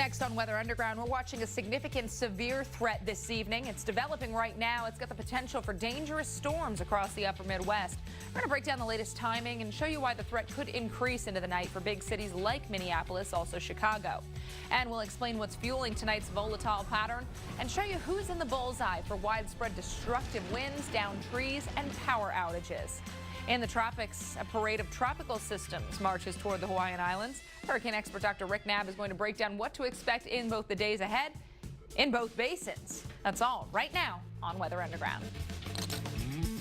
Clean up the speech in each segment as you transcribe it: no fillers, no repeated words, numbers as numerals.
Next on Weather Underground, we're watching a significant severe threat this evening. It's developing right now. It's got the potential for dangerous storms across the upper Midwest. We're going to break down the latest timing and show you why the threat could increase into the night for big cities like Minneapolis, also Chicago. And we'll explain what's fueling tonight's volatile pattern and show you who's in the bullseye for widespread destructive winds, downed trees, and power outages. In the tropics, a parade of tropical systems marches toward the Hawaiian Islands. Hurricane expert Dr. Rick Knabb is going to break down what to expect in both the days ahead in both basins. That's all right now on Weather Underground.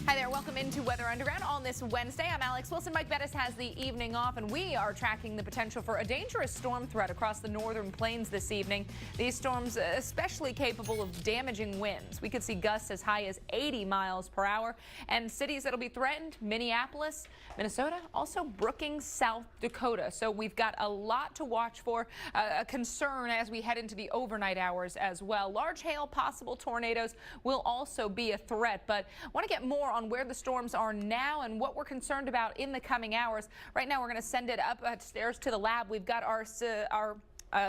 Hi there, welcome into Weather Underground on this Wednesday. I'm Alex Wilson. Mike Bettis has the evening off, and we are tracking the potential for a dangerous storm threat across the northern plains this evening. These storms especially capable of damaging winds. We could see gusts as high as 80 miles per hour, and cities that'll be threatened: Minneapolis, Minnesota, also Brookings, South Dakota. So we've got a lot to watch for, a concern as we head into the overnight hours as well. Large hail, possible tornadoes will also be a threat, but I want to get more on where the storms are now and what we're concerned about in the coming hours. Right now, we're going to send it upstairs to the lab. We've got our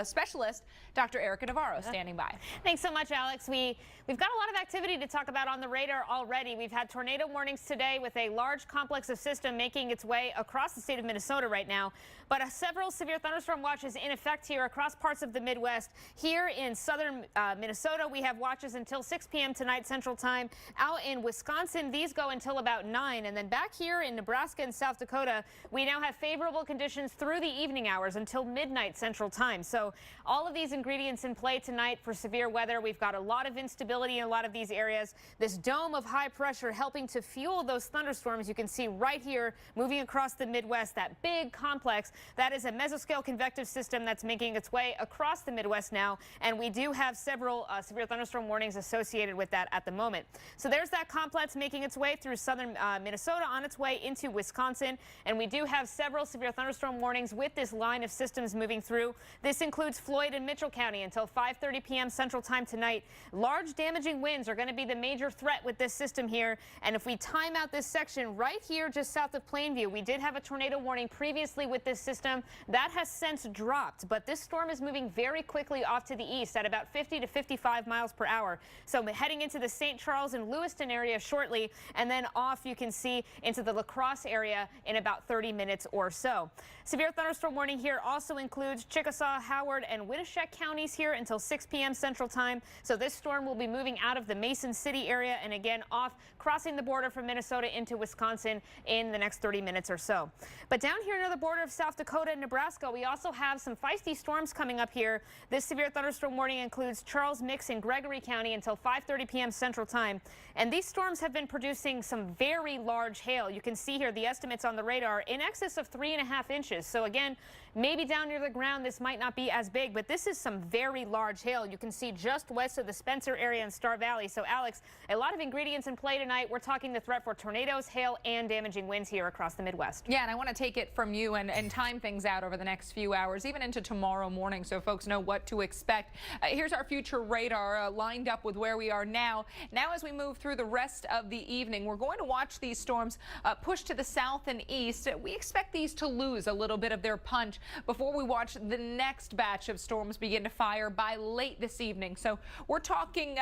specialist, Dr. Erica Navarro, standing by. Thanks so much, Alex. We've got a lot of activity to talk about on the radar already. We've had tornado warnings today with a large complex of system making its way across the state of Minnesota right now. But several severe thunderstorm watches in effect here across parts of the Midwest. Here in southern Minnesota, we have watches until 6 p.m. tonight Central Time. Out in Wisconsin, these go until about 9. And then back here in Nebraska and South Dakota, we now have favorable conditions through the evening hours until midnight Central Time. So all of these ingredients in play tonight for severe weather. We've got a lot of instability in a lot of these areas. This dome of high pressure helping to fuel those thunderstorms you can see right here moving across the Midwest. That big complex, that is a mesoscale convective system that's making its way across the Midwest now. And we do have several severe thunderstorm warnings associated with that at the moment. So there's that complex making its way through southern Minnesota on its way into Wisconsin. And we do have several severe thunderstorm warnings with this line of systems moving through. This includes Floyd and Mitchell County until 5:30 p.m. Central Time tonight. Large damaging winds are going to be the major threat with this system here. And if we time out this section right here just south of Plainview, we did have a tornado warning previously with this system. That has since dropped, but this storm is moving very quickly off to the east at about 50 to 55 miles per hour. So heading into the St. Charles and Lewiston area shortly, and then off you can see into the La Crosse area in about 30 minutes or so. Severe thunderstorm warning here also includes Chickasaw, Howard, and Winneshiek counties here until 6 p.m. Central Time. So this storm will be moving out of the Mason City area and again off, crossing the border from Minnesota into Wisconsin in the next 30 minutes or so. But down here near the border of South Dakota and Nebraska, we also have some feisty storms coming up here. This severe thunderstorm warning includes Charles Mix and Gregory County until 5:30 p.m. Central Time. And these storms have been producing some very large hail. You can see here the estimates on the radar in excess of 3.5 inches. So again, maybe down near the ground this might not be as big, but this is some very large hail. You can see just west of the Spencer area and Star Valley. So Alex, a lot of ingredients in play tonight. We're talking the threat for tornadoes, hail, and damaging winds here across the Midwest. Yeah, and I want to take it from you and time things out over the next few hours, even into tomorrow morning, so folks know what to expect. Here's our future radar lined up with where we are now. Now as we move through the rest of the evening, we're going to watch these storms push to the south and east. We expect these to lose a little bit of their punch before we watch the next batch of storms begin to fire by late this evening. So we're talking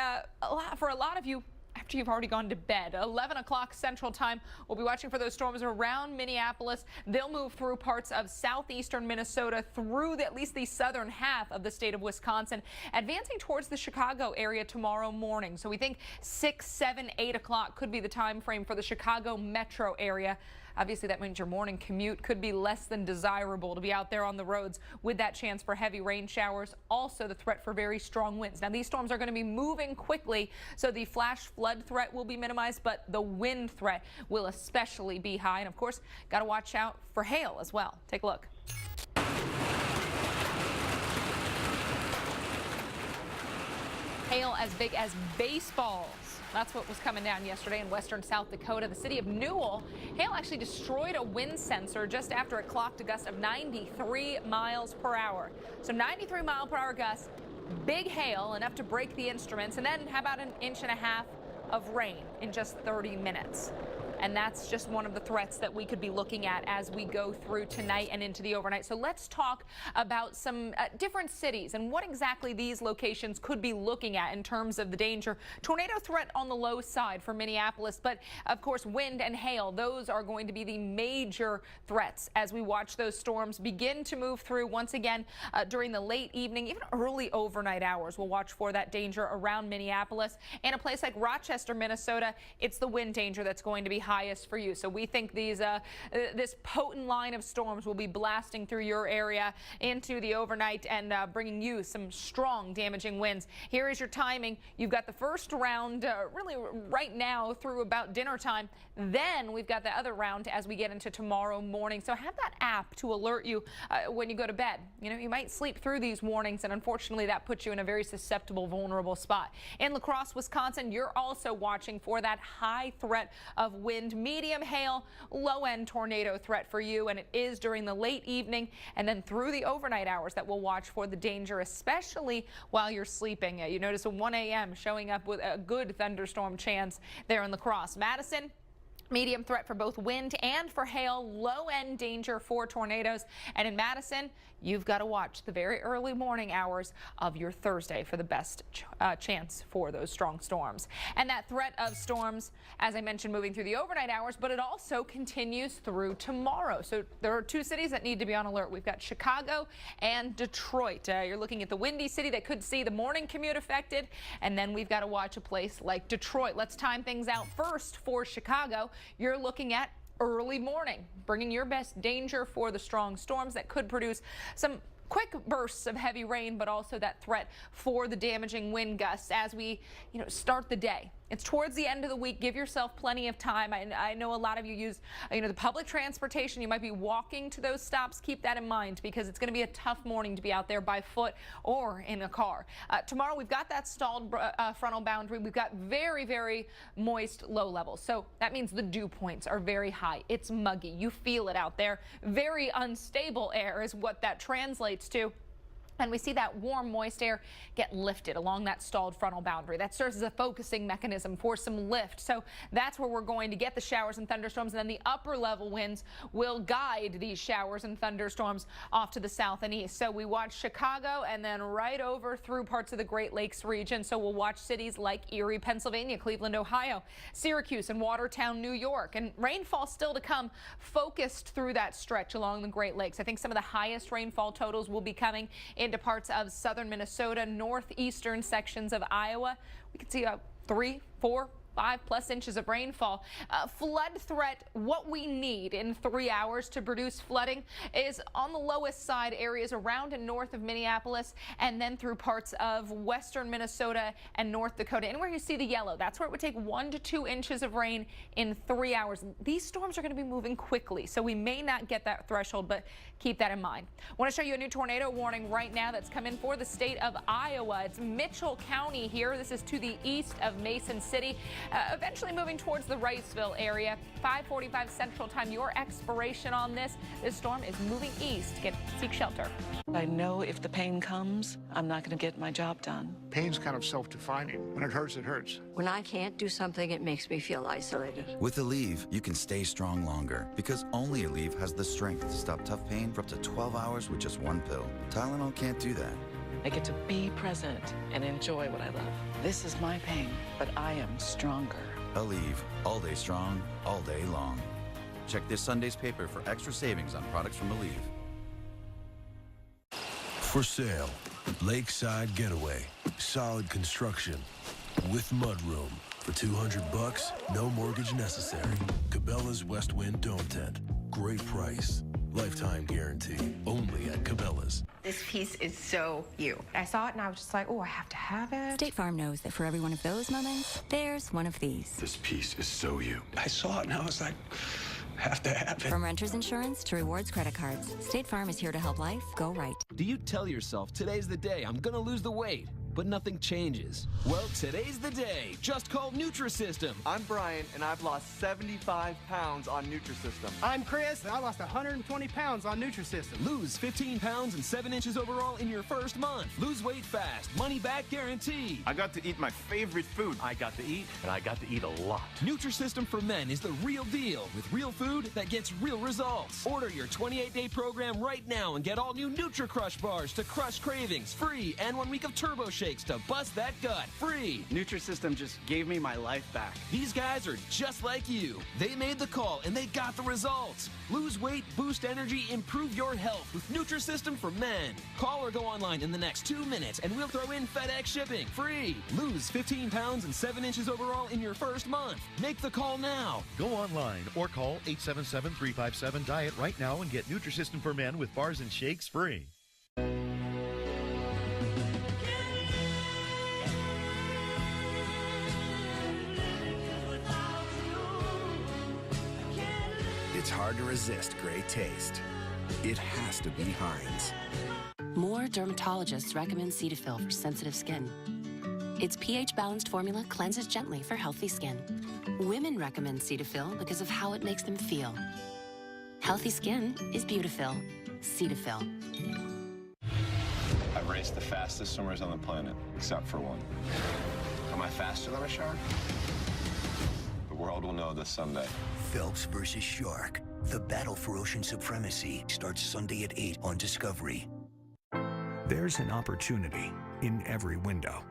for a lot of you after you've already gone to bed. 11 o'clock Central Time, we'll be watching for those storms around Minneapolis. They'll move through parts of southeastern Minnesota through at least the southern half of the state of Wisconsin, advancing towards the Chicago area tomorrow morning. So we think 6, 7, 8 o'clock could be the time frame for the Chicago metro area. Obviously, that means your morning commute could be less than desirable to be out there on the roads with that chance for heavy rain showers. Also, the threat for very strong winds. Now, these storms are going to be moving quickly, so the flash flood threat will be minimized, but the wind threat will especially be high. And, of course, got to watch out for hail as well. Take a look. Hail as big as baseballs. That's what was coming down yesterday in western South Dakota. The city of Newell, hail actually destroyed a wind sensor just after it clocked a gust of 93 miles per hour. So 93 mile per hour gusts, big hail, enough to break the instruments. And then how about 1.5 inches of rain in just 30 minutes? And that's just one of the threats that we could be looking at as we go through tonight and into the overnight. So let's talk about some different cities and what exactly these locations could be looking at in terms of the danger. Tornado threat on the low side for Minneapolis, but of course wind and hail, those are going to be the major threats as we watch those storms begin to move through once again during the late evening, even early overnight hours. We'll watch for that danger around Minneapolis. In a place like Rochester, Minnesota, it's the wind danger that's going to be highest for you. So we think these this potent line of storms will be blasting through your area into the overnight and bringing you some strong damaging winds. Here is your timing. You've got the first round really right now through about dinner time. Then we've got the other round as we get into tomorrow morning. So have that app to alert you when you go to bed. You know, you might sleep through these warnings, and unfortunately that puts you in a very susceptible, vulnerable spot. In La Crosse, Wisconsin, you're also watching for that high threat of wind, medium hail, low-end tornado threat for you, and it is during the late evening and then through the overnight hours that we'll watch for the danger, especially while you're sleeping. You notice a 1 a.m. showing up with a good thunderstorm chance there in La Crosse. Madison, medium threat for both wind and for hail, low-end danger for tornadoes. And in Madison, you've got to watch the very early morning hours of your Thursday for the best chance for those strong storms. And that threat of storms, as I mentioned, moving through the overnight hours, but it also continues through tomorrow. So there are two cities that need to be on alert. We've got Chicago and Detroit. You're looking at the windy city that could see the morning commute affected. And then we've got to watch a place like Detroit. Let's time things out first for Chicago. You're looking at early morning, bringing your best danger for the strong storms that could produce some quick bursts of heavy rain, but also that threat for the damaging wind gusts as we, start the day. It's towards the end of the week. Give yourself plenty of time. I know a lot of you use, the public transportation. You might be walking to those stops. Keep that in mind because it's going to be a tough morning to be out there by foot or in a car. Tomorrow, we've got that stalled frontal boundary. We've got very, very moist low levels. So that means the dew points are very high. It's muggy. You feel it out there. Very unstable air is what that translates to. And we see that warm, moist air get lifted along that stalled frontal boundary. That serves as a focusing mechanism for some lift. So that's where we're going to get the showers and thunderstorms. And then the upper level winds will guide these showers and thunderstorms off to the south and east. So we watch Chicago and then right over through parts of the Great Lakes region. So we'll watch cities like Erie, Pennsylvania, Cleveland, Ohio, Syracuse and Watertown, New York. And rainfall still to come, focused through that stretch along the Great Lakes. I think some of the highest rainfall totals will be coming into parts of southern Minnesota, northeastern sections of Iowa. We could see about 3, 4, 5+ inches of rainfall. Flood threat, what we need in 3 hours to produce flooding is on the lowest side areas around and north of Minneapolis and then through parts of western Minnesota and North Dakota. Anywhere you see the yellow, that's where it would take 1 to 2 inches of rain in 3 hours. These storms are going to be moving quickly, so we may not get that threshold, but keep that in mind. I want to show you a new tornado warning right now that's come in for the state of Iowa. It's Mitchell County here. This is to the east of Mason City. Eventually moving towards the Wrightsville area. 5:45 Central Time. Your expiration on this. This storm is moving east. Seek shelter. I know if the pain comes, I'm not going to get my job done. Pain's kind of self-defining. When it hurts, it hurts. When I can't do something, it makes me feel isolated. With Aleve, you can stay strong longer because only Aleve has the strength to stop tough pain for up to 12 hours with just one pill. Tylenol can't do that. I get to be present and enjoy what I love. This is my pain, but I am stronger. Aleve, all day strong, all day long. Check this Sunday's paper for extra savings on products from Aleve. For sale, Lakeside Getaway, solid construction with mudroom. For $200, no mortgage necessary. Cabela's West Wind Dome Tent, great price. Lifetime guarantee, only at Cabela's. This piece is so you. I saw it and I was just like, oh, I have to have it. State Farm knows that for every one of those moments, there's one of these. This piece is so you. I saw it and I was like, have to have it. From renter's insurance to rewards credit cards, State Farm is here to help life go right. Do you tell yourself, today's the day, I'm gonna lose the weight? but nothing changes. Well, today's the day. Just call Nutrisystem. I'm Brian, and I've lost 75 pounds on Nutrisystem. I'm Chris, and I lost 120 pounds on Nutrisystem. Lose 15 pounds and 7 inches overall in your first month. Lose weight fast. Money back guarantee. I got to eat my favorite food. I got to eat, and I got to eat a lot. Nutrisystem for Men is the real deal with real food that gets real results. Order your 28-day program right now and get all new Nutri-Crush bars to crush cravings free, and 1 week of Turbo Shakes to bust that gut free. Nutrisystem just gave me my life back. These guys are just like you. They made the call and they got the results. Lose weight, boost energy, improve your health with Nutrisystem for Men. Call or go online in the next 2 minutes and we'll throw in FedEx shipping free. Lose 15 pounds and 7 inches overall in your first month. Make the call now. Go online or call 877-357-DIET right now and get Nutrisystem for Men with bars and shakes free. It's hard to resist great taste. It has to be Heinz. More dermatologists recommend Cetaphil for sensitive skin. Its pH-balanced formula cleanses gently for healthy skin. Women recommend Cetaphil because of how it makes them feel. Healthy skin is Beautiful. Cetaphil. I've raced the fastest swimmers on the planet, except for one. Am I faster than a shark? The world will know this someday. Phelps versus Shark. The battle for ocean supremacy starts Sunday at 8 on Discovery. There's an opportunity in every window.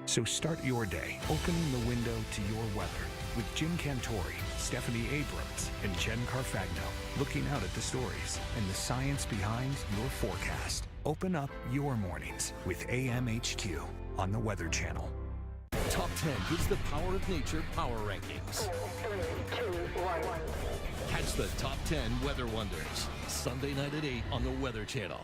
So start your day opening the window to your weather with Jim Cantori, Stephanie Abrams, and Jen Carfagno looking out at the stories and the science behind your forecast. Open up your mornings with AMHQ on the Weather Channel. Top 10 gives the Power of Nature Power Rankings. 4, 3, 2, 1. Catch the Top 10 Weather Wonders, Sunday night at 8 on the Weather Channel.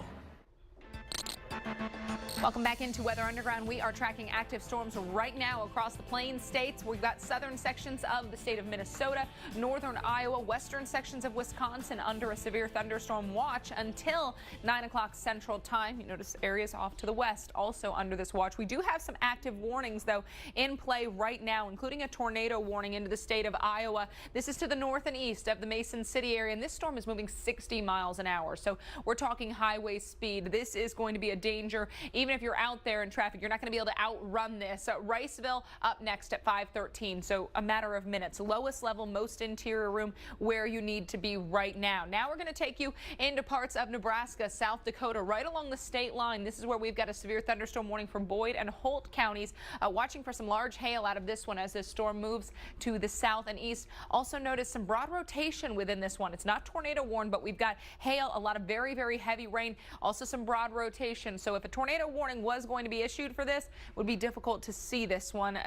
Welcome back into Weather Underground. We are tracking active storms right now across the Plains states. We've got southern sections of the state of Minnesota, northern Iowa, western sections of Wisconsin under a severe thunderstorm watch until 9 o'clock Central Time. You notice areas off to the west also under this watch. We do have some active warnings, though, in play right now, including a tornado warning into the state of Iowa. This is to the north and east of the Mason City area, and this storm is moving 60 miles an hour. So we're talking highway speed. This is going to be a danger. Even if you're out there in traffic, you're not going to be able to outrun this. Riceville up next at 5:13, so a matter of minutes. Lowest level, most interior room where you need to be right now. Now we're going to take you into parts of Nebraska, South Dakota, right along the state line. This is where we've got a severe thunderstorm warning for Boyd and Holt counties. Watching for some large hail out of this one as this storm moves to the south and east. Also notice some broad rotation within this one. It's not tornado warned, but we've got hail, a lot of very, very heavy rain, also some broad rotation. So if a tornado warning was going to be issued for this, it would be difficult to see this one.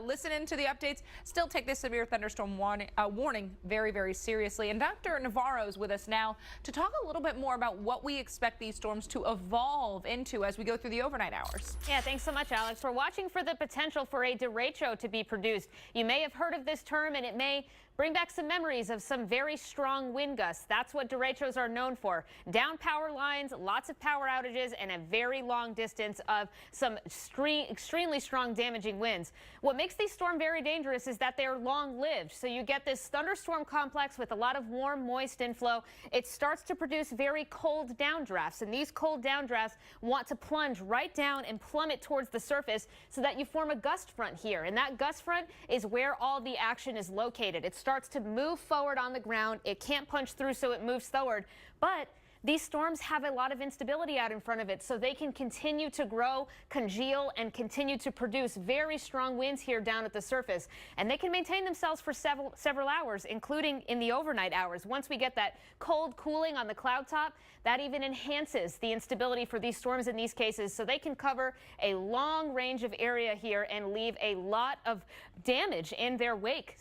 Listen into the updates. Still take this severe thunderstorm warning very, very seriously. And Dr. Navarro is with us now to talk a little bit more about what we expect these storms to evolve into as we go through the overnight hours. Yeah, thanks so much, Alex. We're watching for the potential for a derecho to be produced. You may have heard of this term, and it may bring back some memories of some very strong wind gusts. That's what derechos are known for. Down power lines, lots of power outages, and a very long distance of some extremely strong damaging winds. What makes these storms very dangerous is that they're long-lived. So you get this thunderstorm complex with a lot of warm, moist inflow. It starts to produce very cold downdrafts, and these cold downdrafts want to plunge right down and plummet towards the surface so that you form a gust front here. And that gust front is where all the action is located. It starts to move forward on the ground. It can't punch through, so it moves forward. But these storms have a lot of instability out in front of it, so they can continue to grow, congeal, and continue to produce very strong winds here down at the surface. And they can maintain themselves for several hours, including in the overnight hours. Once we get that cold cooling on the cloud top, that even enhances the instability for these storms in these cases, so they can cover a long range of area here and leave a lot of damage in their wake,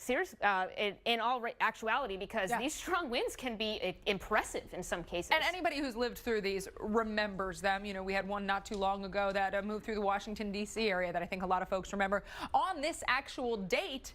in all actuality, because these strong winds can be impressive in some cases. And anybody who's lived through these remembers them. You know, we had one not too long ago that moved through the Washington, D.C. area that I think a lot of folks remember. On this actual date,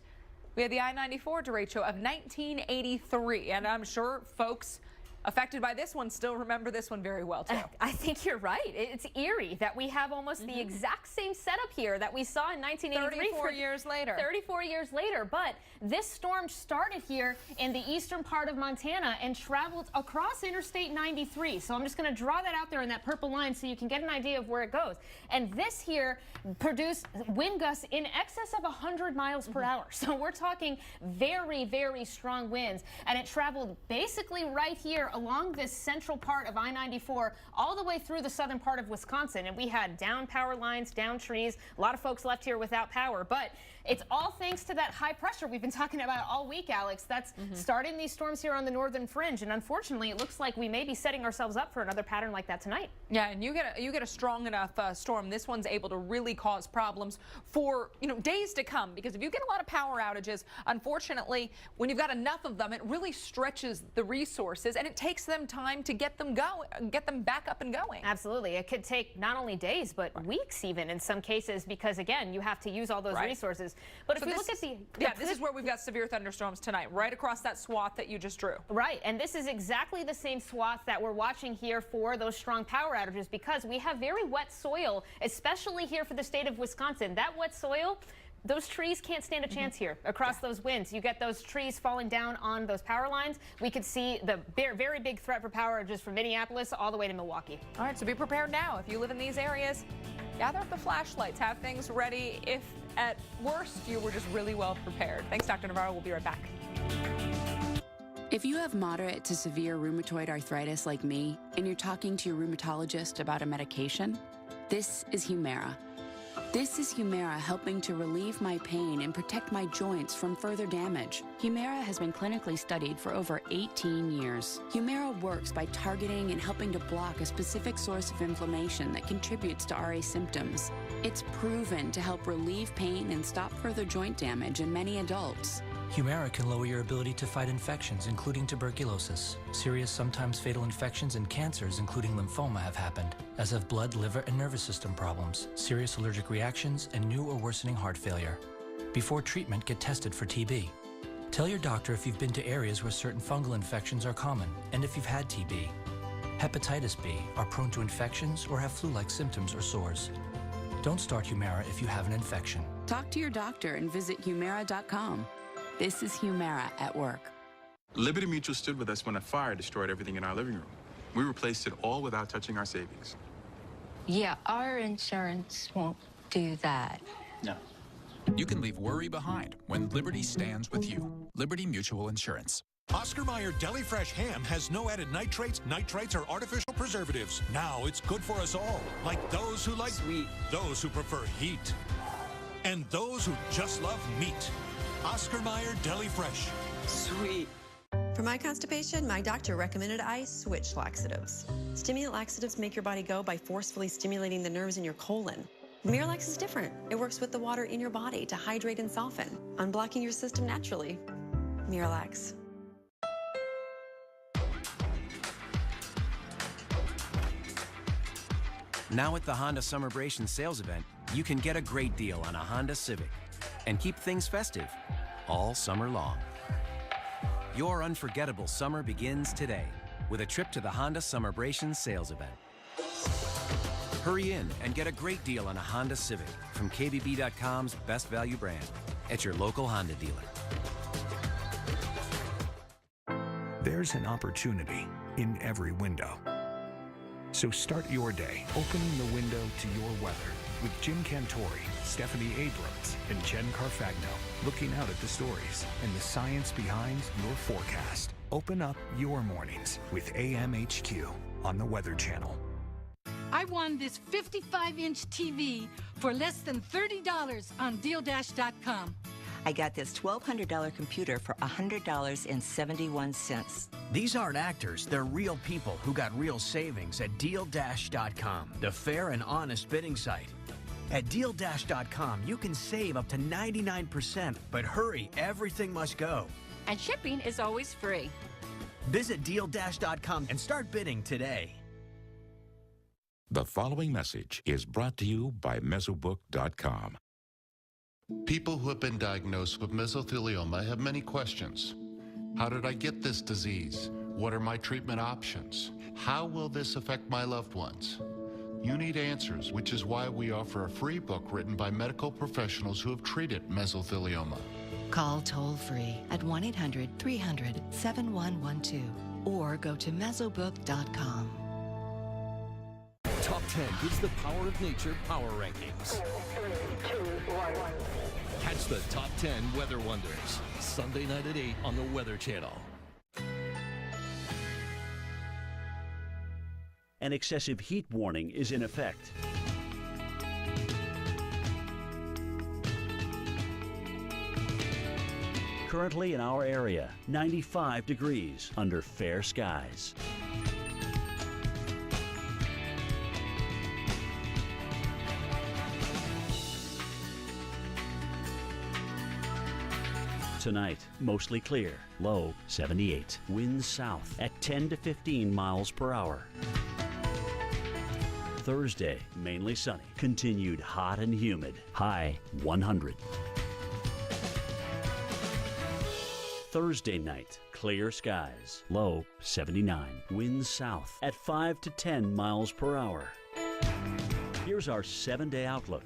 we had the I-94 derecho of 1983, and I'm sure folks affected by this one still remember this one very well, too. I think you're right. It's eerie that we have almost the exact same setup here that we saw in 1983. 34 years later. 34 years later. But this storm started here in the eastern part of Montana and traveled across Interstate 93. So I'm just going to draw that out there in that purple line so you can get an idea of where it goes. And this here produced wind gusts in excess of 100 miles per hour. So we're talking very, very strong winds. And it traveled basically right here along this central part of I-94 all the way through the southern part of Wisconsin. And we had down power lines, down trees, a lot of folks left here without power. But it's all thanks to that high pressure we've been talking about all week, Alex. That's starting these storms here on the northern fringe. And unfortunately, it looks like we may be setting ourselves up for another pattern like that tonight. Yeah, and you get a strong enough storm, this one's able to really cause problems for days to come. Because if you get a lot of power outages, unfortunately, when you've got enough of them, it really stretches the resources and it takes them time to get them back up and going. Absolutely. It could take not only days, but weeks even in some cases, because again, you have to use all those resources. But if we look at this is where we've got severe thunderstorms tonight, right across that swath that you just drew. Right. And this is exactly the same swath that we're watching here for those strong power outages, because we have very wet soil, especially here for the state of Wisconsin. That wet soil, those trees can't stand a chance here across those winds. You get those trees falling down on those power lines. We could see the very big threat for power outages from Minneapolis all the way to Milwaukee. All right, so be prepared now. If you live in these areas, gather up the flashlights, have things ready. If at worst, you were just really well prepared. Thanks, Dr. Navarro. We'll be right back. If you have moderate to severe rheumatoid arthritis like me, and you're talking to your rheumatologist about a medication, this is Humira. This is Humira helping to relieve my pain and protect my joints from further damage. Humira has been clinically studied for over 18 years. Humira works by targeting and helping to block a specific source of inflammation that contributes to RA symptoms. It's proven to help relieve pain and stop further joint damage in many adults. Humira can lower your ability to fight infections, including tuberculosis. Serious, sometimes fatal infections and cancers, including lymphoma, have happened, as have blood, liver, and nervous system problems, serious allergic reactions, and new or worsening heart failure. Before treatment, get tested for TB. Tell your doctor if you've been to areas where certain fungal infections are common, and if you've had TB. Hepatitis B, are prone to infections, or have flu-like symptoms or sores. Don't start Humira if you have an infection. Talk to your doctor and visit Humira.com. This is Humira at work. Liberty Mutual stood with us when a fire destroyed everything in our living room. We replaced it all without touching our savings. Yeah, our insurance won't do that. No. You can leave worry behind when Liberty stands with you. Liberty Mutual Insurance. Oscar Mayer Deli Fresh ham has no added nitrates, or artificial preservatives. Now it's good for us all, like those who like sweet, those who prefer heat, and those who just love meat. Oscar Mayer Deli Fresh. Sweet. For my constipation, my doctor recommended I switch laxatives. Stimulant laxatives make your body go by forcefully stimulating the nerves in your colon. Miralax is different. It works with the water in your body to hydrate and soften, unblocking your system naturally. Miralax. Now at the Honda Summerbration sales event, you can get a great deal on a Honda Civic and keep things festive all summer long. Your unforgettable summer begins today with a trip to the Honda Summerbration sales event. Hurry in and get a great deal on a Honda Civic from KBB.com's best value brand at your local Honda dealer. There's an opportunity in every window. So start your day opening the window to your weather with Jim Cantori, Stephanie Abrams, and Jen Carfagno, looking out at the stories and the science behind your forecast. Open up your mornings with AMHQ on the Weather Channel. I won this 55-inch TV for less than $30 on DealDash.com. I got this $1,200 computer for $100.71. These aren't actors, they're real people who got real savings at DealDash.com, the fair and honest bidding site. At DealDash.com, you can save up to 99%, but hurry, everything must go. And shipping is always free. Visit DealDash.com and start bidding today. The following message is brought to you by Mesobook.com. People who have been diagnosed with mesothelioma have many questions. How did I get this disease? What are my treatment options? How will this affect my loved ones? You need answers, which is why we offer a free book written by medical professionals who have treated mesothelioma. Call toll-free at 1-800-300-7112 or go to mesobook.com. Top 10 gives the power of nature power rankings. 3, 2, 1. Catch the top 10 weather wonders. Sunday night at 8 on the Weather Channel. An excessive heat warning is in effect. Currently in our area, 95 degrees under fair skies. Tonight, mostly clear, low 78. Winds south at 10 to 15 miles per hour. Thursday, mainly sunny, continued hot and humid, high 100. Thursday night, clear skies, low 79. Winds south at 5 to 10 miles per hour. Here's our 7-day outlook.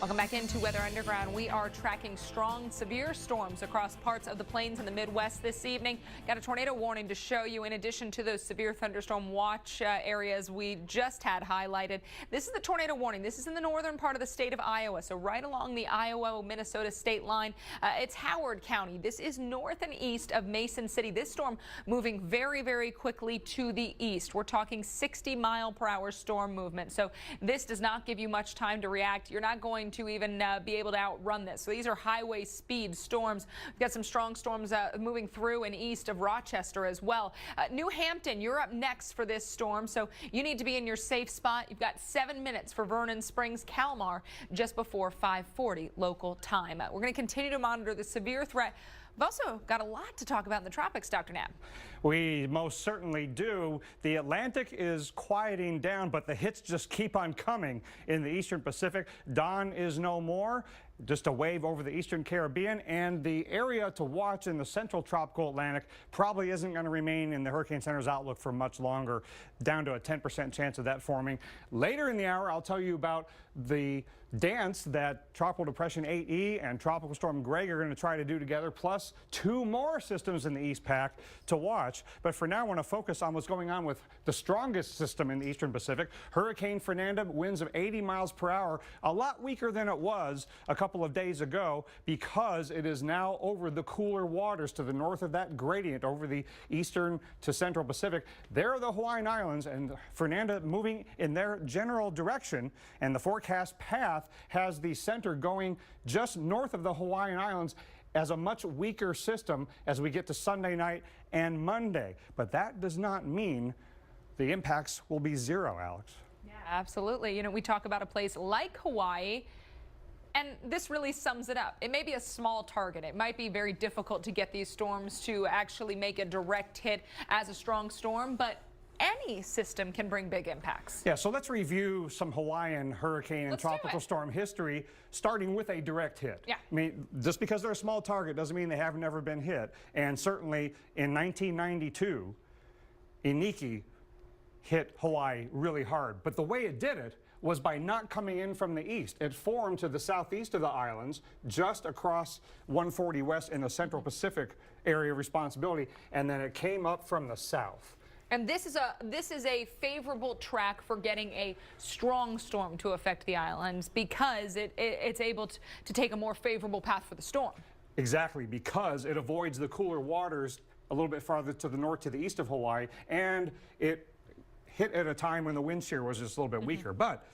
Welcome back into Weather Underground. We are tracking strong, severe storms across parts of the plains and the Midwest this evening. Got a tornado warning to show you in addition to those severe thunderstorm watch areas we just had highlighted. This is the tornado warning. This is in the northern part of the state of Iowa, so right along the Iowa-Minnesota state line. It's Howard County. This is north and east of Mason City. This storm moving very, very quickly to the east. We're talking 60-mile-per-hour storm movement, so this does not give you much time to react. You're not going to even be able to outrun this. So these are highway speed storms. We've got some strong storms moving through and east of Rochester as well. New Hampton, you're up next for this storm, so you need to be in your safe spot. You've got 7 minutes for Vernon Springs, Kalmar, just before 5:40 local time. We're going to continue to monitor the severe threat. We've also got a lot to talk about in the tropics, Dr. Knapp. We most certainly do. The Atlantic is quieting down, but the hits just keep on coming in the eastern Pacific. Dawn is no more. Just a wave over the eastern Caribbean, and the area to watch in the central tropical Atlantic probably isn't going to remain in the Hurricane Center's outlook for much longer, down to a 10% chance of that forming. Later in the hour, I'll tell you about the dance that Tropical Depression 8E and Tropical Storm Greg are going to try to do together, plus 2 more systems in the East Pac to watch. But for now, I want to focus on what's going on with the strongest system in the eastern Pacific. Hurricane Fernanda, winds of 80 miles per hour, a lot weaker than it was a couple of days ago because it is now over the cooler waters to the north of that gradient over the eastern to central Pacific. There are the Hawaiian Islands, and Fernanda moving in their general direction, and the forecast path has the center going just north of the Hawaiian Islands as a much weaker system as we get to Sunday night and Monday. But that does not mean the impacts will be zero, Alex. Yeah, absolutely. You know, we talk about a place like Hawaii, and this really sums it up. It may be a small target. It might be very difficult to get these storms to actually make a direct hit as a strong storm, but any system can bring big impacts. Yeah, so let's review some Hawaiian hurricane and tropical storm history, starting with a direct hit. Yeah. I mean, just because they're a small target doesn't mean they have never been hit. And certainly in 1992, Iniki hit Hawaii really hard. But the way it did it was by not coming in from the east. It formed to the southeast of the islands, just across 140 West in the Central Pacific area of responsibility, and then it came up from the south. And this is a favorable track for getting a strong storm to affect the islands because it's able to take a more favorable path for the storm. Exactly, because it avoids the cooler waters a little bit farther to the north to the east of Hawaii, and it hit at a time when the wind shear was just a little bit weaker. But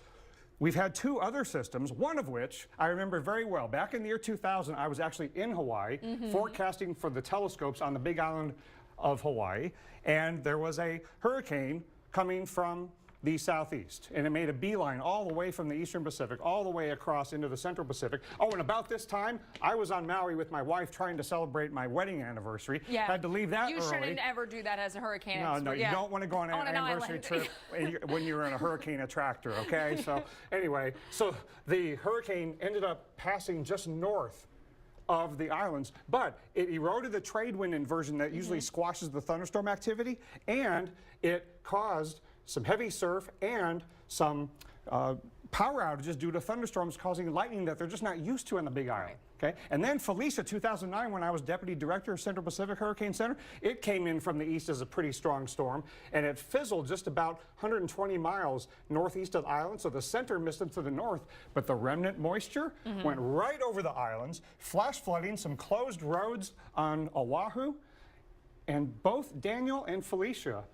we've had 2 other systems, one of which I remember very well. Back in the year 2000, I was actually in Hawaii forecasting for the telescopes on the Big Island of Hawaii, and there was a hurricane coming from the southeast, and it made a beeline all the way from the eastern Pacific, all the way across into the central Pacific. Oh, and about this time, I was on Maui with my wife trying to celebrate my wedding anniversary. Yeah. Had to leave that You early. shouldn't ever do that as a hurricane No, expert. you don't want to go on an anniversary trip when you're in a hurricane attractor, okay? So anyway, so the hurricane ended up passing just north of the islands, but it eroded the trade wind inversion that usually squashes the thunderstorm activity, and it caused some heavy surf and some power outages due to thunderstorms causing lightning that they're just not used to on the Big Island. Okay, and then Felicia, 2009, when I was Deputy Director of Central Pacific Hurricane Center, it came in from the east as a pretty strong storm, and it fizzled just about 120 miles northeast of the island, so the center missed them to the north, but the remnant moisture went right over the islands, flash flooding some closed roads on Oahu, and both Daniel and Felicia,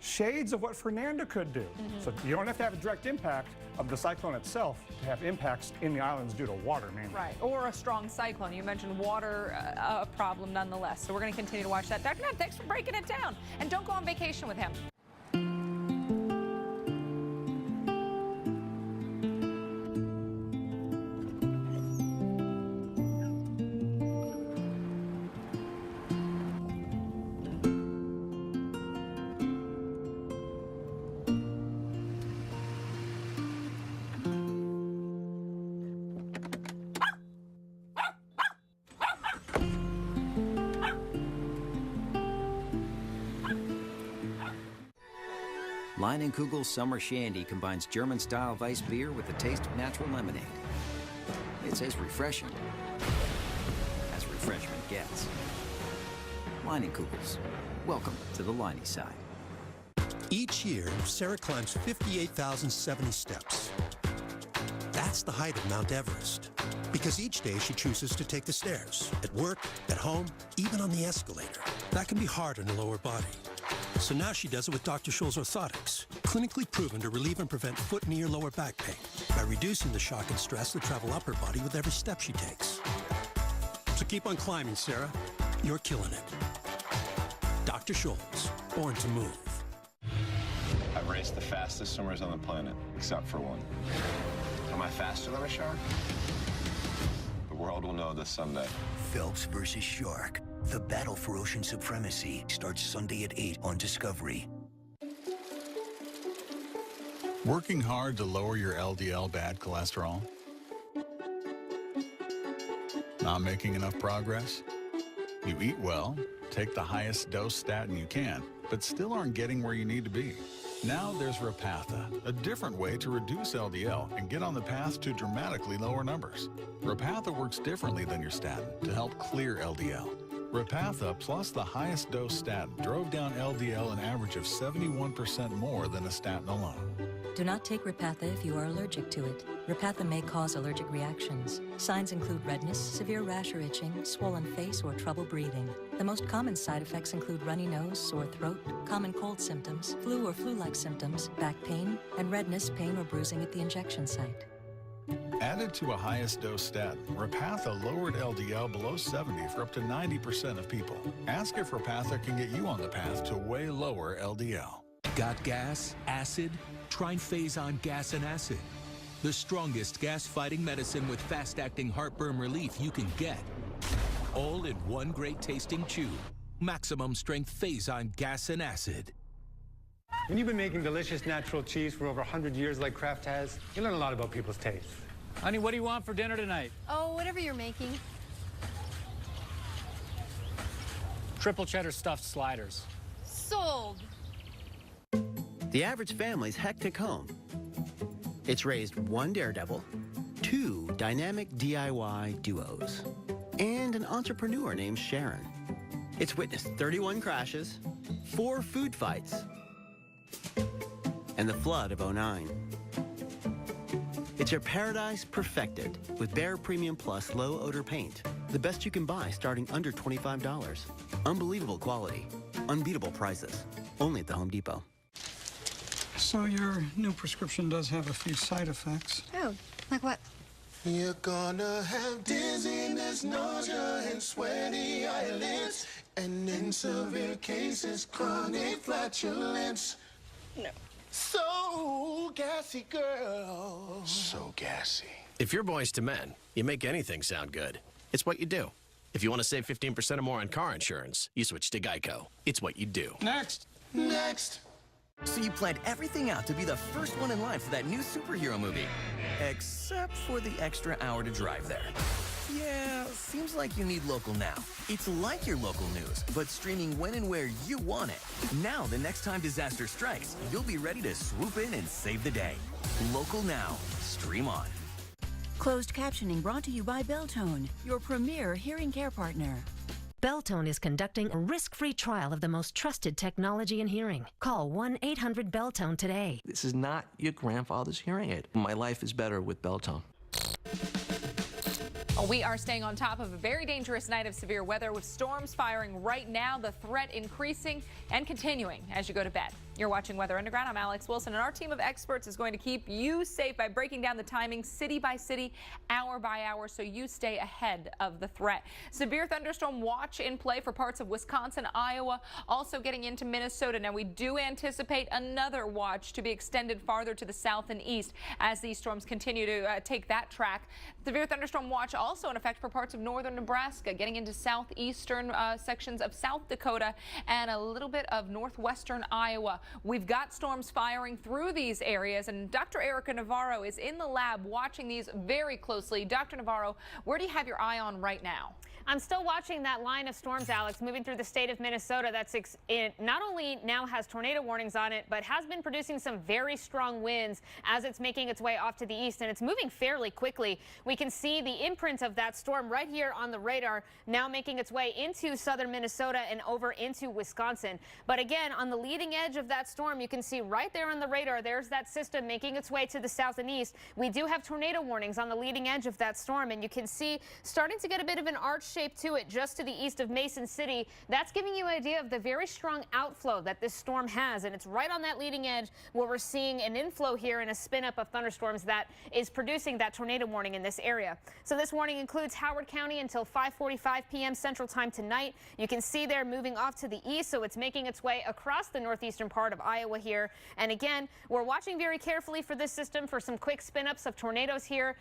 shades of what Fernanda could do. So you don't have to have a direct impact of the cyclone itself to have impacts in the islands due to water mainly. Right, or a strong cyclone. You mentioned water, a problem nonetheless. So we're going to continue to watch that. Dr. Neb, thanks for breaking it down. And don't go on vacation with him. Kugel's Summer Shandy combines German-style Weiss beer with the taste of natural lemonade. It's as refreshing as refreshment gets. Kugel's. Welcome to the Liney side. Each year, Sarah climbs 58,070 steps. That's the height of Mount Everest. Because each day she chooses to take the stairs, at work, at home, even on the escalator. That can be hard on her lower body. So now she does it with Dr. Scholl's orthotics, clinically proven to relieve and prevent foot, knee, or lower back pain by reducing the shock and stress that travel up her body with every step she takes. So keep on climbing, Sarah. You're killing it. Dr. Scholl's, born to move. I've raced the fastest swimmers on the planet, except for one. Am I faster than a shark? The world will know this Sunday. Phelps versus Shark. The battle for ocean supremacy starts Sunday at 8 on Discovery. Working hard to lower your LDL bad cholesterol? Not making enough progress? You eat well, take the highest dose statin you can, but still aren't getting where you need to be. Now there's Repatha, a different way to reduce LDL and get on the path to dramatically lower numbers. Repatha works differently than your statin to help clear LDL. Repatha plus the highest dose statin drove down LDL an average of 71% more than a statin alone. Do not take Repatha if you are allergic to it. Repatha may cause allergic reactions. Signs include redness, severe rash or itching, swollen face, or trouble breathing. The most common side effects include runny nose, sore throat, common cold symptoms, flu or flu-like symptoms, back pain, and redness, pain, or bruising at the injection site. Added to a highest dose statin, Repatha lowered LDL below 70 for up to 90% of people. Ask if Repatha can get you on the path to way lower LDL. Got gas, acid? Try Phazon Gas and Acid. The strongest gas-fighting medicine with fast-acting heartburn relief you can get. All in one great-tasting chew. Maximum strength Phazon Gas and Acid. When you've been making delicious natural cheese for over 100 years like Kraft has, you learn a lot about people's tastes. Honey, what do you want for dinner tonight? Oh, whatever you're making. Triple cheddar stuffed sliders. Sold. The average family's hectic home. It's raised one daredevil, 2 dynamic DIY duos, and an entrepreneur named Sharon. It's witnessed 31 crashes, 4 food fights, and the flood of '09. It's your paradise perfected with Behr Premium Plus low odor paint. The best you can buy starting under $25. Unbelievable quality, unbeatable prices. Only at the Home Depot. So your new prescription does have a few side effects. Oh, like what? You're gonna have dizziness, nausea, and sweaty eyelids, and in severe cases, chronic flatulence. No. So gassy, girl. So gassy. If you're boys to men, you make anything sound good. It's what you do. If you want to save 15% or more on car insurance, you switch to Geico. It's what you do. Next. Next. So you planned everything out to be the first one in line for that new superhero movie. Except for the extra hour to drive there. Yeah, seems like you need local now. It's like your local news, but streaming when and where you want it. Now, the next time disaster strikes, you'll be ready to swoop in and save the day. Local now. Stream on. Closed captioning brought to you by Beltone, your premier hearing care partner. Beltone is conducting a risk-free trial of the most trusted technology in hearing. Call 1-800-BELTONE today. This is not your grandfather's hearing aid. My life is better with Beltone. We are staying on top of a very dangerous night of severe weather with storms firing right now, the threat increasing and continuing as you go to bed. You're watching Weather Underground. I'm Alex Wilson, and our team of experts is going to keep you safe by breaking down the timing city by city, hour by hour, so you stay ahead of the threat. Severe thunderstorm watch in play for parts of Wisconsin, Iowa, also getting into Minnesota. Now, we do anticipate another watch to be extended farther to the south and east as these storms continue to take that track. Severe thunderstorm watch also in effect for parts of northern Nebraska, getting into southeastern sections of South Dakota and a little bit of northwestern Iowa. We've got storms firing through these areas, and Dr. Erica Navarro is in the lab watching these very closely. Dr. Navarro, where do you have your eye on right now? I'm still watching that line of storms, Alex, moving through the state of Minnesota. It not only now has tornado warnings on it, but has been producing some very strong winds as it's making its way off to the east, and it's moving fairly quickly. We can see the imprint of that storm right here on the radar, now making its way into southern Minnesota and over into Wisconsin. But again, on the leading edge of that storm, you can see right there on the radar, there's that system making its way to the south and east. We do have tornado warnings on the leading edge of that storm, and you can see starting to get a bit of an arch shape to it just to the east of Mason City. That's giving you an idea of the very strong outflow that this storm has, and it's right on that leading edge where we're seeing an inflow here and a spin up of thunderstorms that is producing that tornado warning in this area. So this warning includes Howard County until 5:45 p.m. Central Time tonight. You can see they're moving off to the east, so it's making its way across the northeastern part of Iowa here. And again, we're watching very carefully for this system for some quick spin ups of tornadoes here.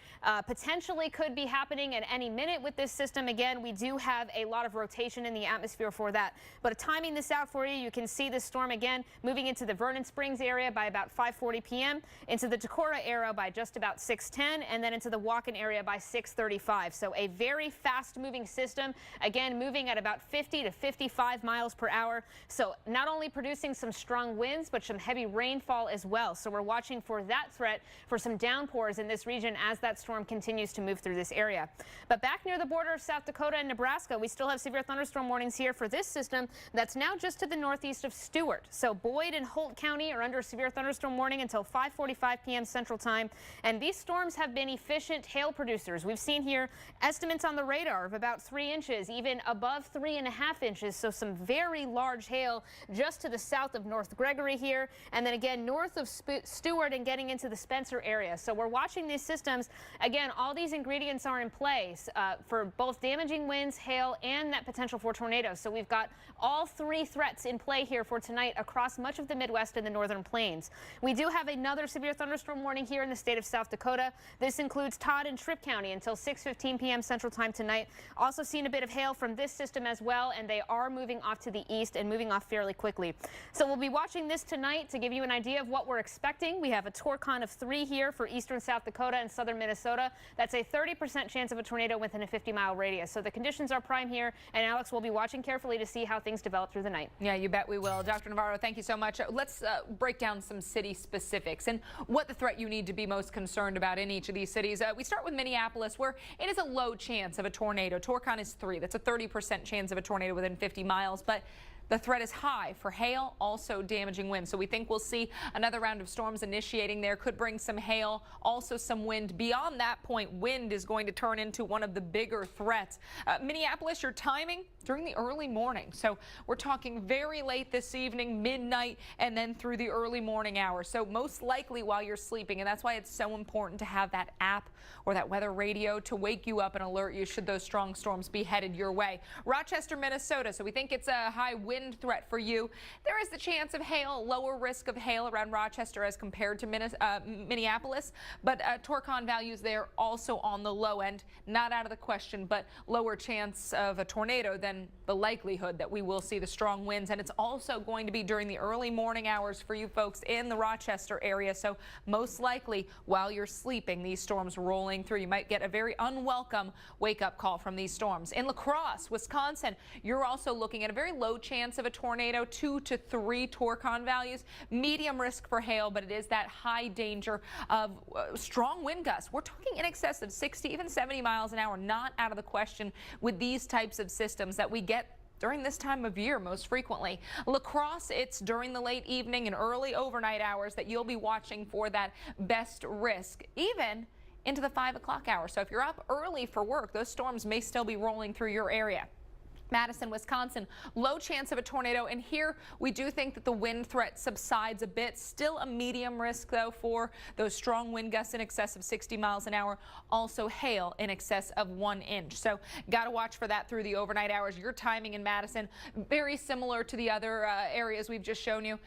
Potentially could be happening at any minute with this system. Again, we do have a lot of rotation in the atmosphere for that. But timing this out for you, you can see this storm again moving into the Vernon Springs area by about 5:40 p.m., into the Decorah area by just about 6:10, and then into the Walken area by 6:35. So a very fast moving system, again moving at about 50 to 55 miles per hour. So not only producing some strong winds, but some heavy rainfall as well. So we're watching for that threat for some downpours in this region as that storm continues to move through this area. But back near the border of South Dakota and Nebraska, we still have severe thunderstorm warnings here for this system that's now just to the northeast of Stewart. So Boyd and Holt County are under a severe thunderstorm warning until 5:45 p.m. Central Time. And these storms have been efficient hail producers. We've seen here estimates on the radar of about 3 inches, even above 3.5 inches. So some very large hail just to the south of North Gregory here, and then again north of Stewart and getting into the Spencer area. So we're watching these systems. Again, all these ingredients are in place for both damaging winds, hail, and that potential for tornadoes. So we've got all 3 threats in play here for tonight across much of the Midwest and the northern plains. We do have another severe thunderstorm warning here in the state of South Dakota. This includes Todd and Tripp County until 6:15 p.m. Central Time tonight. Also seen a bit of hail from this system as well, and they are moving off to the east and moving off fairly quickly. So we'll be watching this tonight to give you an idea of what we're expecting. We have a torcon of 3 here for eastern South Dakota and southern Minnesota. That's a 30% chance of a tornado within a 50-mile radius. So the conditions are prime here, and Alex will be watching carefully to see how things develop through the night. Yeah, you bet we will. Dr. Navarro, thank you so much. Let's break down some city specifics and what the threat you need to be most concerned about in each of these cities. We start with Minneapolis, where it is a low chance of a tornado. Torcon is 3. That's a 30% chance of a tornado within 50 miles. But the threat is high for hail, also damaging winds. So we think we'll see another round of storms initiating there. Could bring some hail, also some wind. Beyond that point, wind is going to turn into one of the bigger threats. Minneapolis, your timing, during the early morning. So we're talking very late this evening, midnight, and then through the early morning hours. So most likely while you're sleeping, and that's why it's so important to have that app or that weather radio to wake you up and alert you should those strong storms be headed your way. Rochester, Minnesota. So we think it's a high wind threat for you. There is the chance of hail, lower risk of hail around Rochester as compared to Minneapolis, but Torcon values there also on the low end. Not out of the question, but lower chance of a tornado than the likelihood that we will see the strong winds. And it's also going to be during the early morning hours for you folks in the Rochester area. So most likely while you're sleeping, these storms rolling through. You might get a very unwelcome wake-up call from these storms. In La Crosse, Wisconsin, you're also looking at a very low chance of a tornado, 2 to 3 Torcon values. Medium risk for hail, but it is that high danger of strong wind gusts. We're talking in excess of 60, even 70 miles an hour. Not out of the question with these types of systems that we get during this time of year most frequently. La Crosse, it's during the late evening and early overnight hours that you'll be watching for that best risk, even into the 5 o'clock hour. So if you're up early for work, those storms may still be rolling through your area. Madison, Wisconsin, low chance of a tornado, and here we do think that the wind threat subsides a bit. Still a medium risk, though, for those strong wind gusts in excess of 60 miles an hour. Also hail in excess of 1 inch. So got to watch for that through the overnight hours. Your timing in Madison, very similar to the other areas we've just shown you.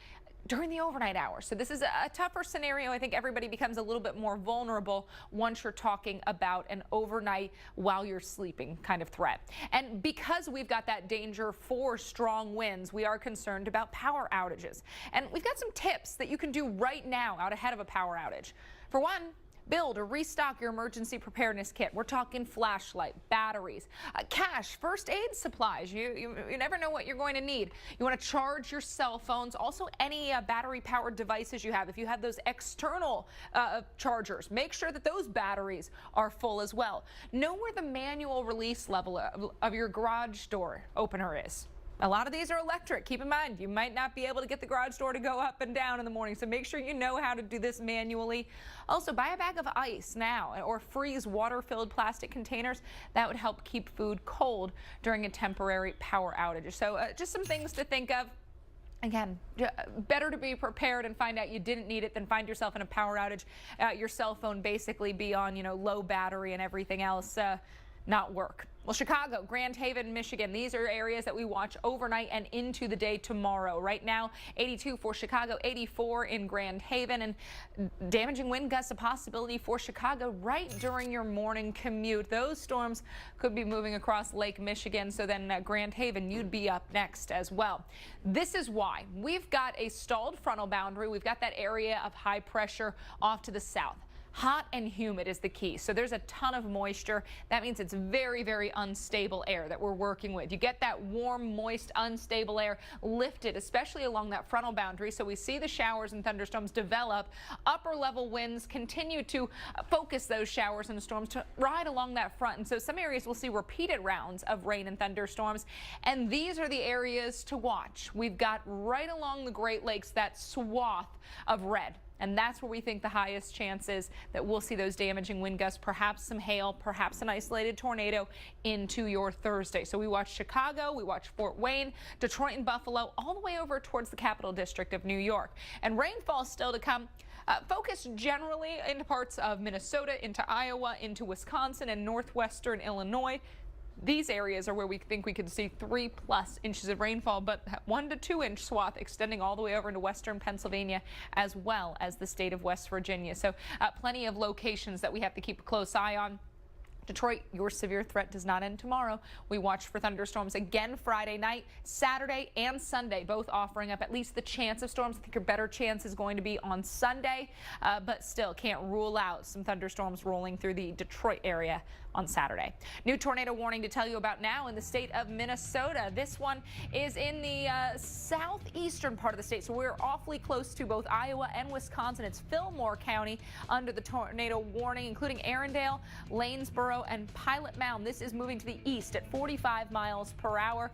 During the overnight hours. So this is a tougher scenario. I think everybody becomes a little bit more vulnerable once you're talking about an overnight while you're sleeping kind of threat. And because we've got that danger for strong winds, we are concerned about power outages. And we've got some tips that you can do right now out ahead of a power outage. For one, build or restock your emergency preparedness kit. We're talking flashlight, batteries, cash, first aid supplies. You never know what you're going to need. You want to charge your cell phones, also any battery-powered devices you have. If you have those external chargers, make sure that those batteries are full as well. Know where the manual release level of your garage door opener is. A lot of these are electric. Keep in mind, you might not be able to get the garage door to go up and down in the morning, so make sure you know how to do this manually. Also, buy a bag of ice now or freeze water-filled plastic containers. That would help keep food cold during a temporary power outage. So just some things to think of. Again, better to be prepared and find out you didn't need it than find yourself in a power outage. Your cell phone basically be on, low battery and everything else not work. Well, Chicago, Grand Haven, Michigan, these are areas that we watch overnight and into the day tomorrow. Right now, 82 for Chicago, 84 in Grand Haven, and damaging wind gusts a possibility for Chicago right during your morning commute. Those storms could be moving across Lake Michigan, so then Grand Haven, you'd be up next as well. This is why we've got a stalled frontal boundary. We've got that area of high pressure off to the south. Hot and humid is the key. So there's a ton of moisture. That means it's very, very unstable air that we're working with. You get that warm, moist, unstable air lifted, especially along that frontal boundary. So we see the showers and thunderstorms develop. Upper level winds continue to focus those showers and storms to ride along that front. And so some areas will see repeated rounds of rain and thunderstorms. And these are the areas to watch. We've got right along the Great Lakes that swath of red. And that's where we think the highest chance is that we'll see those damaging wind gusts, perhaps some hail, perhaps an isolated tornado into your Thursday. So we watch Chicago, we watch Fort Wayne, Detroit and Buffalo, all the way over towards the Capital District of New York. And rainfall still to come. Focus generally into parts of Minnesota, into Iowa, into Wisconsin and northwestern Illinois. These areas are where we think we could see 3+ inches of rainfall, but 1 to 2 inch swath extending all the way over into western Pennsylvania as well as the state of West Virginia. So plenty of locations that we have to keep a close eye on. Detroit, your severe threat does not end tomorrow. We watch for thunderstorms again Friday night, Saturday and Sunday, both offering up at least the chance of storms. I think your better chance is going to be on Sunday, but still can't rule out some thunderstorms rolling through the Detroit area on Saturday. New tornado warning to tell you about now in the state of Minnesota. This one is in the southeastern part of the state, so we're awfully close to both Iowa and Wisconsin. It's Fillmore County under the tornado warning, including Arendelle, Lanesboro, and Pilot Mound. This is moving to the east at 45 miles per hour,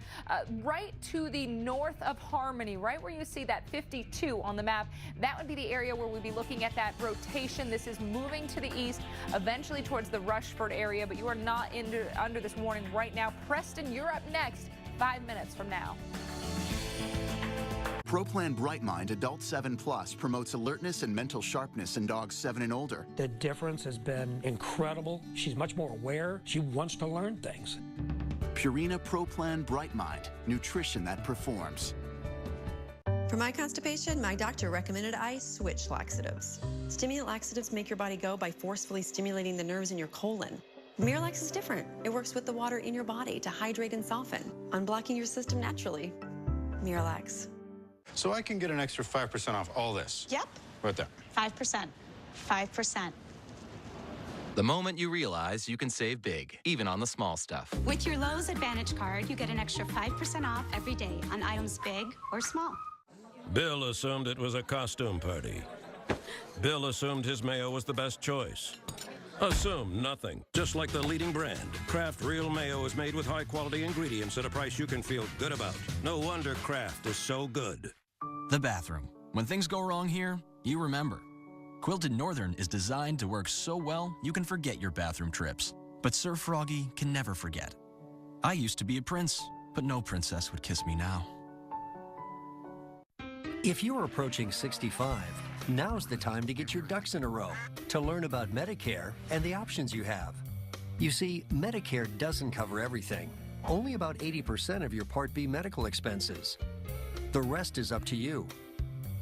right to the north of Harmony, right where you see that 52 on the map. That would be the area where we'd be looking at that rotation. This is moving to the east, eventually towards the Rushford area, but you are not under this warning right now. Preston, you're up next. 5 minutes from now. ProPlan BrightMind Adult 7+ promotes alertness and mental sharpness in dogs 7 and older. The difference has been incredible. She's much more aware. She wants to learn things. Purina ProPlan BrightMind, nutrition that performs. For my constipation, my doctor recommended I switch laxatives. Stimulant laxatives make your body go by forcefully stimulating the nerves in your colon. Miralax is different. It works with the water in your body to hydrate and soften, unblocking your system naturally. Miralax. So I can get an extra 5% off all this? Yep. Right there. 5%. 5%. The moment you realize you can save big, even on the small stuff. With your Lowe's Advantage card, you get an extra 5% off every day on items big or small. Bill assumed it was a costume party. Bill assumed his mayo was the best choice. Assume nothing. Just like the leading brand, Kraft Real Mayo is made with high-quality ingredients at a price you can feel good about. No wonder Kraft is so good. The bathroom. When things go wrong here, you remember. Quilted Northern is designed to work so well you can forget your bathroom trips. But Sir Froggy can never forget. I used to be a prince, but no princess would kiss me now. If you're approaching 65, now's the time to get your ducks in a row to learn about Medicare and the options you have. You see, Medicare doesn't cover everything. Only about 80% of your Part B medical expenses. The rest is up to you.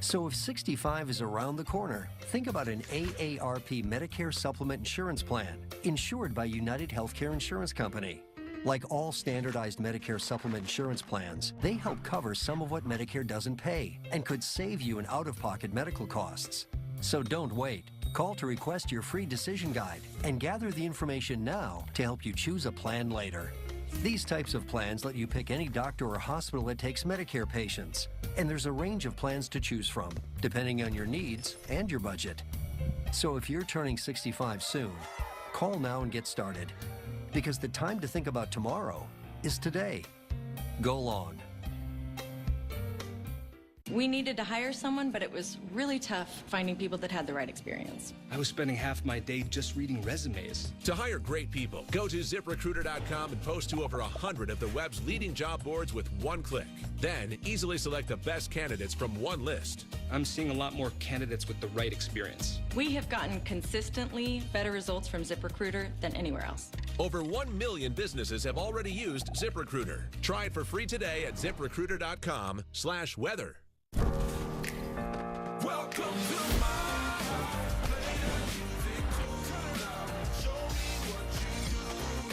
So if 65 is around the corner, think about an AARP Medicare Supplement Insurance Plan, insured by United Healthcare Insurance Company. Like all standardized Medicare supplement insurance plans, they help cover some of what Medicare doesn't pay and could save you in out-of-pocket medical costs. So don't wait. Call to request your free decision guide and gather the information now to help you choose a plan later. These types of plans let you pick any doctor or hospital that takes Medicare patients, and there's a range of plans to choose from, depending on your needs and your budget. So if you're turning 65 soon, call now and get started. Because the time to think about tomorrow is today. Go long. We needed to hire someone, but it was really tough finding people that had the right experience. I was spending half my day just reading resumes. To hire great people, go to ZipRecruiter.com and post to over 100 of the web's leading job boards with one click. Then easily select the best candidates from one list. I'm seeing a lot more candidates with the right experience. We have gotten consistently better results from ZipRecruiter than anywhere else. Over 1 million businesses have already used ZipRecruiter. Try it for free today at ZipRecruiter.com/weather. Welcome to my music. Show me what you do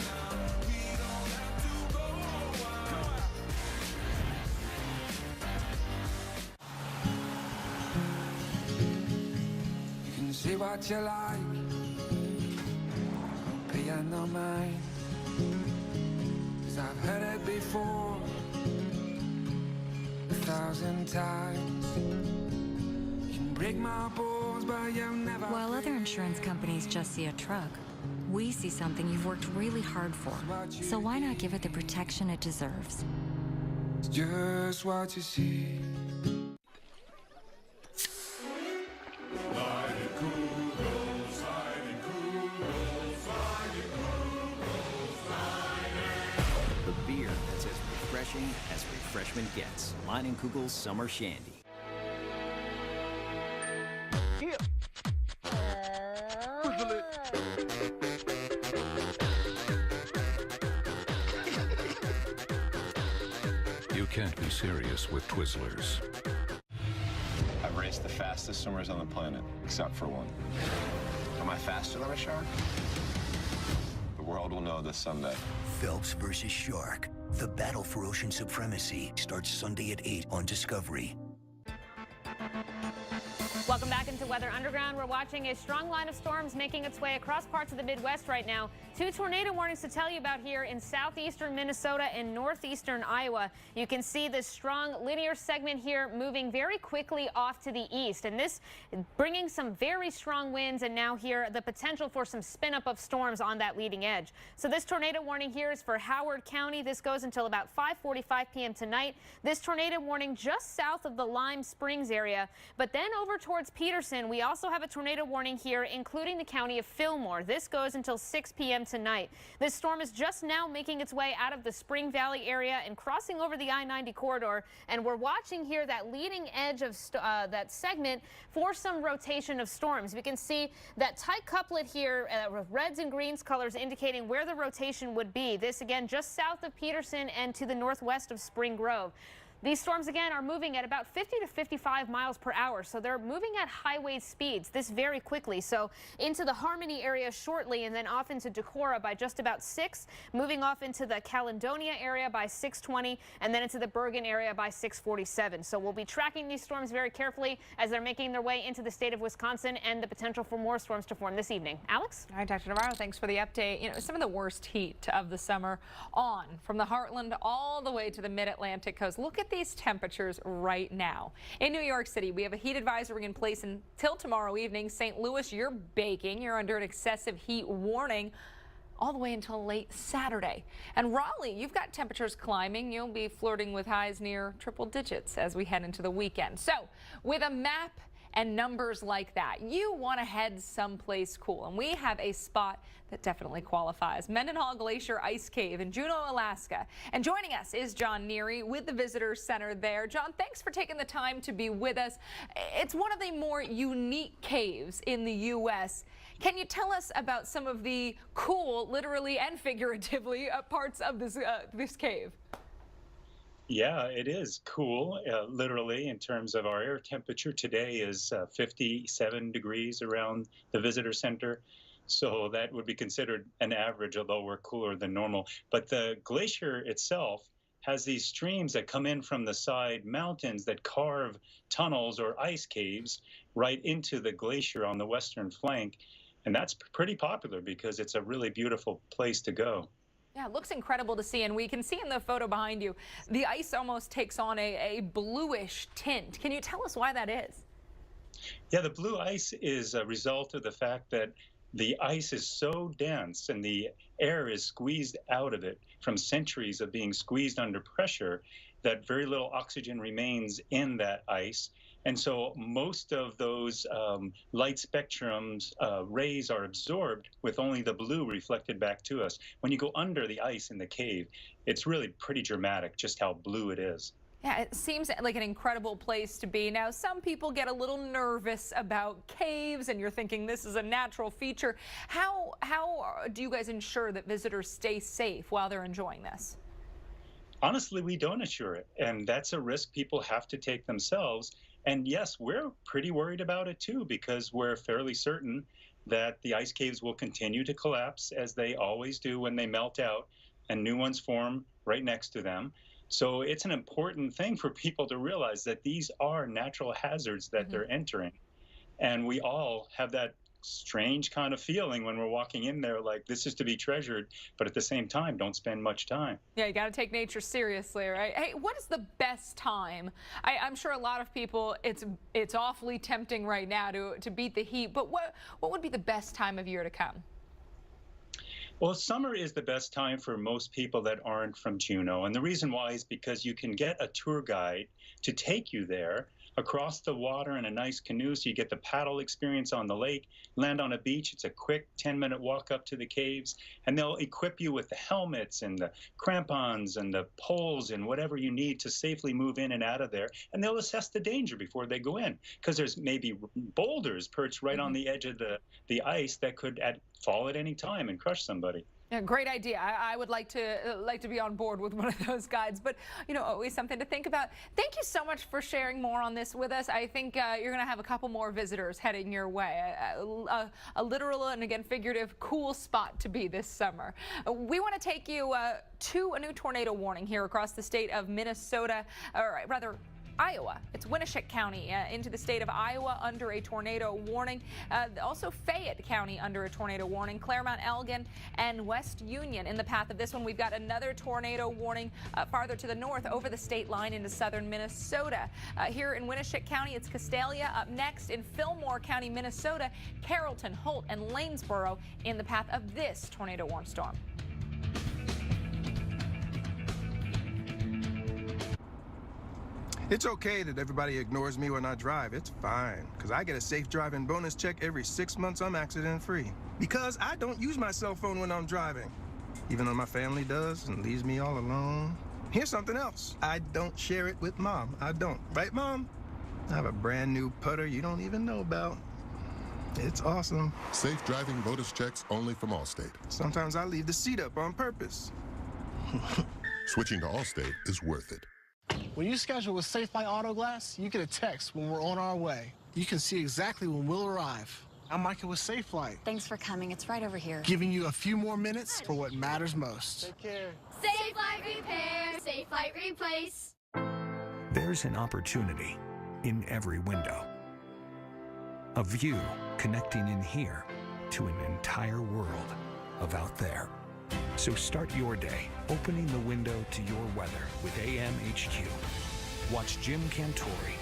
now. We don't have to go wild. You can say what you like, pay no mind. 'Cause I've heard it before 1,000 times. Break my bones, but you'll never. While other insurance companies just see a truck, we see something you've worked really hard for. So why not give it the protection it deserves? It's just what you see. The beer that's as refreshing as refreshment gets. Leinenkugel's Summer Shandy. You can't be serious with Twizzlers. I've raced the fastest swimmers on the planet, except for one. Am I faster than a shark? The world will know this someday. Phelps versus Shark. The battle for ocean supremacy starts Sunday at 8 on Discovery. Welcome back into Weather Underground. We're watching a strong line of storms making its way across parts of the Midwest right now. 2 tornado warnings to tell you about here in southeastern Minnesota and northeastern Iowa. You can see this strong linear segment here moving very quickly off to the east, and this bringing some very strong winds, and now here the potential for some spin up of storms on that leading edge. So this tornado warning here is for Howard County. This goes until about 5:45 p.m. tonight. This tornado warning just south of the Lime Springs area, but then over toward towards Peterson, we also have a tornado warning here, including the county of Fillmore. This goes until 6 p.m. tonight. This storm is just now making its way out of the Spring Valley area and crossing over the I-90 corridor. And we're watching here that leading edge of that segment for some rotation of storms. We can see that tight couplet here with reds and greens colors indicating where the rotation would be. This again just south of Peterson and to the northwest of Spring Grove. These storms, again, are moving at about 50 to 55 miles per hour, so they're moving at highway speeds this very quickly. So into the Harmony area shortly, and then off into Decorah by just about 6, moving off into the Caledonia area by 6:20, and then into the Bergen area by 6:47. So we'll be tracking these storms very carefully as they're making their way into the state of Wisconsin and the potential for more storms to form this evening. Alex? All right, Dr. Navarro, thanks for the update. You know, some of the worst heat of the summer on from the heartland all the way to the mid-Atlantic coast. Look at these temperatures right now. In New York City, we have a heat advisory in place until tomorrow evening. St. Louis, you're baking. You're under an excessive heat warning all the way until late Saturday. And Raleigh, you've got temperatures climbing. You'll be flirting with highs near triple digits as we head into the weekend. So with a map and numbers like that, you want to head someplace cool. And we have a spot that definitely qualifies. Mendenhall Glacier Ice Cave in Juneau, Alaska. And joining us is John Neary with the Visitor Center there. John, thanks for taking the time to be with us. It's one of the more unique caves in the U.S. Can you tell us about some of the cool, literally and figuratively, parts of this cave? Yeah, it is cool, literally, in terms of our air temperature. Today is 57 degrees around the visitor center. So that would be considered an average, although we're cooler than normal. But the glacier itself has these streams that come in from the side mountains that carve tunnels or ice caves right into the glacier on the western flank. And that's pretty popular because it's a really beautiful place to go. Yeah, it looks incredible to see, and we can see in the photo behind you, the ice almost takes on a bluish tint. Can you tell us why that is? Yeah, the blue ice is a result of the fact that the ice is so dense and the air is squeezed out of it from centuries of being squeezed under pressure that very little oxygen remains in that ice. And so most of those light spectrums rays are absorbed with only the blue reflected back to us. When you go under the ice in the cave, it's really pretty dramatic just how blue it is. Yeah, it seems like an incredible place to be. Now, some people get a little nervous about caves, and you're thinking this is a natural feature. How do you guys ensure that visitors stay safe while they're enjoying this? Honestly, we don't assure it, and that's a risk people have to take themselves. And yes, we're pretty worried about it too, because we're fairly certain that the ice caves will continue to collapse as they always do when they melt out and new ones form right next to them. So it's an important thing for people to realize that these are natural hazards that they're entering. And we all have that strange kind of feeling when we're walking in there, like this is to be treasured, but at the same time, don't spend much time. Yeah, you got to take nature seriously, right? Hey, what is the best time? I'm sure a lot of people, it's awfully tempting right now to beat the heat, but what would be the best time of year to come? Well, summer is the best time for most people that aren't from Juneau. And the reason why is because you can get a tour guide to take you there across the water in a nice canoe, so you get the paddle experience on the lake, land on a beach. It's a quick 10-minute walk up to the caves, and they'll equip you with the helmets and the crampons and the poles and whatever you need to safely move in and out of there. And they'll assess the danger before they go in, because there's maybe boulders perched right on the edge of the ice that could fall at any time and crush somebody. Yeah, great idea. I would like to be on board with one of those guides, but you know, always something to think about. Thank you so much for sharing more on this with us. I think you're going to have a couple more visitors heading your way. A literal and again figurative cool spot to be this summer. We want to take you to a new tornado warning here across the state of Minnesota, or rather Iowa. It's Winneshiek County into the state of Iowa under a tornado warning. Also Fayette County under a tornado warning. Claremont, Elgin, and West Union in the path of this one. We've got another tornado warning farther to the north over the state line into southern Minnesota. Here in Winneshiek County, it's Castalia. Up next in Fillmore County, Minnesota, Carrollton, Holt, and Lanesboro in the path of this tornado warning storm. It's okay that everybody ignores me when I drive. It's fine, because I get a safe driving bonus check every 6 months I'm accident-free. Because I don't use my cell phone when I'm driving, even though my family does and leaves me all alone. Here's something else. I don't share it with Mom. I don't. Right, Mom? I have a brand new putter you don't even know about. It's awesome. Safe driving bonus checks only from Allstate. Sometimes I leave the seat up on purpose. Switching to Allstate is worth it. When you schedule with Safe by Autoglass, you get a text when we're on our way. You can see exactly when we'll arrive. I'm Michael with Safe Flight. Thanks for coming. It's right over here. Giving you a few more minutes for what matters most. Take care. Safe Flight Repair, Safe Flight Replace. There's an opportunity in every window. A view connecting in here to an entire world of out there. So start your day opening the window to your weather with AMHQ. Watch Jim Cantori,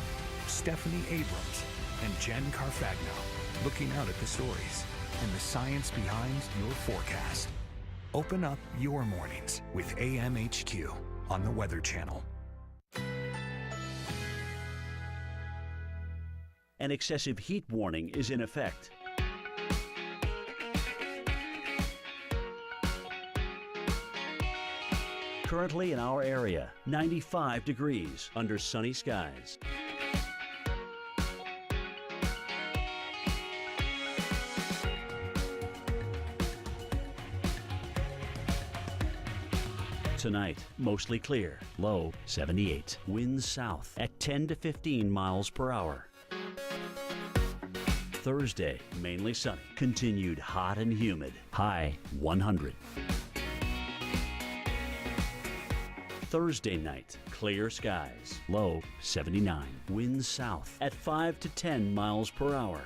Stephanie Abrams, and Jen Carfagno looking out at the stories and the science behind your forecast. Open up your mornings with AMHQ on the Weather Channel. An excessive heat warning is in effect. Currently in our area, 95 degrees under sunny skies. Tonight, mostly clear, low 78. Winds south at 10 to 15 miles per hour. Thursday, mainly sunny, continued hot and humid, high 100. Thursday night, clear skies, low 79. Winds south at 5 to 10 miles per hour.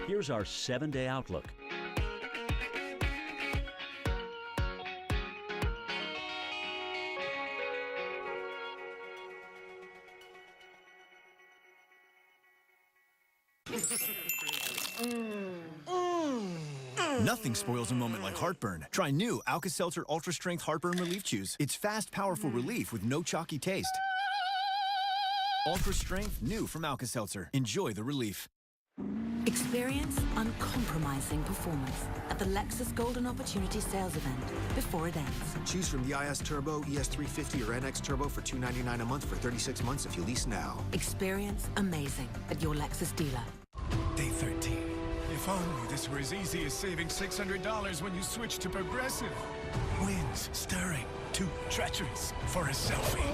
Here's our 7-day outlook. Nothing spoils a moment like heartburn. Try new Alka-Seltzer Ultra Strength Heartburn Relief Chews. It's fast, powerful relief with no chalky taste. Ultra Strength, new from Alka-Seltzer. Enjoy the relief. Experience uncompromising performance at the Lexus Golden Opportunity Sales Event before it ends. Choose from the IS Turbo, ES350, or NX Turbo for $299 a month for 36 months if you lease now. Experience amazing at your Lexus dealer. Day 13. If only this were as easy as saving $600 when you switch to Progressive. Winds stirring, too treacherous for a selfie.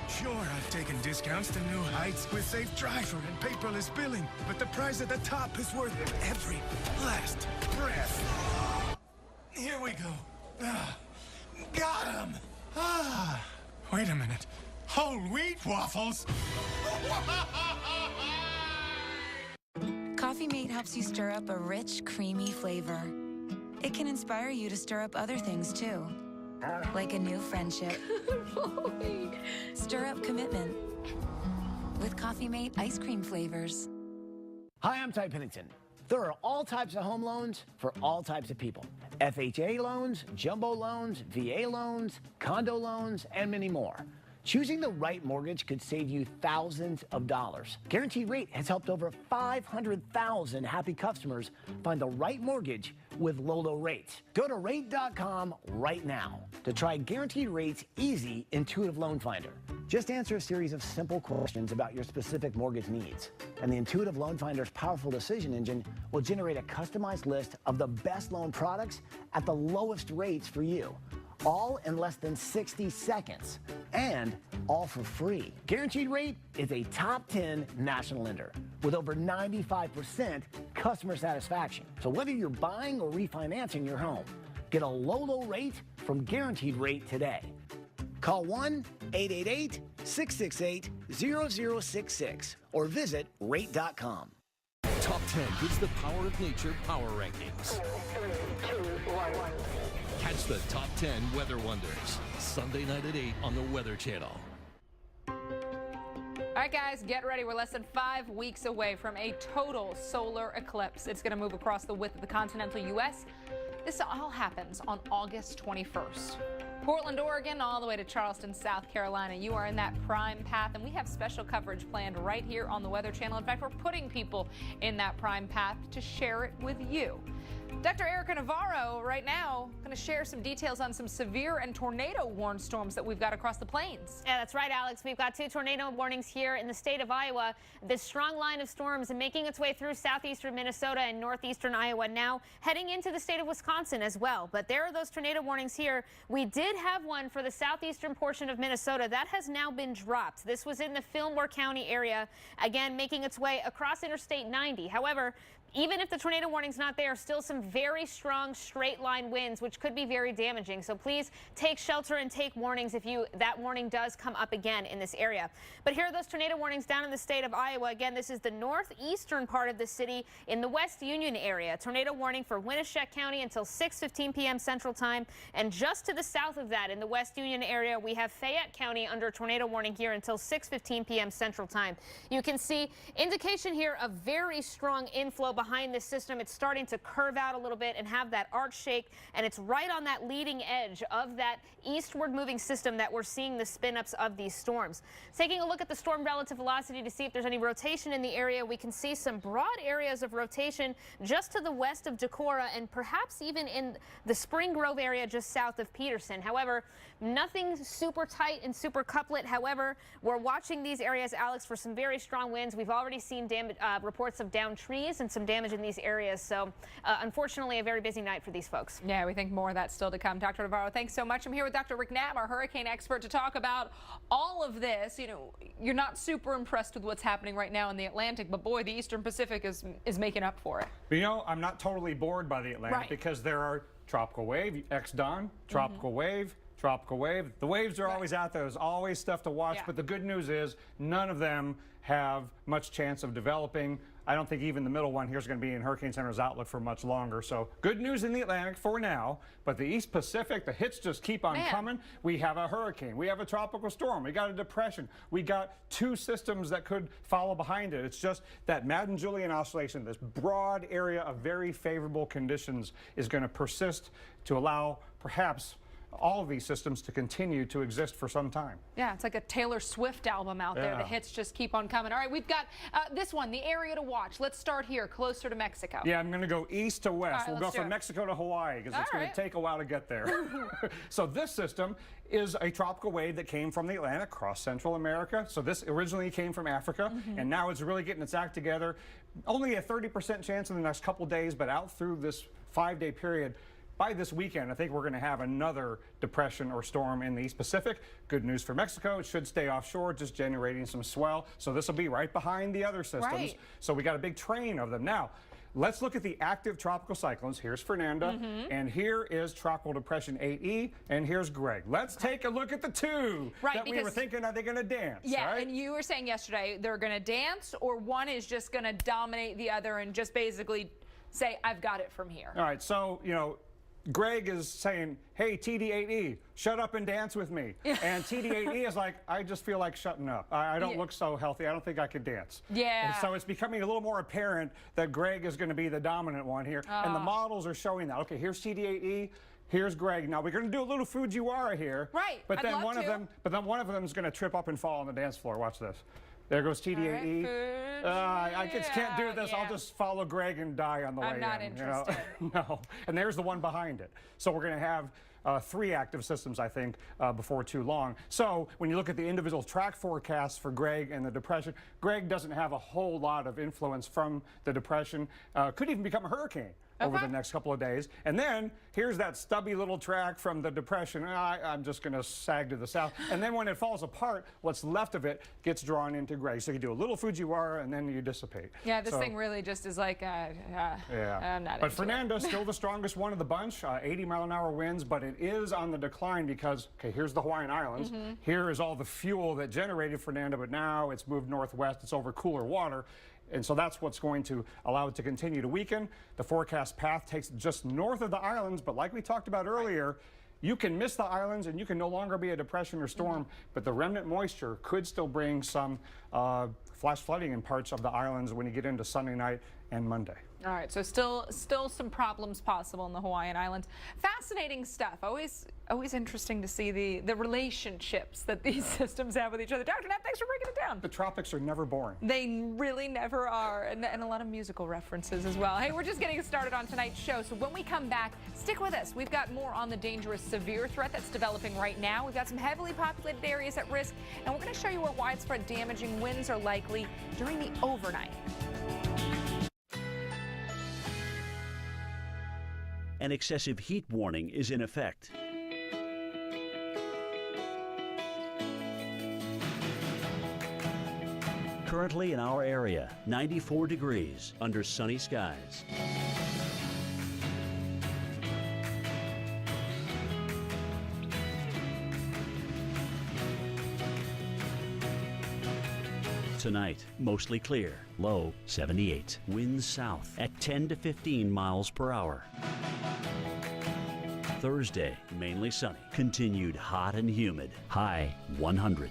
Sure, I've taken discounts to new heights with Safe Driver and paperless billing, but the price at the top is worth every last breath. Here we go. Got him! Wait a minute. Whole wheat waffles? Coffee Mate helps you stir up a rich, creamy flavor. It can inspire you to stir up other things too, like a new friendship. Stir up commitment with Coffee Mate ice cream flavors. Hi, I'm Ty Pennington. There are all types of home loans for all types of people. FHA loans, jumbo loans, VA loans, condo loans, and many more. Choosing the right mortgage could save you thousands of dollars. Guaranteed Rate has helped over 500,000 happy customers find the right mortgage with low rates. Go to rate.com right now to try Guaranteed Rate's easy, intuitive loan finder. Just answer a series of simple questions about your specific mortgage needs, and the Intuitive Loan Finder's powerful decision engine will generate a customized list of the best loan products at the lowest rates for you, all in less than 60 seconds, and all for free. Guaranteed Rate is a top 10 national lender with over 95% customer satisfaction. So whether you're buying or refinancing your home, get a low rate from Guaranteed Rate today. Call 1-888-668-0066 or visit rate.com. Top 10 gives the Power of Nature Power Rankings. Catch the Top 10 Weather Wonders, Sunday night at 8 on the Weather Channel. All right, guys, get ready. We're less than 5 weeks away from a total solar eclipse. It's going to move across the width of the continental U.S. This all happens on August 21st. Portland, Oregon, all the way to Charleston, South Carolina. You are in that prime path, and we have special coverage planned right here on the Weather Channel. In fact, we're putting people in that prime path to share it with you. Dr. Erica Navarro right now going to share some details on some severe and tornado-warned storms that we've got across the plains. Yeah, that's right, Alex. We've got 2 tornado warnings here in the state of Iowa. This strong line of storms making its way through southeastern Minnesota and northeastern Iowa, now heading into the state of Wisconsin as well. But there are those tornado warnings here. We did have one for the southeastern portion of Minnesota. That has now been dropped. This was in the Fillmore County area, again making its way across Interstate 90. However, even if the tornado warning's not there, still some very strong straight line winds, which could be very damaging. So please take shelter and take warnings if that warning does come up again in this area. But here are those tornado warnings down in the state of Iowa. Again, this is the northeastern part of the city in the West Union area. Tornado warning for Winneshiek County until 6:15 p.m. Central Time. And just to the south of that in the West Union area, we have Fayette County under tornado warning here until 6:15 p.m. Central Time. You can see indication here of very strong inflow behind this system. It's starting to curve out a little bit and have that arch shake, and it's right on that leading edge of that eastward moving system that we're seeing the spin-ups of these storms. Taking a look at the storm relative velocity to see if there's any rotation in the area, we can see some broad areas of rotation just to the west of Decorah and perhaps even in the Spring Grove area just south of Peterson. However, nothing super tight and super couplet. However, we're watching these areas, Alex, for some very strong winds. We've already seen reports of downed trees and some damage in these areas. So unfortunately, a very busy night for these folks. Yeah, we think more of that still to come. Dr. Navarro, thanks so much. I'm here with Dr. Rick Knapp, our hurricane expert, to talk about all of this. You know, you're not super impressed with what's happening right now in the Atlantic, but boy, the Eastern Pacific is making up for it. But, you know, I'm not totally bored by the Atlantic because there are tropical wave, ex-Don, tropical wave, tropical wave. The waves are always out there. There's always stuff to watch, but the good news is none of them have much chance of developing. I don't think even the middle one here is going to be in Hurricane Center's outlook for much longer. So good news in the Atlantic for now, but the East Pacific, the hits just keep on coming. We have a hurricane. We have a tropical storm. We got a depression. We got 2 systems that could follow behind it. It's just that Madden-Julian oscillation, this broad area of very favorable conditions, is going to persist to allow perhaps all of these systems to continue to exist for some time. Yeah, it's like a Taylor Swift album out there. The hits just keep on coming. All right, we've got this one, the area to watch. Let's start here, closer to Mexico. Yeah, I'm going to go east to west. Right, we'll go from Mexico to Hawaii because it's going to take a while to get there. So this system is a tropical wave that came from the Atlantic across Central America. So this originally came from Africa, and now it's really getting its act together. Only a 30% chance in the next couple days, but out through this 5-day period, by this weekend, I think we're going to have another depression or storm in the East Pacific. Good news for Mexico. It should stay offshore, just generating some swell. So this will be right behind the other systems. So we got a big train of them. Now, let's look at the active tropical cyclones. Here's Fernanda, and here is Tropical Depression 8E, and here's Greg. Let's take a look at the 2 that we were thinking, are they going to dance? Yeah, and you were saying yesterday they're going to dance, or one is just going to dominate the other and just basically say, I've got it from here. All right, so, you know, Greg is saying, hey, TD8E, shut up and dance with me. And TD8E is like, I just feel like shutting up. I don't look so healthy. I don't think I could dance. Yeah. And so it's becoming a little more apparent that Greg is going to be the dominant one here. And the models are showing that. Okay, here's TD8E. Here's Greg. Now we're going to do a little Fujiwara here. Right. But then one of them is going to trip up and fall on the dance floor. Watch this. There goes TD8E. I just can't do this. I'll just follow Greg and die on the way in. I'm not interested. You know? No. And there's the one behind it. So we're going to have 3 active systems, I think, before too long. So when you look at the individual track forecasts for Greg and the depression, Greg doesn't have a whole lot of influence from the depression. Could even become a hurricane over the next couple of days. And then here's that stubby little track from the depression. I'm just going to sag to the south. And then when it falls apart, what's left of it gets drawn into Greg. So you do a little Fujiwara and then you dissipate. Yeah, this thing really just is like, I'm not But Fernanda's still the strongest one of the bunch, 80-mile-an-hour winds, but it is on the decline because, okay, here's the Hawaiian Islands. Here is all the fuel that generated Fernanda, but now it's moved northwest. It's over cooler water. And so that's what's going to allow it to continue to weaken. The forecast path takes just north of the islands, but like we talked about earlier, you can miss the islands and you can no longer be a depression or storm, but the remnant moisture could still bring some flash flooding in parts of the islands when you get into Sunday night and Monday. All right, so still some problems possible in the Hawaiian Islands. Fascinating stuff. Always Always interesting to see the relationships that these systems have with each other. Dr. Knapp, thanks for breaking it down. The tropics are never boring. They really never are, and a lot of musical references as well. Hey, we're just getting started on tonight's show, so when we come back, stick with us. We've got more on the dangerous severe threat that's developing right now. We've got some heavily populated areas at risk, and we're going to show you where widespread damaging winds are likely during the overnight. An excessive heat warning is in effect. Currently in our area, 94 degrees under sunny skies. Tonight, mostly clear, low 78. Winds south at 10 to 15 miles per hour. Thursday, mainly sunny, continued hot and humid, high 100.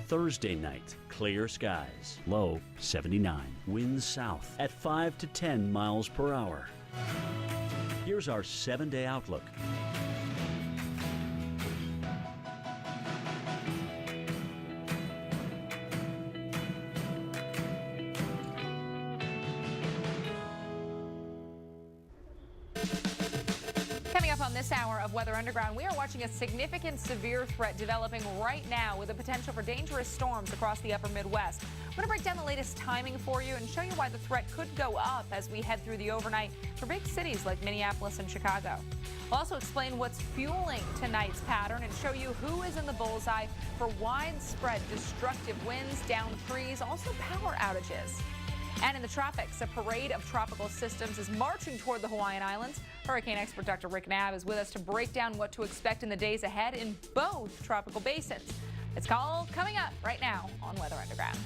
Thursday night, clear skies, low 79. Winds south at 5 to 10 miles per hour. Here's our 7-day outlook. Coming up on this hour of Weather Underground, we are watching a significant severe threat developing right now with the potential for dangerous storms across the upper Midwest. We're going to break down the latest timing for you and show you why the threat could go up as we head through the overnight for big cities like Minneapolis and Chicago. We'll also explain what's fueling tonight's pattern and show you who is in the bullseye for widespread destructive winds, downed trees, also power outages. And in the tropics, a parade of tropical systems is marching toward the Hawaiian Islands. Hurricane expert Dr. Rick Knapp is with us to break down what to expect in the days ahead in both tropical basins. It's all coming up right now on Weather Underground.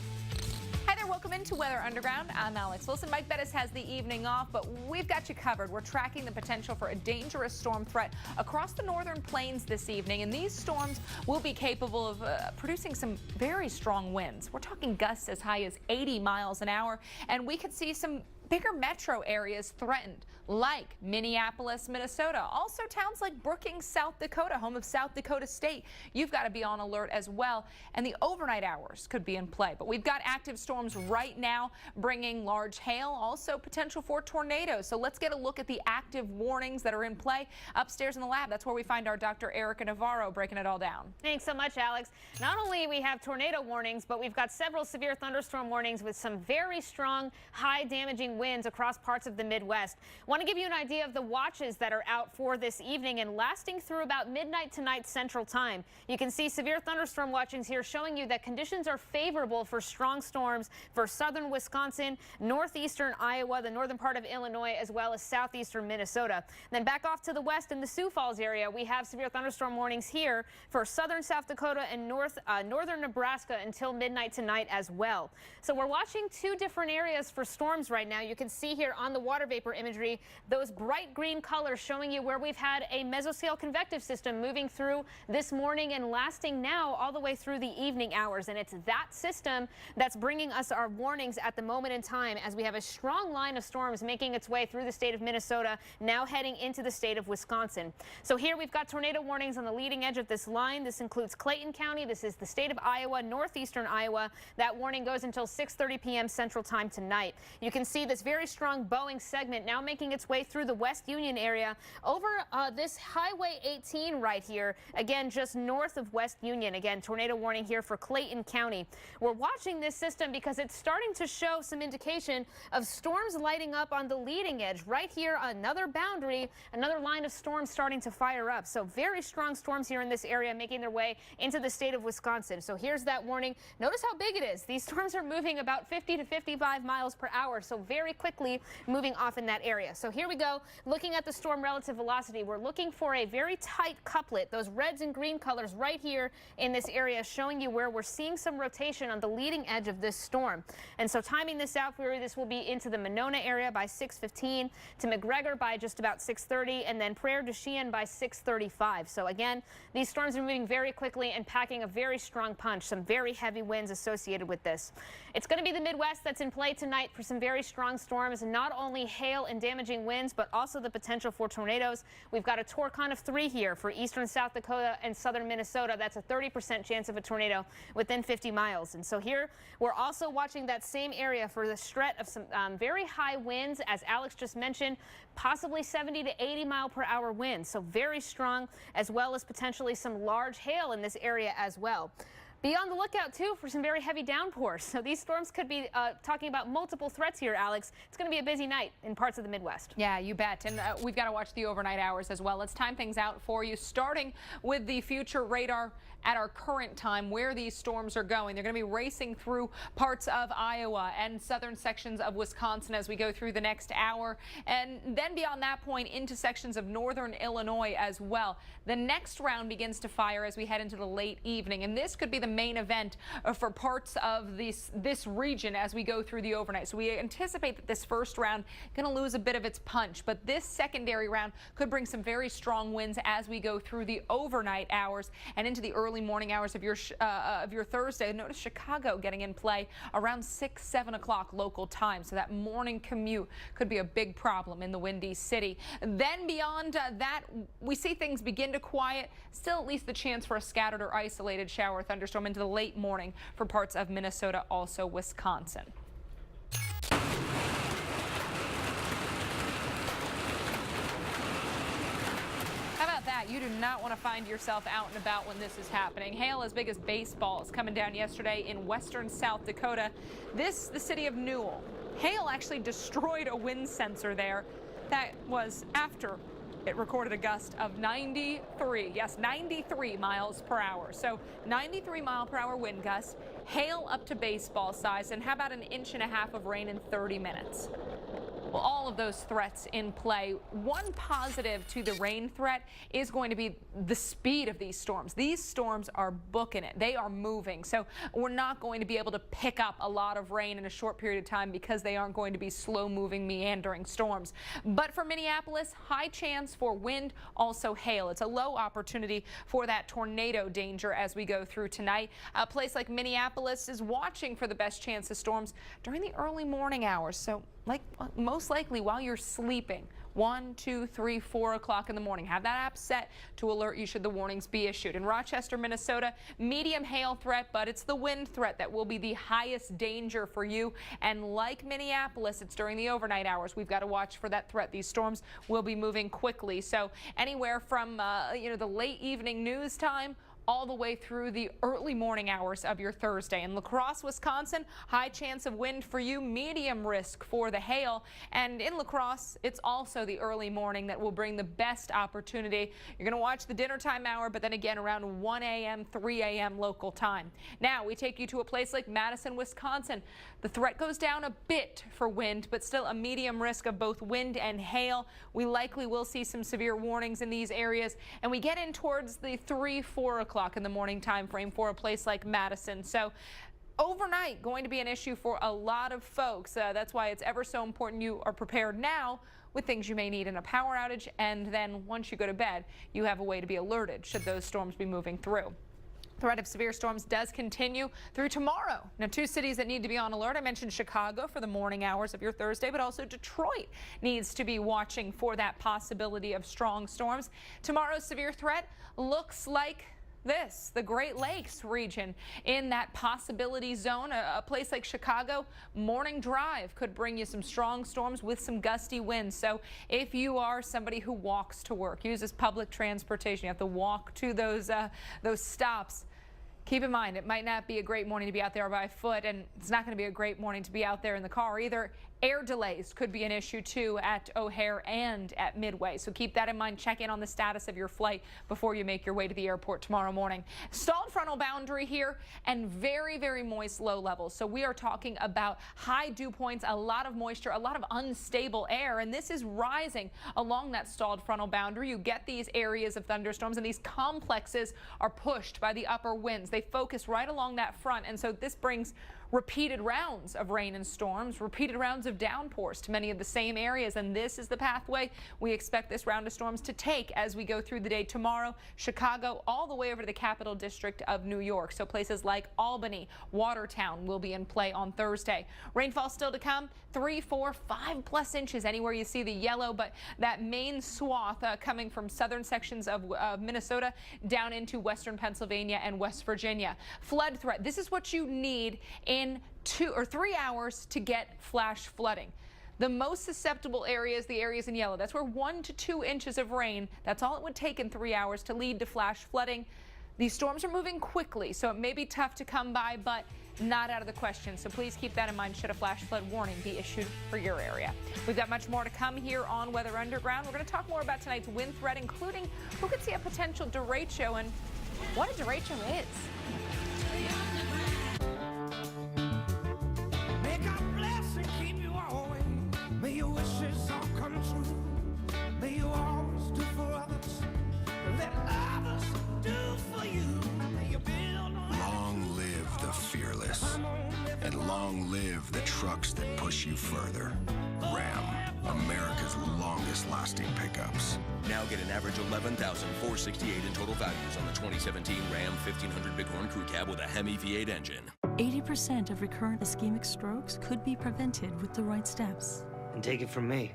Hi there, welcome into Weather Underground. I'm Alex Wilson. Mike Bettis has the evening off, but we've got you covered. We're tracking the potential for a dangerous storm threat across the northern plains this evening, and these storms will be capable of producing some very strong winds. We're talking gusts as high as 80 miles an hour, and we could see some bigger metro areas threatened, like Minneapolis, Minnesota. Also towns like Brookings, South Dakota, home of South Dakota State. You've got to be on alert as well. And the overnight hours could be in play. But we've got active storms right now bringing large hail, also potential for tornadoes. So let's get a look at the active warnings that are in play upstairs in the lab. That's where we find our Dr. Erica Navarro breaking it all down. Thanks so much, Alex. Not only we have tornado warnings, but we've got several severe thunderstorm warnings with some very strong, high damaging winds across parts of the Midwest. Want to give you an idea of the watches that are out for this evening and lasting through about midnight tonight Central Time. You can see severe thunderstorm watchings here showing you that conditions are favorable for strong storms for southern Wisconsin, northeastern Iowa, the northern part of Illinois, as well as southeastern Minnesota. Then back off to the west in the Sioux Falls area, we have severe thunderstorm warnings here for southern South Dakota and northern Nebraska until midnight tonight as well. So we're watching two different areas for storms right now. You can see here on the water vapor imagery those bright green colors showing you where we've had a mesoscale convective system moving through this morning and lasting now all the way through the evening hours. And it's that system that's bringing us our warnings at the moment in time as we have a strong line of storms making its way through the state of Minnesota, now heading into the state of Wisconsin. So here we've got tornado warnings on the leading edge of this line. This includes Clayton County. This is the state of Iowa, northeastern Iowa. That warning goes until 6:30 p.m. Central Time tonight. You can see this very strong Boeing segment now making its way through the West Union area over this Highway 18 right here, again just north of West Union. Again, tornado warning here for Clayton County. We're watching this system because it's starting to show some indication of storms lighting up on the leading edge. Right here, another boundary, another line of storms starting to fire up. So very strong storms here in this area making their way into the state of Wisconsin. So here's that warning. Notice how big it is. These storms are moving about 50 to 55 miles per hour, so very quickly moving off in that area. So here we go, looking at the storm relative velocity. We're looking for a very tight couplet, those reds and green colors right here in this area showing you where we're seeing some rotation on the leading edge of this storm. And so timing this out for you, this will be into the Monona area by 6:15, to McGregor by just about 6:30, and then Prairie du Chien by 6:35. So again, these storms are moving very quickly and packing a very strong punch, some very heavy winds associated with this. It's going to be the Midwest that's in play tonight for some very strong strong storms, not only hail and damaging winds, but also the potential for tornadoes. We've got a torcon of 3 here for eastern South Dakota and southern Minnesota. That's a 30% chance of a tornado within 50 miles. And so here we're also watching that same area for the threat of some very high winds, as Alex just mentioned, possibly 70 to 80 mile per hour winds. So very strong, as well as potentially some large hail in this area as well. Be on the lookout, too, for some very heavy downpours. So these storms could be talking about multiple threats here, Alex. It's going to be a busy night in parts of the Midwest. Yeah, you bet. And we've got to watch the overnight hours as well. Let's time things out for you, starting with the future radar at our current time, where these storms are going. They're going to be racing through parts of Iowa and southern sections of Wisconsin as we go through the next hour. And then beyond that point into sections of northern Illinois as well. The next round begins to fire as we head into the late evening. And this could be the main event for parts of this region as we go through the overnight. So we anticipate that this first round going to lose a bit of its punch, but this secondary round could bring some very strong winds as we go through the overnight hours and into the early morning hours of your Thursday. Notice Chicago getting in play around 6, 7 o'clock local time. So that morning commute could be a big problem in the Windy City. Then beyond that, we see things begin to quiet. Still at least the chance for a scattered or isolated shower or thunderstorm into the late morning for parts of Minnesota, also Wisconsin. You do not want to find yourself out and about when this is happening. Hail as big as baseballs coming down yesterday in western South Dakota. The city of Newell. Hail actually destroyed a wind sensor there. That was after it recorded a gust of 93. Yes, 93 miles per hour. So 93 mile per hour wind gusts, hail up to baseball size, and how about an inch and a half of rain in 30 minutes? Well, all of those threats in play. One positive to the rain threat is going to be the speed of these storms. These storms are booking it. They are moving. So we're not going to be able to pick up a lot of rain in a short period of time because they aren't going to be slow-moving, meandering storms. But for Minneapolis, high chance for wind, also hail. It's a low opportunity for that tornado danger as we go through tonight. A place like Minneapolis is watching for the best chance of storms during the early morning hours. So most likely while you're sleeping, 1, 2, 3, 4 o'clock in the morning. Have that app set to alert you should the warnings be issued. In Rochester, Minnesota, medium hail threat, but it's the wind threat that will be the highest danger for you. And like Minneapolis, it's during the overnight hours. We've got to watch for that threat. These storms will be moving quickly. So anywhere from the late evening news time all the way through the early morning hours of your Thursday. In La Crosse, Wisconsin, high chance of wind for you, medium risk for the hail. And in La Crosse, it's also the early morning that will bring the best opportunity. You're going to watch the dinner time hour, but then again around 1 a.m., 3 a.m. local time. Now we take you to a place like Madison, Wisconsin. The threat goes down a bit for wind, but still a medium risk of both wind and hail. We likely will see some severe warnings in these areas, and we get in towards the 3, 4 o'clock in the morning time frame for a place like Madison. So overnight going to be an issue for a lot of folks. That's why it's ever so important you are prepared now with things you may need in a power outage, and then once you go to bed, you have a way to be alerted should those storms be moving through. Threat of severe storms does continue through tomorrow. Now, 2 cities that need to be on alert. I mentioned Chicago for the morning hours of your Thursday, but also Detroit needs to be watching for that possibility of strong storms. Tomorrow's severe threat looks like the Great Lakes region in that possibility zone. A place like Chicago, morning drive could bring you some strong storms with some gusty winds. So if you are somebody who walks to work, uses public transportation, you have to walk to those stops. Keep in mind, it might not be a great morning to be out there by foot, and it's not going to be a great morning to be out there in the car either. Air delays could be an issue, too, at O'Hare and at Midway. So keep that in mind. Check in on the status of your flight before you make your way to the airport tomorrow morning. Stalled frontal boundary here and very, very moist low levels. So we are talking about high dew points, a lot of moisture, a lot of unstable air, and this is rising along that stalled frontal boundary. You get these areas of thunderstorms, and these complexes are pushed by the upper winds. They focus right along that front, and so this brings repeated rounds of rain and storms, repeated rounds of downpours to many of the same areas, and this is the pathway we expect this round of storms to take as we go through the day tomorrow. Chicago all the way over to the Capital District of New York. So places like Albany, Watertown will be in play on Thursday. Rainfall still to come, 3, 4, 5+ inches anywhere you see the yellow, but that main swath coming from southern sections of Minnesota down into western Pennsylvania and West Virginia. Flood threat. This is what you need in 2 or 3 hours to get flash flooding. The most susceptible areas, the areas in yellow, that's where 1 to 2 inches of rain, that's all it would take in 3 hours to lead to flash flooding. These storms are moving quickly, so it may be tough to come by, but not out of the question. So please keep that in mind should a flash flood warning be issued for your area. We've got much more to come here on Weather Underground. We're going to talk more about tonight's wind threat, including who could see a potential derecho and what a derecho is. May God bless and keep you always. May your wishes all come true. May you always do for others. Let others do for you. May you build on. Long live the fearless. And long live the trucks that push you further. Ram, America's longest lasting pickups. Now get an average $11,468 in total values on the 2017 Ram 1500 Bighorn Crew Cab with a Hemi V8 engine. 80% of recurrent ischemic strokes could be prevented with the right steps. And take it from me,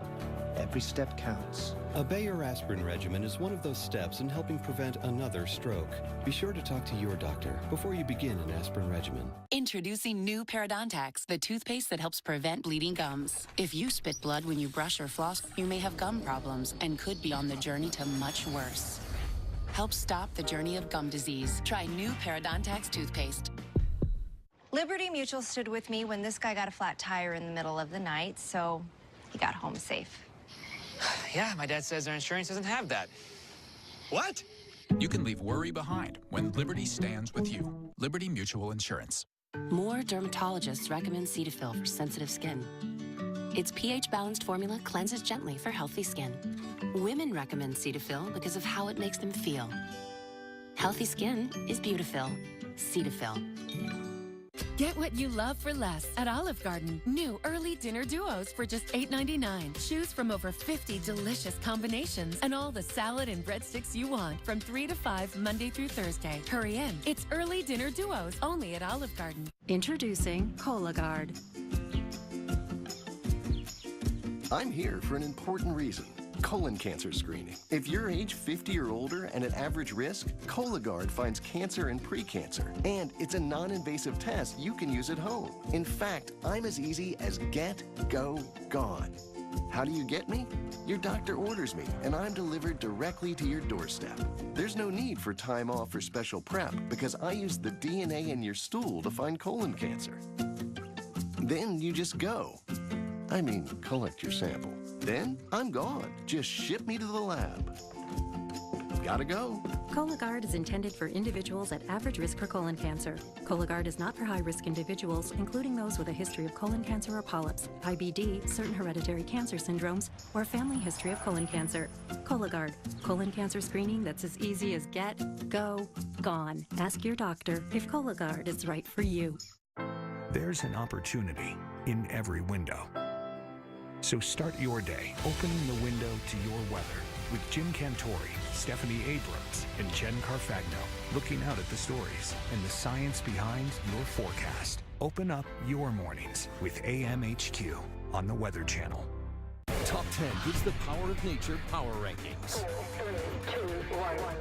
every step counts. A Bayer aspirin regimen is one of those steps in helping prevent another stroke. Be sure to talk to your doctor before you begin an aspirin regimen. Introducing new Parodontax, the toothpaste that helps prevent bleeding gums. If you spit blood when you brush or floss, you may have gum problems and could be on the journey to much worse. Help stop the journey of gum disease. Try new Parodontax toothpaste. Liberty Mutual stood with me when this guy got a flat tire in the middle of the night, so he got home safe. Yeah, my dad says their insurance doesn't have that. What? You can leave worry behind when Liberty stands with you. Liberty Mutual Insurance. More dermatologists recommend Cetaphil for sensitive skin. Its pH-balanced formula cleanses gently for healthy skin. Women recommend Cetaphil because of how it makes them feel. Healthy skin is Beautiful. Cetaphil. Get what you love for less at Olive Garden. New early dinner duos for just $8.99. Choose from over 50 delicious combinations and all the salad and breadsticks you want from 3 to 5 Monday through Thursday. Hurry in. It's early dinner duos only at Olive Garden. Introducing Cologuard. I'm here for an important reason. Colon cancer screening. If you're age 50 or older and at average risk, Cologuard finds cancer and pre-cancer. And it's a non-invasive test you can use at home. In fact, I'm as easy as get, go, gone. How do you get me? Your doctor orders me, and I'm delivered directly to your doorstep. There's no need for time off or special prep because I use the DNA in your stool to find colon cancer. Then you just go. I mean, collect your sample. Then I'm gone. Just ship me to the lab. Gotta go. Cologuard is intended for individuals at average risk for colon cancer. Cologuard is not for high-risk individuals, including those with a history of colon cancer or polyps, IBD, certain hereditary cancer syndromes, or a family history of colon cancer. Cologuard, colon cancer screening that's as easy as get, go, gone. Ask your doctor if Cologuard is right for you. There's an opportunity in every window. So start your day opening the window to your weather with Jim Cantori, Stephanie Abrams, and Jen Carfagno looking out at the stories and the science behind your forecast. Open up your mornings with AMHQ on the Weather Channel. Top 10 gives the power of nature power rankings. 4, 3, 2, 1.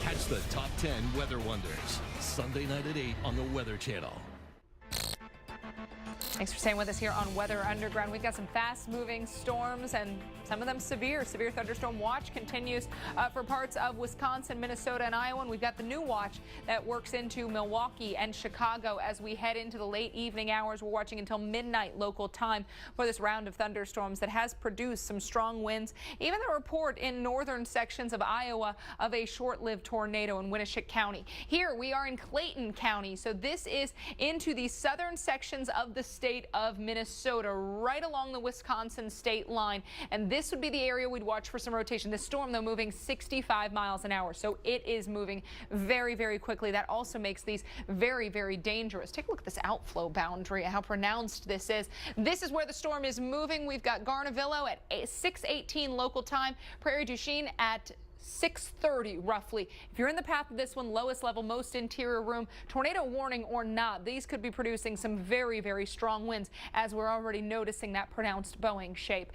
Catch the Top 10 Weather Wonders, Sunday night at 8 on the Weather Channel. Thanks for staying with us here on Weather Underground. We've got some fast-moving storms and some of them severe. Severe thunderstorm watch continues for parts of Wisconsin, Minnesota, and Iowa. And we've got the new watch that works into Milwaukee and Chicago as we head into the late evening hours. We're watching until midnight local time for this round of thunderstorms that has produced some strong winds. Even the report in northern sections of Iowa of a short-lived tornado in Winneshiek County. Here we are in Clayton County. So this is into the southern sections of the state. state of Minnesota, right along the Wisconsin state line. And this would be the area we'd watch for some rotation. This storm, though, moving 65 miles an hour. So it is moving very, very quickly. That also makes these very, very dangerous. Take a look at this outflow boundary, how pronounced this is. This is where the storm is moving. We've got Garnavillo at 6:18 local time, Prairie du Chien at 6:30 roughly. If you're in the path of this one, lowest level, most interior room, tornado warning or not, these could be producing some very, very strong winds, as we're already noticing that pronounced bowing shape.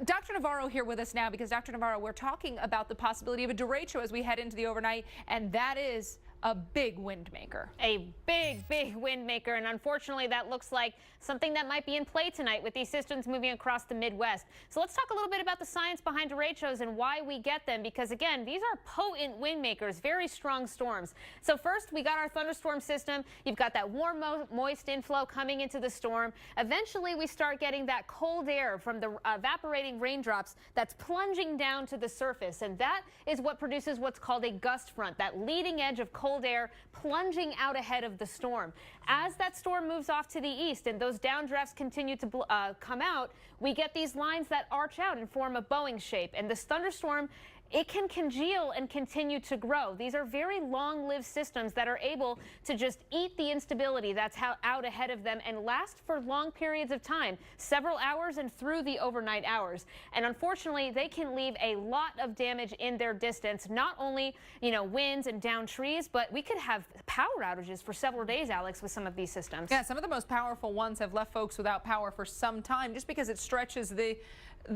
Dr. Navarro here with us now, because Dr. Navarro, we're talking about the possibility of a derecho as we head into the overnight, and that is a big wind maker. A big, big wind maker, and unfortunately that looks like something that might be in play tonight with these systems moving across the Midwest. So let's talk a little bit about the science behind derechos and why we get them, because again, these are potent wind makers, very strong storms. So first, we got our thunderstorm system. You've got that warm, moist inflow coming into the storm. Eventually, we start getting that cold air from the evaporating raindrops that's plunging down to the surface, and that is what produces what's called a gust front, that leading edge of cold air plunging out ahead of the storm. As that storm moves off to the east and those downdrafts continue to come out, we get these lines that arch out and form a bowing shape. And this thunderstorm, it can congeal and continue to grow. These are very long-lived systems that are able to just eat the instability that's out ahead of them and last for long periods of time, several hours and through the overnight hours. And unfortunately, they can leave a lot of damage in their distance, not only, winds and downed trees, but we could have power outages for several days, Alex, with some of these systems. Yeah, some of the most powerful ones have left folks without power for some time, just because it stretches the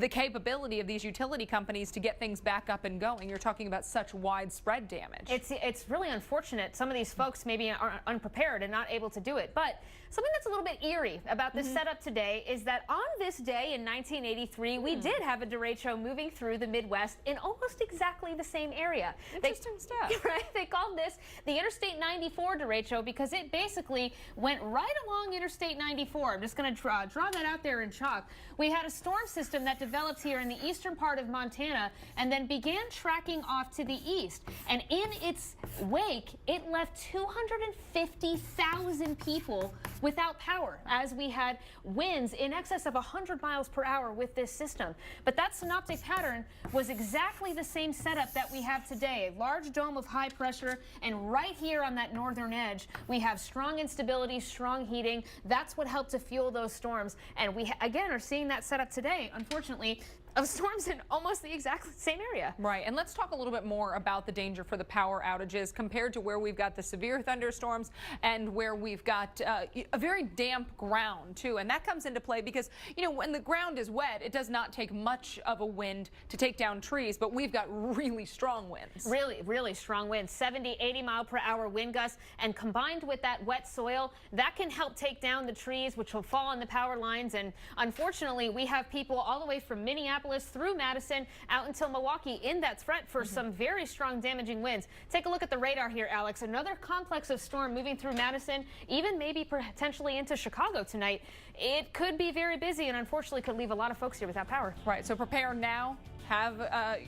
capability of these utility companies to get things back up and going. You're talking about such widespread damage. It's really unfortunate. Some of these folks maybe are unprepared and not able to do it. But something that's a little bit eerie about this setup today is that on this day in 1983, we did have a derecho moving through the Midwest in almost exactly the same area. Interesting stuff. Right? They called this the Interstate 94 derecho because it basically went right along Interstate 94. I'm just going to draw that out there in chalk. We had a storm system that developed here in the eastern part of Montana and then began tracking off to the east. And in its wake, it left 250,000 people without power, as we had winds in excess of 100 miles per hour with this system. But that synoptic pattern was exactly the same setup that we have today. A large dome of high pressure, and right here on that northern edge, we have strong instability, strong heating. That's what helped to fuel those storms. And we, again, are seeing that setup today, unfortunately, of storms in almost the exact same area. Right, and let's talk a little bit more about the danger for the power outages compared to where we've got the severe thunderstorms and where we've got a very damp ground too. And that comes into play because, when the ground is wet, it does not take much of a wind to take down trees, but we've got really strong winds. Really, really strong winds, 70, 80 mile per hour wind gusts, and combined with that wet soil, that can help take down the trees, which will fall on the power lines. And unfortunately, we have people all the way from Minneapolis through Madison out until Milwaukee in that threat for some very strong damaging winds. Take a look at the radar here, Alex. Another complex of storm moving through Madison, even maybe potentially into Chicago tonight. It could be very busy and unfortunately could leave a lot of folks here without power. Right, so prepare now. Have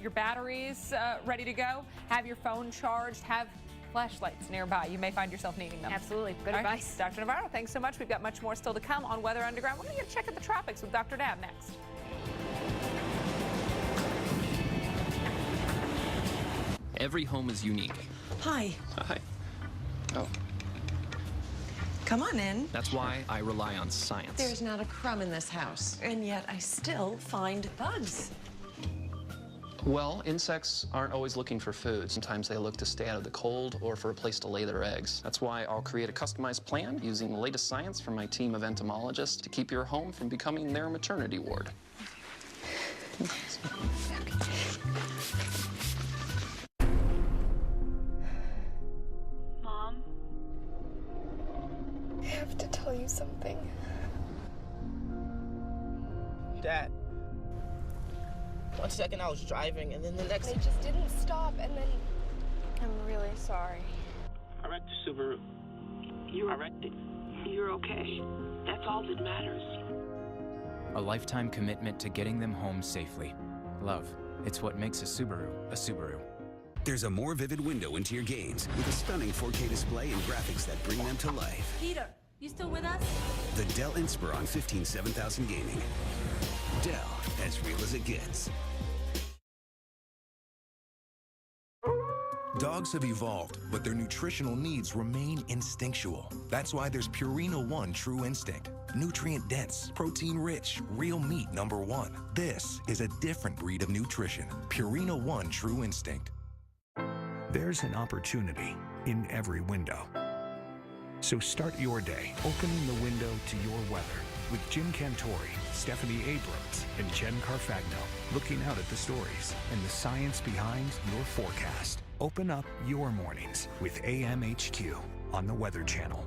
your batteries ready to go. Have your phone charged. Have flashlights nearby. You may find yourself needing them. Absolutely. Good advice. Dr. Navarro, thanks so much. We've got much more still to come on Weather Underground. We're going to get a check at the tropics with Dr. Dab next. Every home is unique. Hi. Hi. Oh. Come on in. That's why I rely on science. There's not a crumb in this house, and yet I still find bugs. Well, insects aren't always looking for food. Sometimes they look to stay out of the cold or for a place to lay their eggs. That's why I'll create a customized plan using the latest science from my team of entomologists to keep your home from becoming their maternity ward. Mom? I have to tell you something. Dad. 1 second I was driving, and then the next... They just didn't stop, and then... I'm really sorry. I wrecked the Subaru. I wrecked it. You're okay. That's all that matters. A lifetime commitment to getting them home safely. Love. It's what makes a Subaru a Subaru. There's a more vivid window into your games with a stunning 4K display and graphics that bring them to life. Peter, You still with us? The Dell Inspiron 15 7000 Gaming. Dell, as real as it gets. Dogs have evolved, but their nutritional needs remain instinctual. That's why there's Purina One True Instinct. Nutrient-dense, protein-rich, real meat #1. This is a different breed of nutrition. Purina One True Instinct. There's an opportunity in every window. So start your day opening the window to your weather with Jim Cantori, Stephanie Abrams, and Jen Carfagno looking out at the stories and the science behind your forecast. Open up your mornings with AMHQ on the Weather Channel.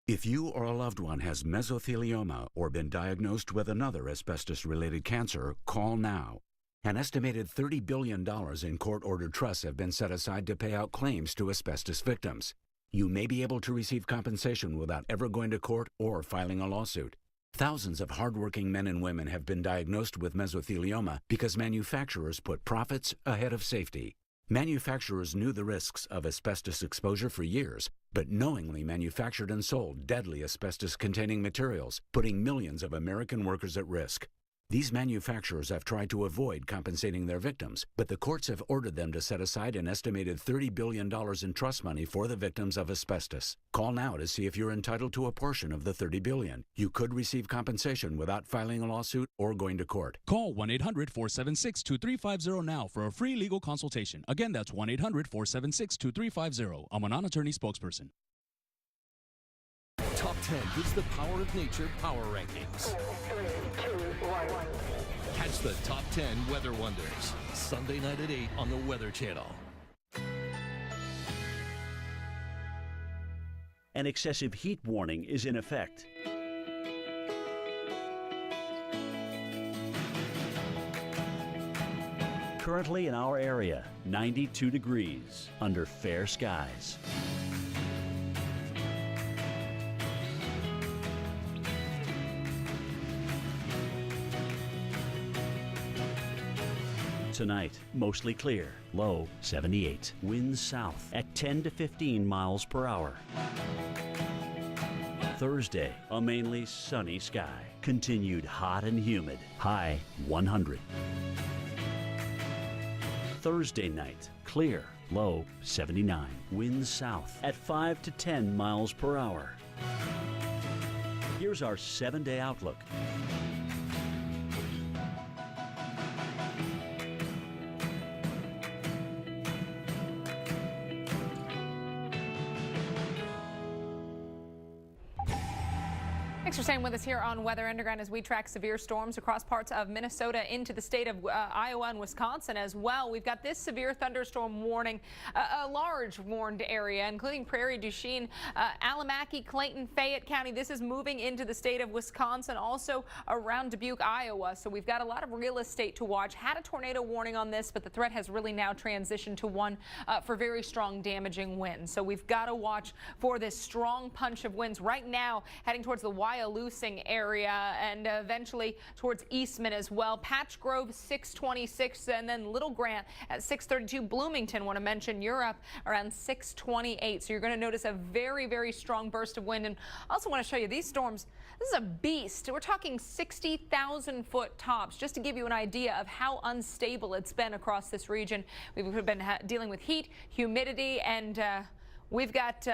If you or a loved one has mesothelioma or been diagnosed with another asbestos-related cancer, call now. An estimated $30 billion in court-ordered trusts have been set aside to pay out claims to asbestos victims. You may be able to receive compensation without ever going to court or filing a lawsuit. Thousands of hardworking men and women have been diagnosed with mesothelioma because manufacturers put profits ahead of safety. Manufacturers knew the risks of asbestos exposure for years, but knowingly manufactured and sold deadly asbestos-containing materials, putting millions of American workers at risk. These manufacturers have tried to avoid compensating their victims, but the courts have ordered them to set aside an estimated $30 billion in trust money for the victims of asbestos. Call now to see if you're entitled to a portion of the $30 billion. You could receive compensation without filing a lawsuit or going to court. Call 1-800-476-2350 now for a free legal consultation. Again, that's 1-800-476-2350. I'm a non-attorney spokesperson. Top 10 gives the Power of Nature Power Rankings. 4, 3, 2, 1. Catch the Top 10 Weather Wonders. Sunday night at 8 on the Weather Channel. An excessive heat warning is in effect. Currently in our area, 92 degrees under fair skies. Tonight, mostly clear, low 78. Winds south at 10 to 15 miles per hour. Thursday, a mainly sunny sky. Continued hot and humid, high 100. Thursday night, clear, low 79. Winds south at 5 to 10 miles per hour. Here's our 7-day outlook. Thanks for staying with us here on Weather Underground as we track severe storms across parts of Minnesota into the state of Iowa and Wisconsin as well. We've got this severe thunderstorm warning, a large warned area, including Prairie du Chien, Alamaki, Clayton, Fayette County. This is moving into the state of Wisconsin, also around Dubuque, Iowa. So we've got a lot of real estate to watch. Had a tornado warning on this, but the threat has really now transitioned to one for very strong damaging winds. So we've got to watch for this strong punch of winds right now heading towards the Wyalusing area and eventually towards Eastman as well. Patch Grove 626 and then Little Grant at 632. Bloomington, want to mention Europe around 628. So you're going to notice a very, very strong burst of wind. And I also want to show you these storms. This is a beast. We're talking 60,000 foot tops, just to give you an idea of how unstable it's been across this region. We've been dealing with heat, humidity, and we've got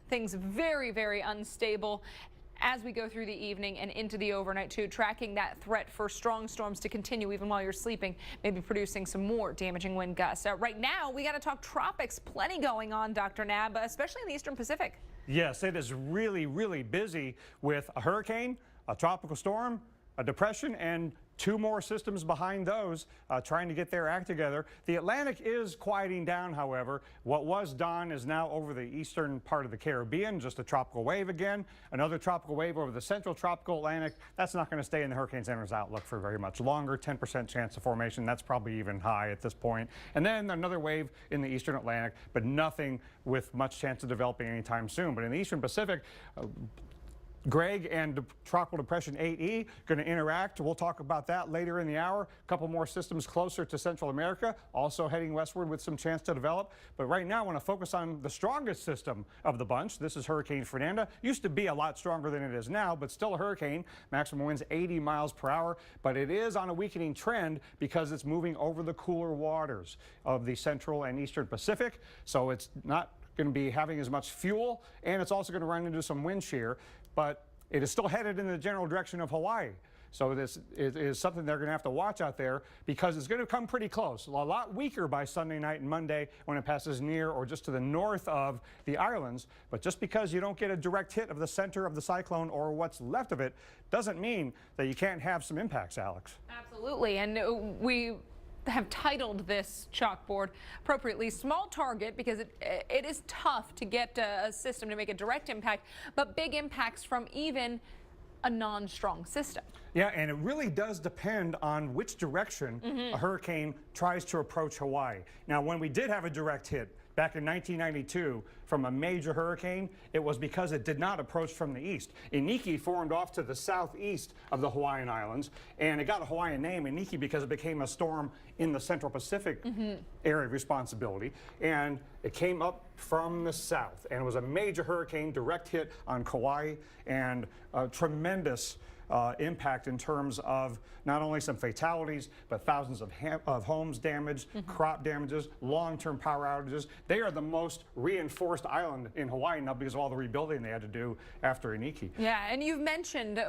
things very, very unstable as we go through the evening and into the overnight too, tracking that threat for strong storms to continue even while you're sleeping, maybe producing some more damaging wind gusts. Right now, we got to talk tropics. Plenty going on, Dr. Nab, especially in the Eastern Pacific. Yes, it is really, really busy with a hurricane, a tropical storm, a depression, and 2 more systems behind those trying to get their act together. The Atlantic is quieting down, however. What was dawn is now over the eastern part of the Caribbean, just a tropical wave again. Another tropical wave over the central tropical Atlantic. That's not going to stay in the Hurricane Center's outlook for very much longer. 10% chance of formation. That's probably even high at this point. And then another wave in the eastern Atlantic, but nothing with much chance of developing anytime soon. But in the Eastern Pacific, Greg and Tropical Depression 8E going to interact. We'll talk about that later in the hour. A couple more systems closer to Central America, also heading westward with some chance to develop. But right now, I want to focus on the strongest system of the bunch. This is Hurricane Fernanda. Used to be a lot stronger than it is now, but still a hurricane. Maximum winds 80 miles per hour. But it is on a weakening trend because it's moving over the cooler waters of the Central and Eastern Pacific. So it's not going to be having as much fuel, and it's also going to run into some wind shear. But it is still headed in the general direction of Hawaii. So this is something they're going to have to watch out there because it's going to come pretty close. A lot weaker by Sunday night and Monday when it passes near or just to the north of the islands. But just because you don't get a direct hit of the center of the cyclone or what's left of it doesn't mean that you can't have some impacts, Alex. Absolutely. And we have titled this chalkboard appropriately Small Target because it is tough to get a system to make a direct impact, but big impacts from even a non-strong system. Yeah, and it really does depend on which direction a hurricane tries to approach Hawaii. Now, when we did have a direct hit back in 1992 from a major hurricane, it was because it did not approach from the east. Iniki formed off to the southeast of the Hawaiian Islands, and it got a Hawaiian name, Iniki, because it became a storm in the Central Pacific area of responsibility, and it came up from the south, and it was a major hurricane, direct hit on Kauai, and a tremendous impact in terms of not only some fatalities, but thousands of homes damaged, crop damages, long-term power outages. They are the most reinforced island in Hawaii now because of all the rebuilding they had to do after Iniki. Yeah, and you've mentioned,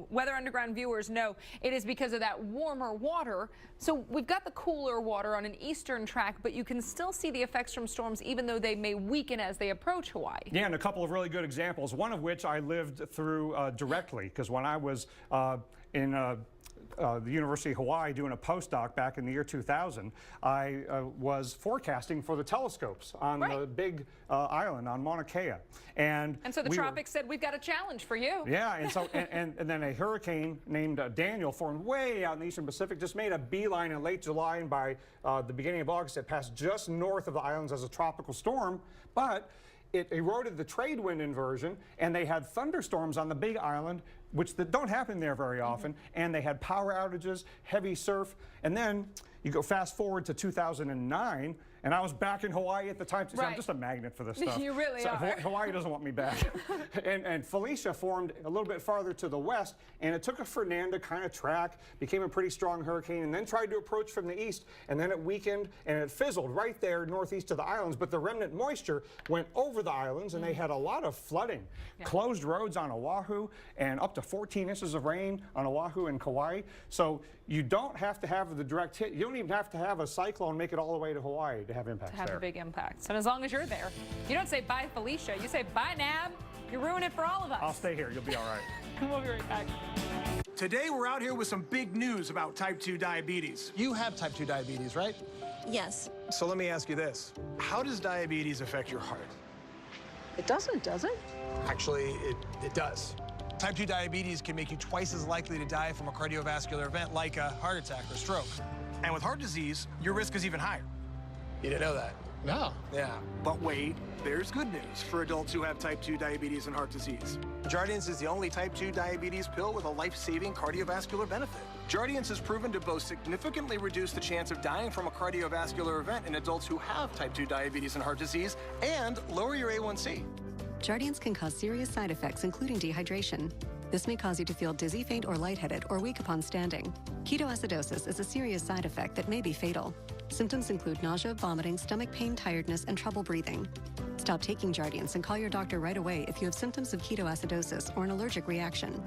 Weather Underground viewers know it is because of that warmer water. So we've got the cooler water on an eastern track, but you can still see the effects from storms even though they may weaken as they approach Hawaii. Yeah, and a couple of really good examples, one of which I lived through directly, because when I was in the University of Hawaii doing a postdoc back in the year 2000, I was forecasting for the telescopes on the big island on Mauna Kea. And so the tropics said, we've got a challenge for you. Yeah, and so and then a hurricane named Daniel formed way out in the Eastern Pacific, just made a beeline in late July, and by the beginning of August it passed just north of the islands as a tropical storm, but it eroded the trade wind inversion, and they had thunderstorms on the big island, which don't happen there very often, and they had power outages, heavy surf, and then you go fast forward to 2009, and I was back in Hawaii at the time. So I'm just a magnet for this stuff. You really are. Hawaii doesn't want me back. and Felicia formed a little bit farther to the west, and it took a Fernanda kind of track, became a pretty strong hurricane, and then tried to approach from the east, and then it weakened, and it fizzled right there northeast of the islands, but the remnant moisture went over the islands, and they had a lot of flooding. Closed roads on Oahu, and up to 14 inches of rain on Oahu and Kauai. So you don't have to have the direct hit. You don't even have to have a cyclone make it all the way to Hawaii to have impacts there. To have big impacts. And as long as you're there, you don't say bye, Felicia. You say bye, Nab. You ruin it for all of us. I'll stay here. You'll be all right. We'll be right back. Today, we're out here with some big news about type 2 diabetes. You have type 2 diabetes, right? Yes. So let me ask you this. How does diabetes affect your heart? It doesn't, does it? Actually, it does. Type 2 diabetes can make you twice as likely to die from a cardiovascular event like a heart attack or stroke. And with heart disease, your risk is even higher. You didn't know that? No. Yeah. But wait, there's good news for adults who have type 2 diabetes and heart disease. Jardiance is the only type 2 diabetes pill with a life-saving cardiovascular benefit. Jardiance is proven to both significantly reduce the chance of dying from a cardiovascular event in adults who have type 2 diabetes and heart disease and lower your A1C. Jardiance can cause serious side effects, including dehydration. This may cause you to feel dizzy, faint, or lightheaded, or weak upon standing. Ketoacidosis is a serious side effect that may be fatal. Symptoms include nausea, vomiting, stomach pain, tiredness, and trouble breathing. Stop taking Jardiance and call your doctor right away if you have symptoms of ketoacidosis or an allergic reaction.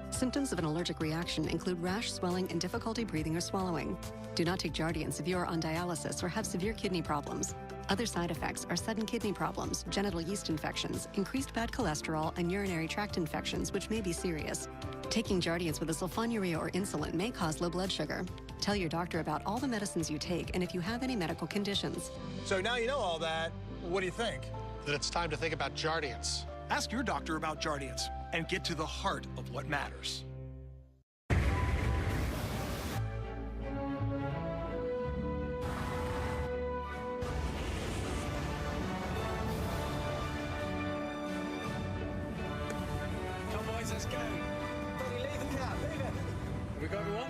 Symptoms of an allergic reaction include rash, swelling, and difficulty breathing or swallowing. Do not take Jardiance if you are on dialysis or have severe kidney problems. Other side effects are sudden kidney problems, genital yeast infections, increased bad cholesterol, and urinary tract infections, which may be serious. Taking Jardiance with a sulfonylurea or insulin may cause low blood sugar. Tell your doctor about all the medicines you take and if you have any medical conditions. So now you know all that, what do you think? That it's time to think about Jardiance. Ask your doctor about Jardiance and get to the heart of what matters. We go, everyone.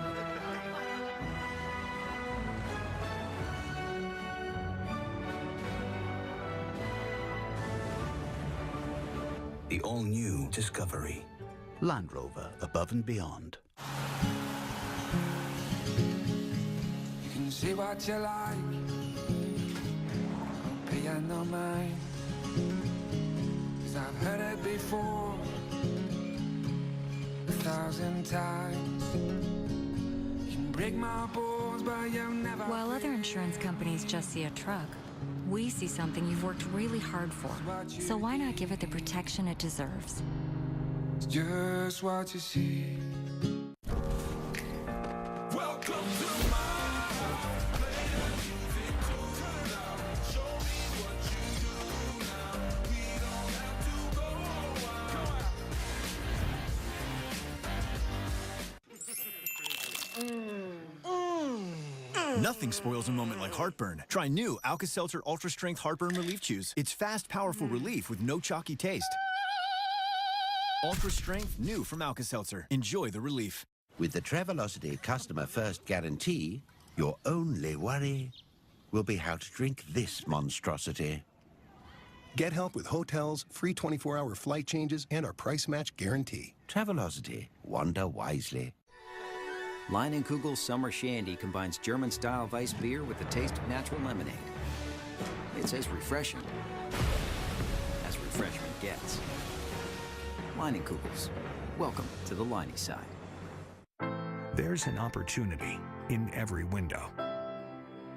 The all-new Discovery. Land Rover, above and beyond. You can say what you like, but you're not mine. 'Cause I've heard it before 1,000 times. You can break my bones, but you'll never. While other insurance companies just see a truck, we see something you've worked really hard for. So why not give it the protection it deserves? It's just what you see. Welcome to Nothing spoils a moment like heartburn. Try new Alka-Seltzer Ultra Strength Heartburn Relief Chews. It's fast, powerful relief with no chalky taste. Ultra Strength, new from Alka-Seltzer. Enjoy the relief. With the Travelocity Customer First Guarantee, your only worry will be how to drink this monstrosity. Get help with hotels, free 24-hour flight changes, and our price match guarantee. Travelocity. Wander wisely. Leinenkugel's Summer Shandy combines German-style Weiss beer with the taste of natural lemonade. It's as refreshing as refreshment gets. Leinenkugel's. Welcome to the Liney side. There's an opportunity in every window.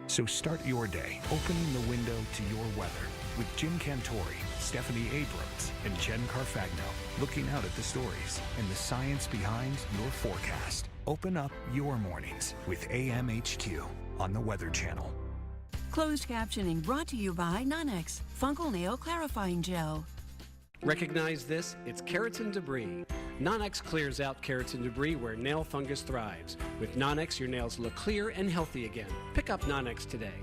So start your day opening the window to your weather with Jim Cantori, Stephanie Abrams, and Jen Carfagno looking out at the stories and the science behind your forecast. Open up your mornings with AMHQ on the Weather Channel. Closed captioning brought to you by Nonex Fungal Nail Clarifying Gel. Recognize this? It's keratin debris. Nonex clears out keratin debris where nail fungus thrives. With Nonex, your nails look clear and healthy again. Pick up Nonex today.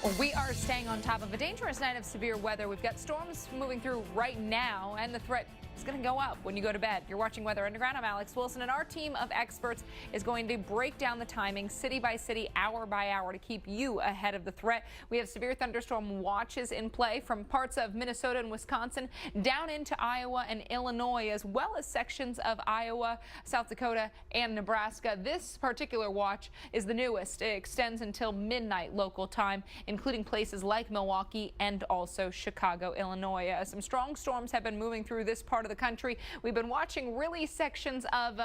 Well, we are staying on top of a dangerous night of severe weather. We've got storms moving through right now, and the threat is going to go up when you go to bed. You're watching Weather Underground. I'm Alex Wilson, and our team of experts is going to break down the timing city by city, hour by hour, to keep you ahead of the threat. We have severe thunderstorm watches in play from parts of Minnesota and Wisconsin down into Iowa and Illinois, as well as sections of Iowa, South Dakota, and Nebraska. This particular watch is the newest. It extends until midnight local time, including places like Milwaukee and also Chicago, Illinois. Some strong storms have been moving through this part of the country. We've been watching really sections of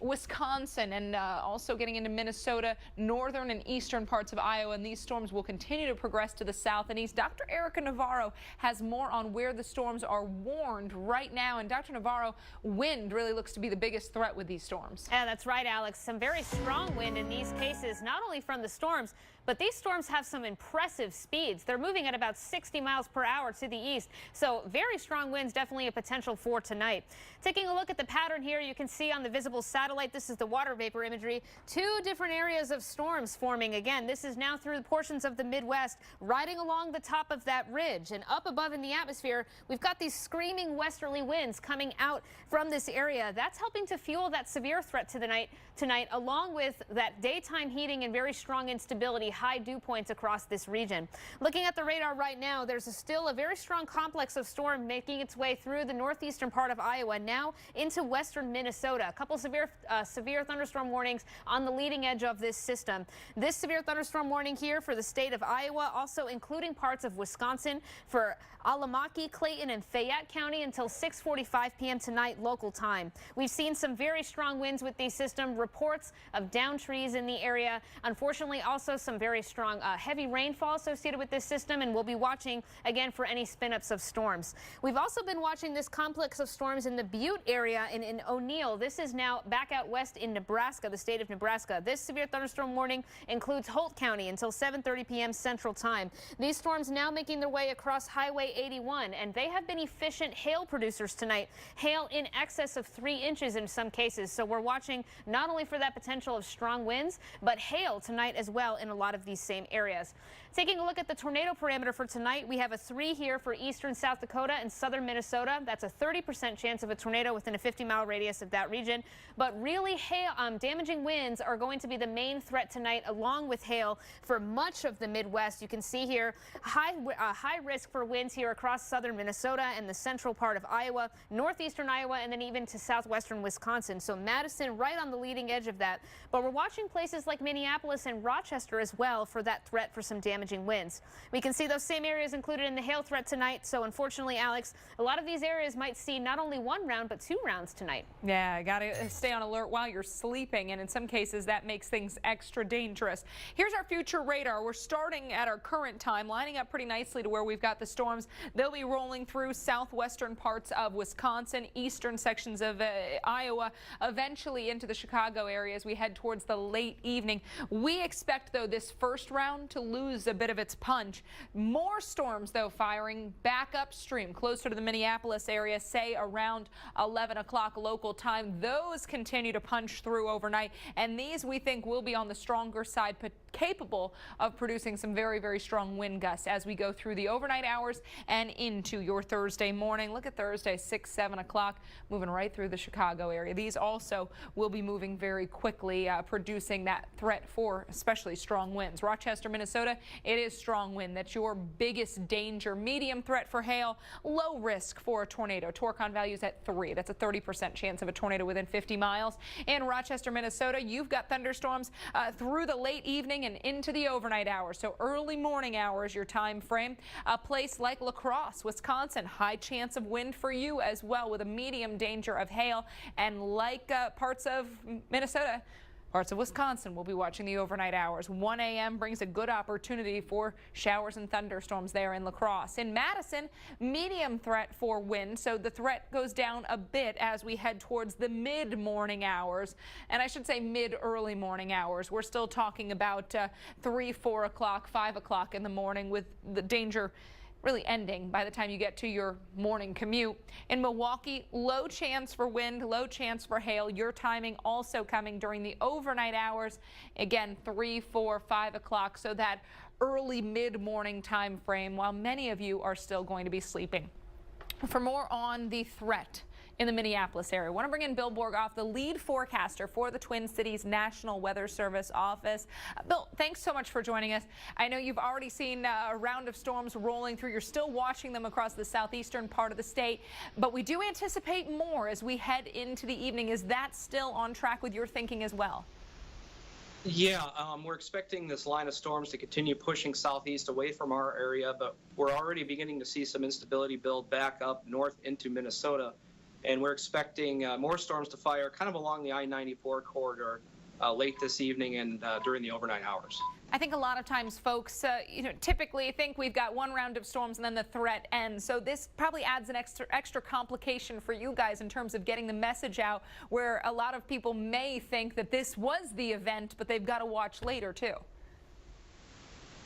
Wisconsin and also getting into Minnesota, northern and eastern parts of Iowa, and these storms will continue to progress to the south and east. Dr. Erica Navarro has more on where the storms are warned right now, and Dr. Navarro, wind really looks to be the biggest threat with these storms. Yeah, that's right, Alex. Some very strong wind in these cases, not only from the storms, but these storms have some impressive speeds. They're moving at about 60 miles per hour to the east, so very strong winds, definitely a potential for tonight. Taking a look at the pattern here, you can see on the visible satellite, this is the water vapor imagery, two different areas of storms forming. Again, this is now through portions of the Midwest, riding along the top of that ridge, and up above in the atmosphere, we've got these screaming westerly winds coming out from this area. That's helping to fuel that severe threat to the night tonight, along with that daytime heating and very strong instability, high dew points across this region. Looking at the radar right now, there's still a very strong complex of storm making its way through the northeastern part of Iowa, now into western Minnesota. A couple severe thunderstorm warnings on the leading edge of this system. This severe thunderstorm warning here for the state of Iowa, also including parts of Wisconsin for Alamaki, Clayton, and Fayette County until 6:45 p.m. tonight local time. We've seen some very strong winds with these systems, reports of downed trees in the area. Unfortunately, also some very strong heavy rainfall associated with this system, and we'll be watching again for any spin-ups of storms. We've also been watching this complex of storms in the Butte area and in O'Neill. This is now back out west in Nebraska, the state of Nebraska. This severe thunderstorm warning includes Holt County until 7:30 p.m. Central Time. These storms now making their way across Highway 81, and they have been efficient hail producers tonight. Hail in excess of 3 inches in some cases. So we're watching not only for that potential of strong winds, but hail tonight as well in a lot of these same areas. Taking a look at the tornado parameter for tonight, we have a 3 here for eastern South Dakota and southern Minnesota. That's a 30% chance of a tornado within a 50-mile radius of that region. But really, damaging winds are going to be the main threat tonight, along with hail for much of the Midwest. You can see here high risk for winds here across southern Minnesota and the central part of Iowa, northeastern Iowa, and then even to southwestern Wisconsin. So Madison right on the leading edge of that. But we're watching places like Minneapolis and Rochester as well for that threat for some damaging winds. We can see those same areas included in the hail threat tonight. So unfortunately, Alex, a lot of these areas might see not only 1 round, but 2 rounds tonight. Yeah, got to stay on alert while you're sleeping. And in some cases, that makes things extra dangerous. Here's our future radar. We're starting at our current time, lining up pretty nicely to where we've got the storms. They'll be rolling through southwestern parts of Wisconsin, eastern sections of Iowa, eventually into the Chicago area as we head towards the late evening. We expect, though, this first round to lose a bit of its punch. More storms, though, firing back upstream, closer to the Minneapolis area, say around 11 o'clock local time. Those continue to punch through overnight, and these we think will be on the stronger side, but capable of producing some very, very strong wind gusts as we go through the overnight hours and into your Thursday morning. Look at Thursday, 6, 7 o'clock, moving right through the Chicago area. These also will be moving very quickly, producing that threat for especially strong winds. Rochester, Minnesota, it is strong wind. That's your biggest danger. Medium threat for hail, low risk for a tornado. Torcon values at 3. That's a 30% chance of a tornado within 50 miles. In Rochester, Minnesota, you've got thunderstorms through the late evening and into the overnight hours. So early morning hours, your time frame. A place like La Crosse, Wisconsin, high chance of wind for you as well, with a medium danger of hail. And like parts of Minnesota, parts of Wisconsin will be watching the overnight hours. 1 a.m. brings a good opportunity for showers and thunderstorms there in La Crosse. In Madison, medium threat for wind, so the threat goes down a bit as we head towards the mid-morning hours. And I should say mid-early morning hours. We're still talking about 3, 4 o'clock, 5 o'clock in the morning, with the danger really ending by the time you get to your morning commute. In Milwaukee, low chance for wind, low chance for hail. Your timing also coming during the overnight hours. Again, 3, 4, 5 o'clock, so that early mid-morning time frame while many of you are still going to be sleeping. For more on the threat in the Minneapolis area, I want to bring in Bill Borgoff, the lead forecaster for the Twin Cities National Weather Service office. Bill, thanks so much for joining us. I know you've already seen a round of storms rolling through. You're still watching them across the southeastern part of the state, but we do anticipate more as we head into the evening. Is that still on track with your thinking as well? Yeah, we're expecting this line of storms to continue pushing southeast away from our area, but we're already beginning to see some instability build back up north into Minnesota. And we're expecting more storms to fire kind of along the I-94 corridor late this evening and during the overnight hours. I think a lot of times folks, typically think we've got 1 round of storms and then the threat ends. So this probably adds an extra complication for you guys in terms of getting the message out, where a lot of people may think that this was the event, but they've got to watch later too.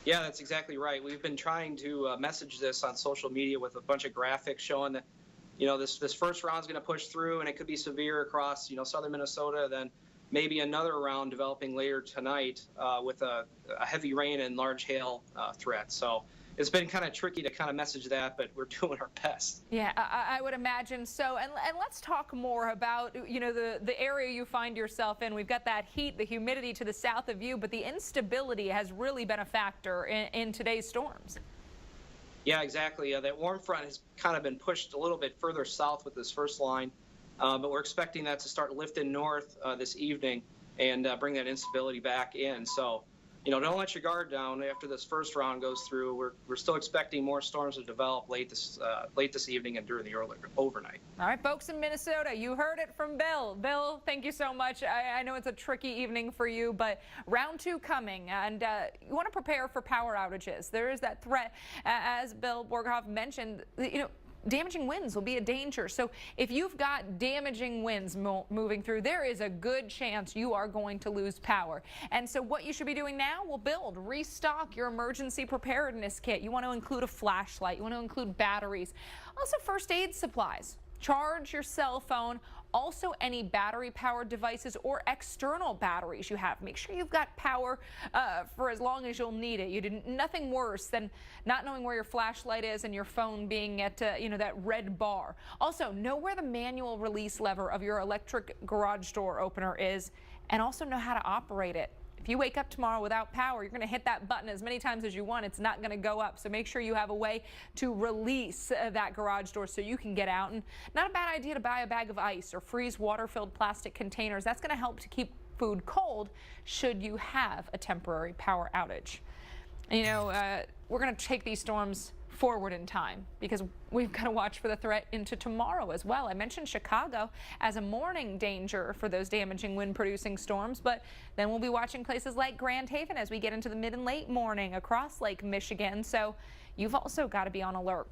Yeah, that's exactly right. We've been trying to message this on social media with a bunch of graphics showing that, this first round is going to push through, and it could be severe across, southern Minnesota. Then maybe another round developing later tonight with a heavy rain and large hail threat. So it's been kind of tricky to kind of message that, but we're doing our best. Yeah, I would imagine so. And let's talk more about, the area you find yourself in. We've got that heat, the humidity to the south of you, but the instability has really been a factor in today's storms. Yeah, exactly. That warm front has kind of been pushed a little bit further south with this first line, but we're expecting that to start lifting north this evening and bring that instability back in. So, don't let your guard down after this first round goes through. We're still expecting more storms to develop late this evening and during the early overnight. All right, folks in Minnesota, you heard it from Bill. Bill, thank you so much. I know it's a tricky evening for you, but round 2 coming, and you want to prepare for power outages. There is that threat, as Bill Borgoff mentioned. Damaging winds will be a danger. So if you've got damaging winds moving through, there is a good chance you are going to lose power. And so what you should be doing now, restock your emergency preparedness kit. You want to include a flashlight. You want to include batteries. Also first aid supplies. Charge your cell phone. Also, any battery-powered devices or external batteries you have. Make sure you've got power for as long as you'll need it. Nothing worse than not knowing where your flashlight is and your phone being at that red bar. Also, know where the manual release lever of your electric garage door opener is, and also know how to operate it. If you wake up tomorrow without power, you're going to hit that button as many times as you want. It's not going to go up. So make sure you have a way to release that garage door so you can get out. And not a bad idea to buy a bag of ice or freeze water-filled plastic containers. That's going to help to keep food cold should you have a temporary power outage. And, we're going to take these storms forward in time because we've got to watch for the threat into tomorrow as well. I mentioned Chicago as a morning danger for those damaging wind-producing storms, but then we'll be watching places like Grand Haven as we get into the mid and late morning across Lake Michigan. So you've also got to be on alert.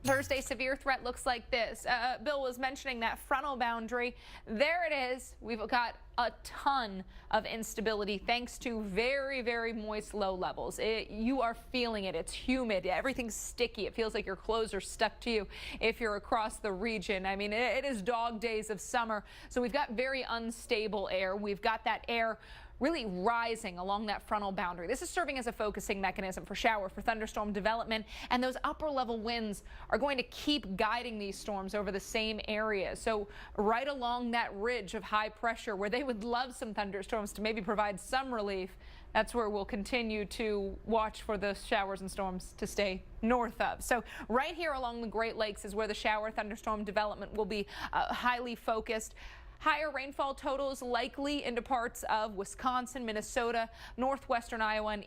Thursday severe threat looks like this. Bill was mentioning that frontal boundary. There it is. We've got a ton of instability thanks to very, very moist low levels. You are feeling it. It's humid. Everything's sticky. It feels like your clothes are stuck to you if you're across the region. I mean, it is dog days of summer. So we've got very unstable air. We've got that air really rising along that frontal boundary. This is serving as a focusing mechanism for thunderstorm development, and those upper level winds are going to keep guiding these storms over the same area. So right along that ridge of high pressure where they would love some thunderstorms to maybe provide some relief, that's where we'll continue to watch for the showers and storms to stay north of. So right here along the Great Lakes is where the thunderstorm development will be highly focused. Higher rainfall totals likely into parts of Wisconsin, Minnesota, northwestern Iowa,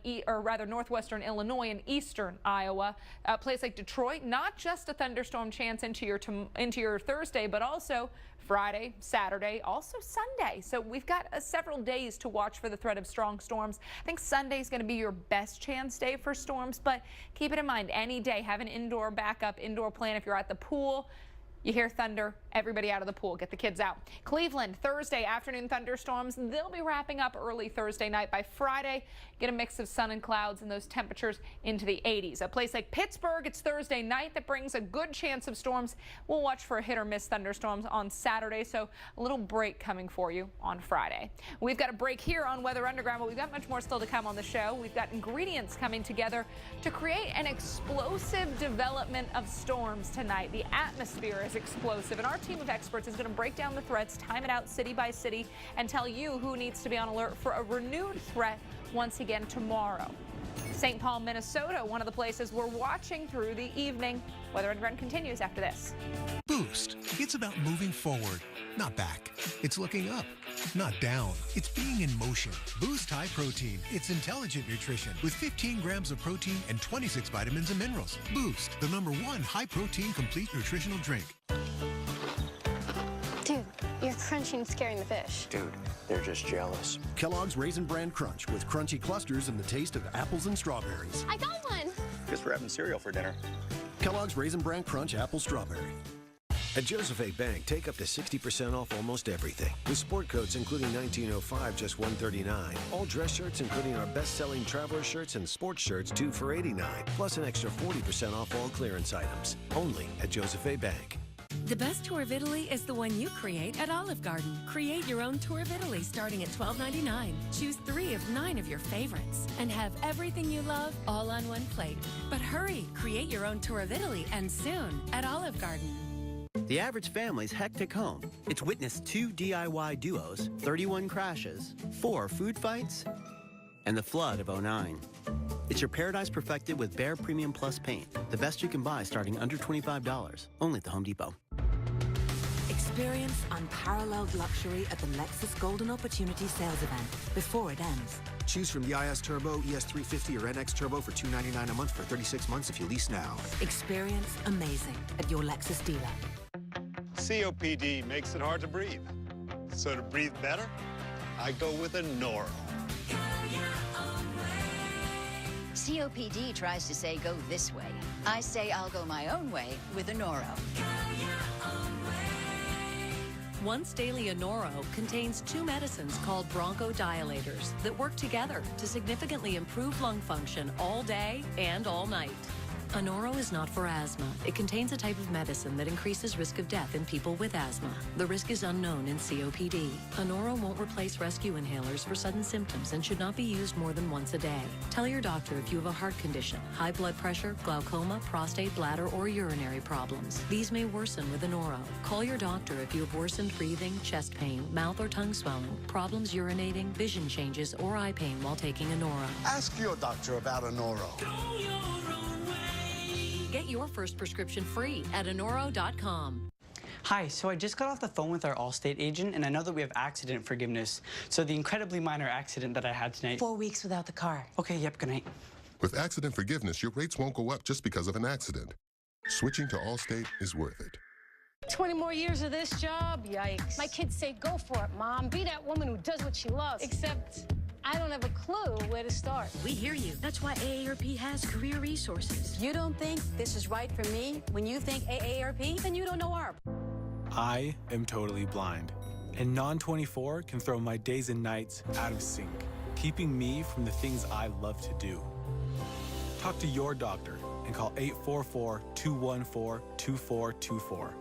northwestern Illinois and eastern Iowa. A place like Detroit, not just a thunderstorm chance into your Thursday, but also Friday, Saturday, also Sunday. So we've got several days to watch for the threat of strong storms. I think Sunday is going to be your best chance day for storms, but keep it in mind, any day, have an indoor backup, indoor plan. If you're at the pool, you hear thunder, everybody out of the pool, get the kids out. Cleveland, Thursday afternoon thunderstorms. They'll be wrapping up early Thursday night. By Friday, get a mix of sun and clouds and those temperatures into the 80s. A place like Pittsburgh, it's Thursday night that brings a good chance of storms. We'll watch for hit or miss thunderstorms on Saturday, so a little break coming for you on Friday. We've got a break here on Weather Underground, but we've got much more still to come on the show. We've got ingredients coming together to create an explosive development of storms tonight. The atmosphere is explosive, and our team of experts is going to break down the threats, time it out city by city, and tell you who needs to be on alert for a renewed threat once again tomorrow. St. Paul, Minnesota, one of the places we're watching through the evening. Weather Underground continues after this. Boost. It's about moving forward, not back. It's looking up, not down. It's being in motion. Boost High Protein. It's intelligent nutrition with 15 grams of protein and 26 vitamins and minerals. Boost, the #1 high-protein complete nutritional drink. Dude, you're crunching and scaring the fish. Dude, they're just jealous. Kellogg's Raisin Bran Crunch with crunchy clusters and the taste of apples and strawberries. I got one! Guess we're having cereal for dinner. Kellogg's Raisin Bran Crunch Apple Strawberry. At Joseph A. Bank, take up to 60% off almost everything. With sport coats including 1905, just $139. All dress shirts, including our best-selling traveler shirts and sports shirts, 2 for $89. Plus an extra 40% off all clearance items. Only at Joseph A. Bank. The best tour of Italy is the one you create at Olive Garden. Create your own tour of Italy starting at $12.99. Choose 3 of 9 of your favorites and have everything you love all on one plate. But hurry, create your own tour of Italy and soon at Olive Garden. The average family's hectic home. It's witnessed 2 DIY duos, 31 crashes, 4 food fights, and the flood of '09. It's your paradise perfected with Behr Premium Plus paint. The best you can buy starting under $25. Only at the Home Depot. Experience unparalleled luxury at the Lexus Golden Opportunity Sales Event before it ends. Choose from the IS Turbo, ES350, or NX Turbo for $299 a month for 36 months if you lease now. Experience amazing at your Lexus dealer. COPD makes it hard to breathe. So to breathe better, I go with a Noro. COPD tries to say go this way. I say I'll go my own way with a Noro. Once daily Anoro contains 2 medicines called bronchodilators that work together to significantly improve lung function all day and all night. Anoro is not for asthma. It contains a type of medicine that increases risk of death in people with asthma. The risk is unknown in COPD. Anoro won't replace rescue inhalers for sudden symptoms and should not be used more than once a day. Tell your doctor if you have a heart condition, high blood pressure, glaucoma, prostate, bladder, or urinary problems. These may worsen with Anoro. Call your doctor if you have worsened breathing, chest pain, mouth or tongue swelling, problems urinating, vision changes, or eye pain while taking Anoro. Ask your doctor about Anoro. Get your first prescription free at Anoro.com. Hi, so I just got off the phone with our Allstate agent, and I know that we have accident forgiveness. So the incredibly minor accident that I had tonight. 4 weeks without the car. Okay, yep, good night. With accident forgiveness, your rates won't go up just because of an accident. Switching to Allstate is worth it. 20 more years of this job? Yikes. My kids say, go for it, Mom. Be that woman who does what she loves. Except I don't have a clue where to start. We hear you. That's why AARP has career resources. If you don't think this is right for me, when you think AARP, then you don't know ARP. I am totally blind, and Non-24 can throw my days and nights out of sync, keeping me from the things I love to do. Talk to your doctor and call 844-214-2424.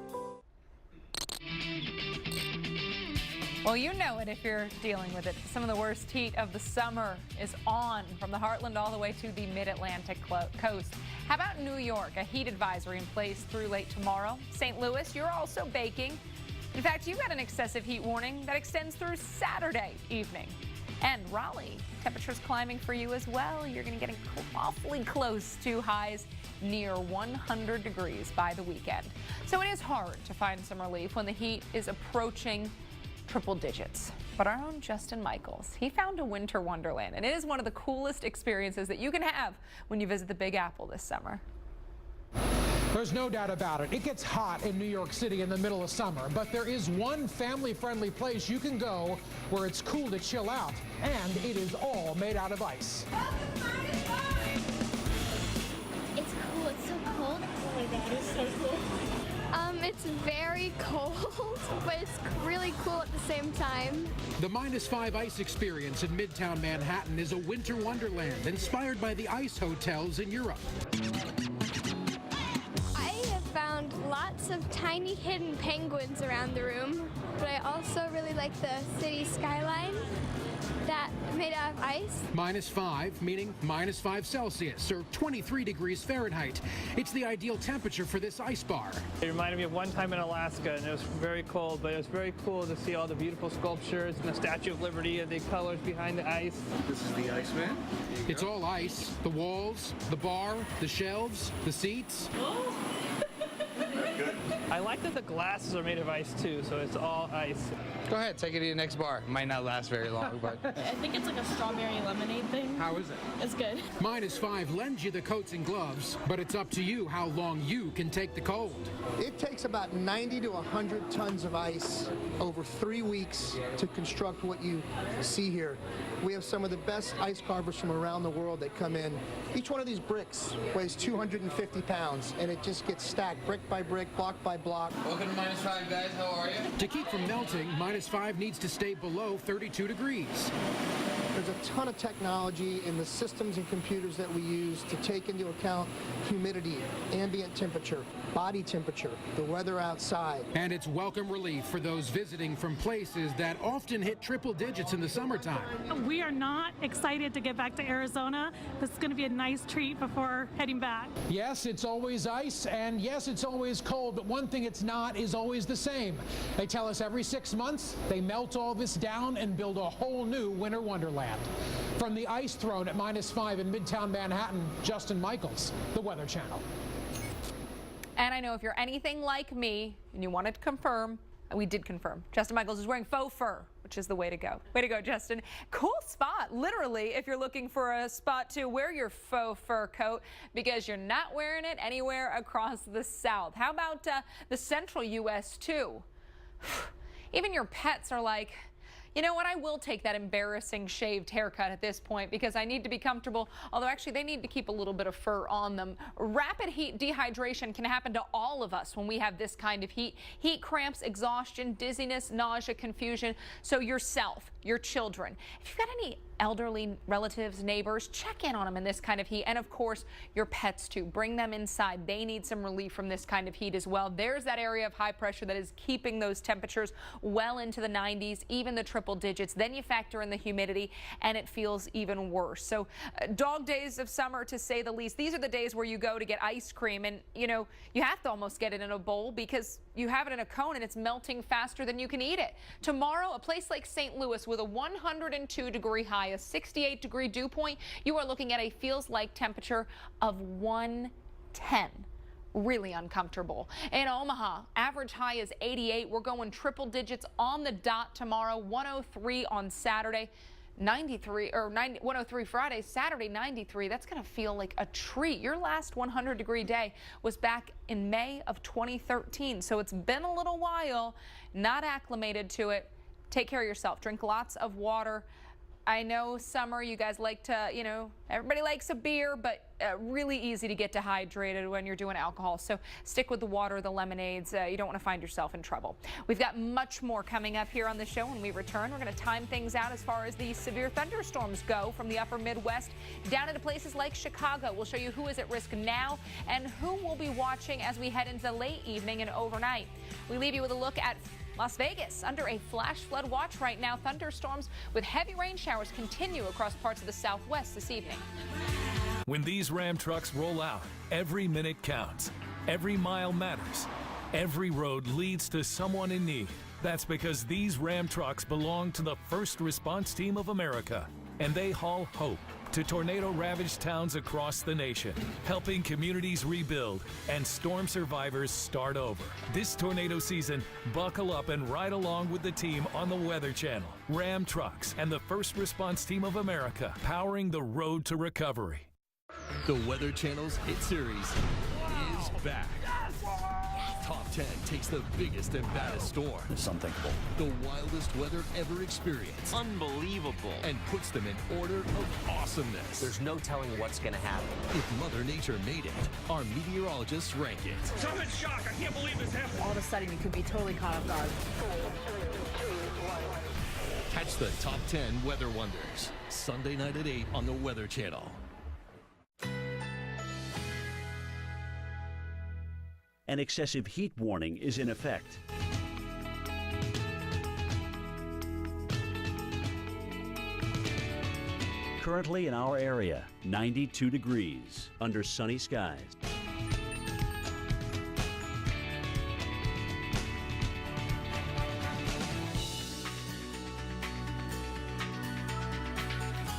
Well, you know it if you're dealing with it. Some of the worst heat of the summer is on, from the heartland all the way to the mid-Atlantic coast. How about New York? A heat advisory in place through late tomorrow. St. Louis, you're also baking. In fact, you've got an excessive heat warning that extends through Saturday evening. And Raleigh, temperatures climbing for you as well. You're going to get awfully close to highs near 100 degrees by the weekend. So it is hard to find some relief when the heat is approaching triple digits. But our own Justin Michaels, he found a winter wonderland, and it is one of the coolest experiences that you can have when you visit the Big Apple this summer. There's no doubt about it. It gets hot in New York City in the middle of summer, but there is one family-friendly place you can go where it's cool to chill out, and it is all made out of ice. It's cool. It's so cold. Oh my God, it's so cool. It's very cold, but it's really cool at the same time. The -5 ice experience in Midtown Manhattan is a winter wonderland inspired by the ice hotels in Europe. I have found lots of tiny hidden penguins around the room, but I also really like the city skyline that made out of ice. -5, meaning -5 Celsius, or 23 degrees Fahrenheit. It's the ideal temperature for this ice bar. It reminded me of one time in Alaska, and it was very cold, but it was very cool to see all the beautiful sculptures and the Statue of Liberty and the colors behind the ice. This is the Iceman. It's all ice. The walls, the bar, the shelves, the seats. Good. I like that the glasses are made of ice too, so it's all ice. Go ahead, take it to the next bar. Might not last very long, but... I think it's like a strawberry lemonade thing. How is it? It's good. -5 lends you the coats and gloves, but it's up to you how long you can take the cold. It takes about 90 to 100 tons of ice over 3 weeks to construct what you see here. We have some of the best ice carvers from around the world that come in. Each one of these bricks weighs 250 pounds, and it just gets stacked brick by brick, block by block. Welcome to -5, guys. How are you? To keep from melting, -5 needs to stay below 32 degrees. There's a ton of technology in the systems and computers that we use to take into account humidity, ambient temperature, body temperature, the weather outside. And it's welcome relief for those visiting from places that often hit triple digits in the summertime. We are not excited to get back to Arizona. This is going to be a nice treat before heading back. Yes, it's always ice, and yes, it's always cold, but one thing it's not is always the same. They tell us every 6 months they melt all this down and build a whole new winter wonderland. From the ice throne at -5 in Midtown Manhattan, Justin Michaels, The Weather Channel. And I know if you're anything like me and you wanted to confirm, we did confirm, Justin Michaels is wearing faux fur, which is the way to go. Way to go, Justin. Cool spot, literally, if you're looking for a spot to wear your faux fur coat, because you're not wearing it anywhere across the South. How about the central U.S. too? Even your pets are like, You know what? I will take that embarrassing shaved haircut at this point because I need to be comfortable, although actually they need to keep a little bit of fur on them. Rapid heat dehydration can happen to all of us when we have this kind of heat. Heat cramps, exhaustion, dizziness, nausea, confusion. So yourself, your children, if you've got any elderly relatives, neighbors, check in on them in this kind of heat. And of course, your pets too. Bring them inside. They need some relief from this kind of heat as well. There's that area of high pressure that is keeping those temperatures well into the 90s, even the triple digits. Then you factor in the humidity and it feels even worse. So dog days of summer, to say the least. These are the days where you go to get ice cream and, you know, you have to almost get it in a bowl because you have it in a cone and it's melting faster than you can eat it. Tomorrow, a place like St. Louis with a 102-degree high, a 68-degree dew point, you are looking at a feels like temperature of 110. Really uncomfortable. In Omaha, average high is 88. We're going triple digits on the dot tomorrow. 103 on Saturday. 93 or 103 Friday, Saturday 93. That's going to feel like a treat. Your last 100-degree day was back in May of 2013. So it's been a little while, not acclimated to it. Take care of yourself. Drink lots of water. I know summer, you guys like to, you know, everybody likes a beer, but really easy to get dehydrated when you're doing alcohol. So stick with the water, the lemonades. You don't want to find yourself in trouble. We've got much more coming up here on the show when we return. We're going to time things out as far as the severe thunderstorms go from the upper Midwest down into places like Chicago. We'll show you who is at risk now and who will be watching as we head into the late evening and overnight. We leave you with a look at Las Vegas under a flash flood watch right now. Thunderstorms with heavy rain showers continue across parts of the Southwest this evening. When these Ram trucks roll out, every minute counts. Every mile matters. Every road leads to someone in need. That's because these Ram trucks belong to the First Response Team of America, and they haul hope to tornado-ravaged towns across the nation, helping communities rebuild and storm survivors start over. This tornado season, buckle up and ride along with the team on the Weather Channel. Ram Trucks and the First Response Team of America, powering the road to recovery. The Weather Channel's hit series is back. Top 10 takes the biggest and baddest storm. It's unthinkable. The wildest weather ever experienced. Unbelievable. And puts them in order of awesomeness. There's no telling what's going to happen. If Mother Nature made it, our meteorologists rank it. I'm in shock. I can't believe this happened. All of a sudden, you could be totally caught off guard. Catch the Top 10 Weather Wonders. Sunday night at 8 on the Weather Channel. An excessive heat warning is in effect. Currently in our area, 92 degrees under sunny skies.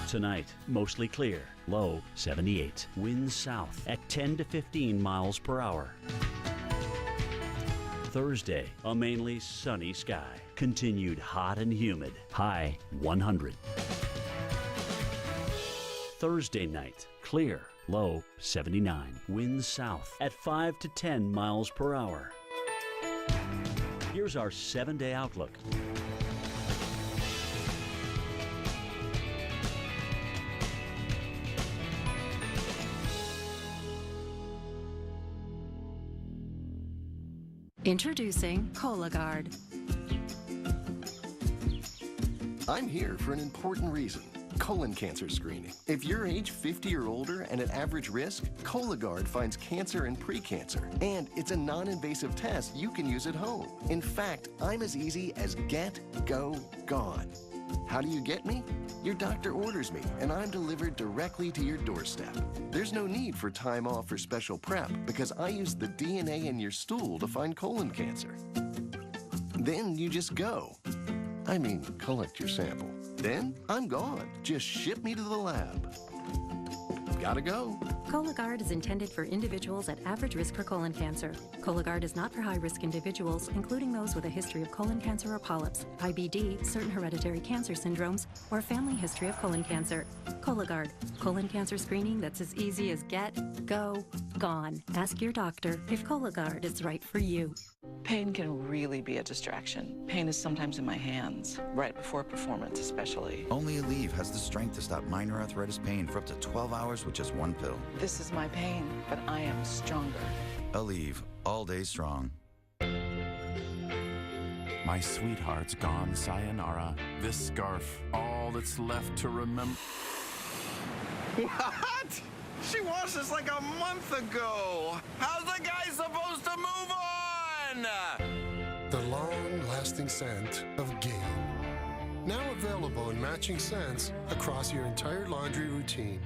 Tonight, mostly clear, low 78. Winds south at 10 to 15 miles per hour. Thursday, a mainly sunny sky. Continued hot and humid. High 100. Thursday night, clear. Low 79. Winds south at 5 to 10 miles per hour. Here's our 7-day outlook. Introducing Cologuard. I'm here for an important reason. Colon cancer screening. If you're age 50 or older and at average risk, Cologuard finds cancer and precancer. And it's a non-invasive test you can use at home. In fact, I'm as easy as get, go, gone. How do you get me? Your doctor orders me, and I'm delivered directly to your doorstep. There's no need for time off or special prep because I use the DNA in your stool to find colon cancer. Then you just go. I mean, collect your sample. Then I'm gone. Just ship me to the lab. Gotta go. Cologuard is intended for individuals at average risk for colon cancer. Cologuard is not for high-risk individuals, including those with a history of colon cancer or polyps, IBD, certain hereditary cancer syndromes, or family history of colon cancer. Cologuard, colon cancer screening that's as easy as get, go, gone. Ask your doctor if Cologuard is right for you. Pain can really be a distraction. Pain is sometimes in my hands, right before a performance especially. Only Aleve has the strength to stop minor arthritis pain for up to 12 hours with just one pill. This is my pain, but I am stronger. Aleve, all day strong. My sweetheart's gone, sayonara. This scarf, all that's left to remember. What? She washed this like a month ago. How's the guy supposed to move on? The long-lasting scent of Gain. Now available in matching scents across your entire laundry routine.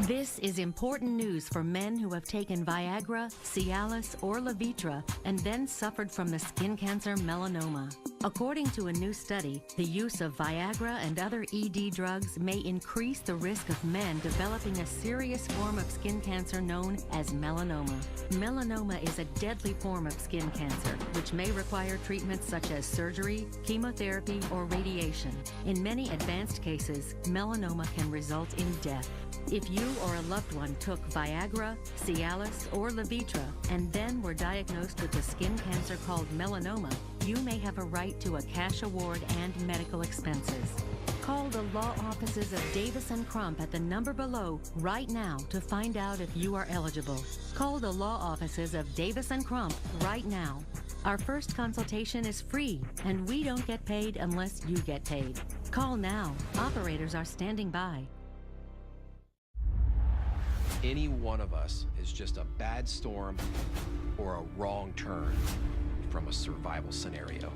This is important news for men who have taken Viagra, Cialis, or Levitra and then suffered from the skin cancer melanoma. According to a new study, the use of Viagra and other ED drugs may increase the risk of men developing a serious form of skin cancer known as melanoma. Melanoma is a deadly form of skin cancer, which may require treatments such as surgery, chemotherapy, or radiation. In many advanced cases, melanoma can result in death. If you or a loved one took Viagra, Cialis, or Levitra and then were diagnosed with a skin cancer called melanoma, you may have a right to a cash award and medical expenses. Call the law offices of Davis & Crump at the number below right now to find out if you are eligible. Call the law offices of Davis & Crump right now. Our first consultation is free, and we don't get paid unless you get paid. Call now. Operators are standing by. Any one of us is just a bad storm or a wrong turn from a survival scenario.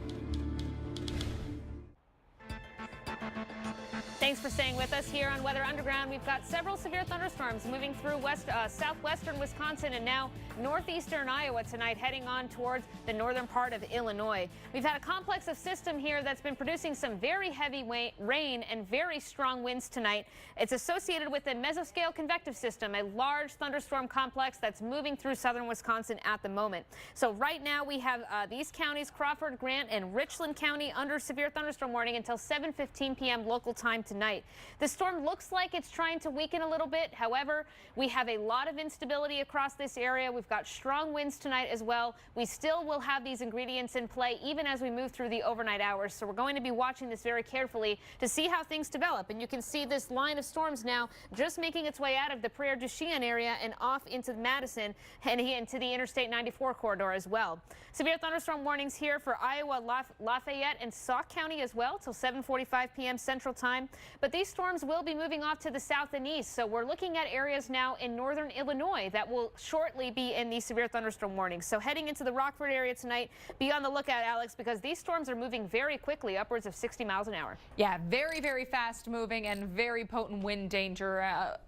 Thanks for staying with us here on Weather Underground. We've got several severe thunderstorms moving through southwestern Wisconsin and now northeastern Iowa tonight, heading on towards the northern part of Illinois. We've had a complex of system here that's been producing some very heavy rain and very strong winds tonight. It's associated with a mesoscale convective system, a large thunderstorm complex that's moving through southern Wisconsin at the moment. So right now we have these counties, Crawford, Grant, and Richland County, under severe thunderstorm warning until 7:15 p.m. local time tonight. The storm looks like it's trying to weaken a little bit. However, we have a lot of instability across this area. We've got strong winds tonight as well. We still will have these ingredients in play even as we move through the overnight hours. So we're going to be watching this very carefully to see how things develop. And you can see this line of storms now just making its way out of the Prairie du Chien area and off into Madison and into the Interstate 94 corridor as well. Severe thunderstorm warnings here for Iowa, Lafayette, and Sauk County as well till 7:45 p.m. Central Time. But these storms will be moving off to the south and east. So we're looking at areas now in northern Illinois that will shortly be in these severe thunderstorm warnings. So heading into the Rockford area tonight, be on the lookout, Alex, because these storms are moving very quickly, upwards of 60 miles an hour. Yeah, very, very fast moving and very potent wind danger.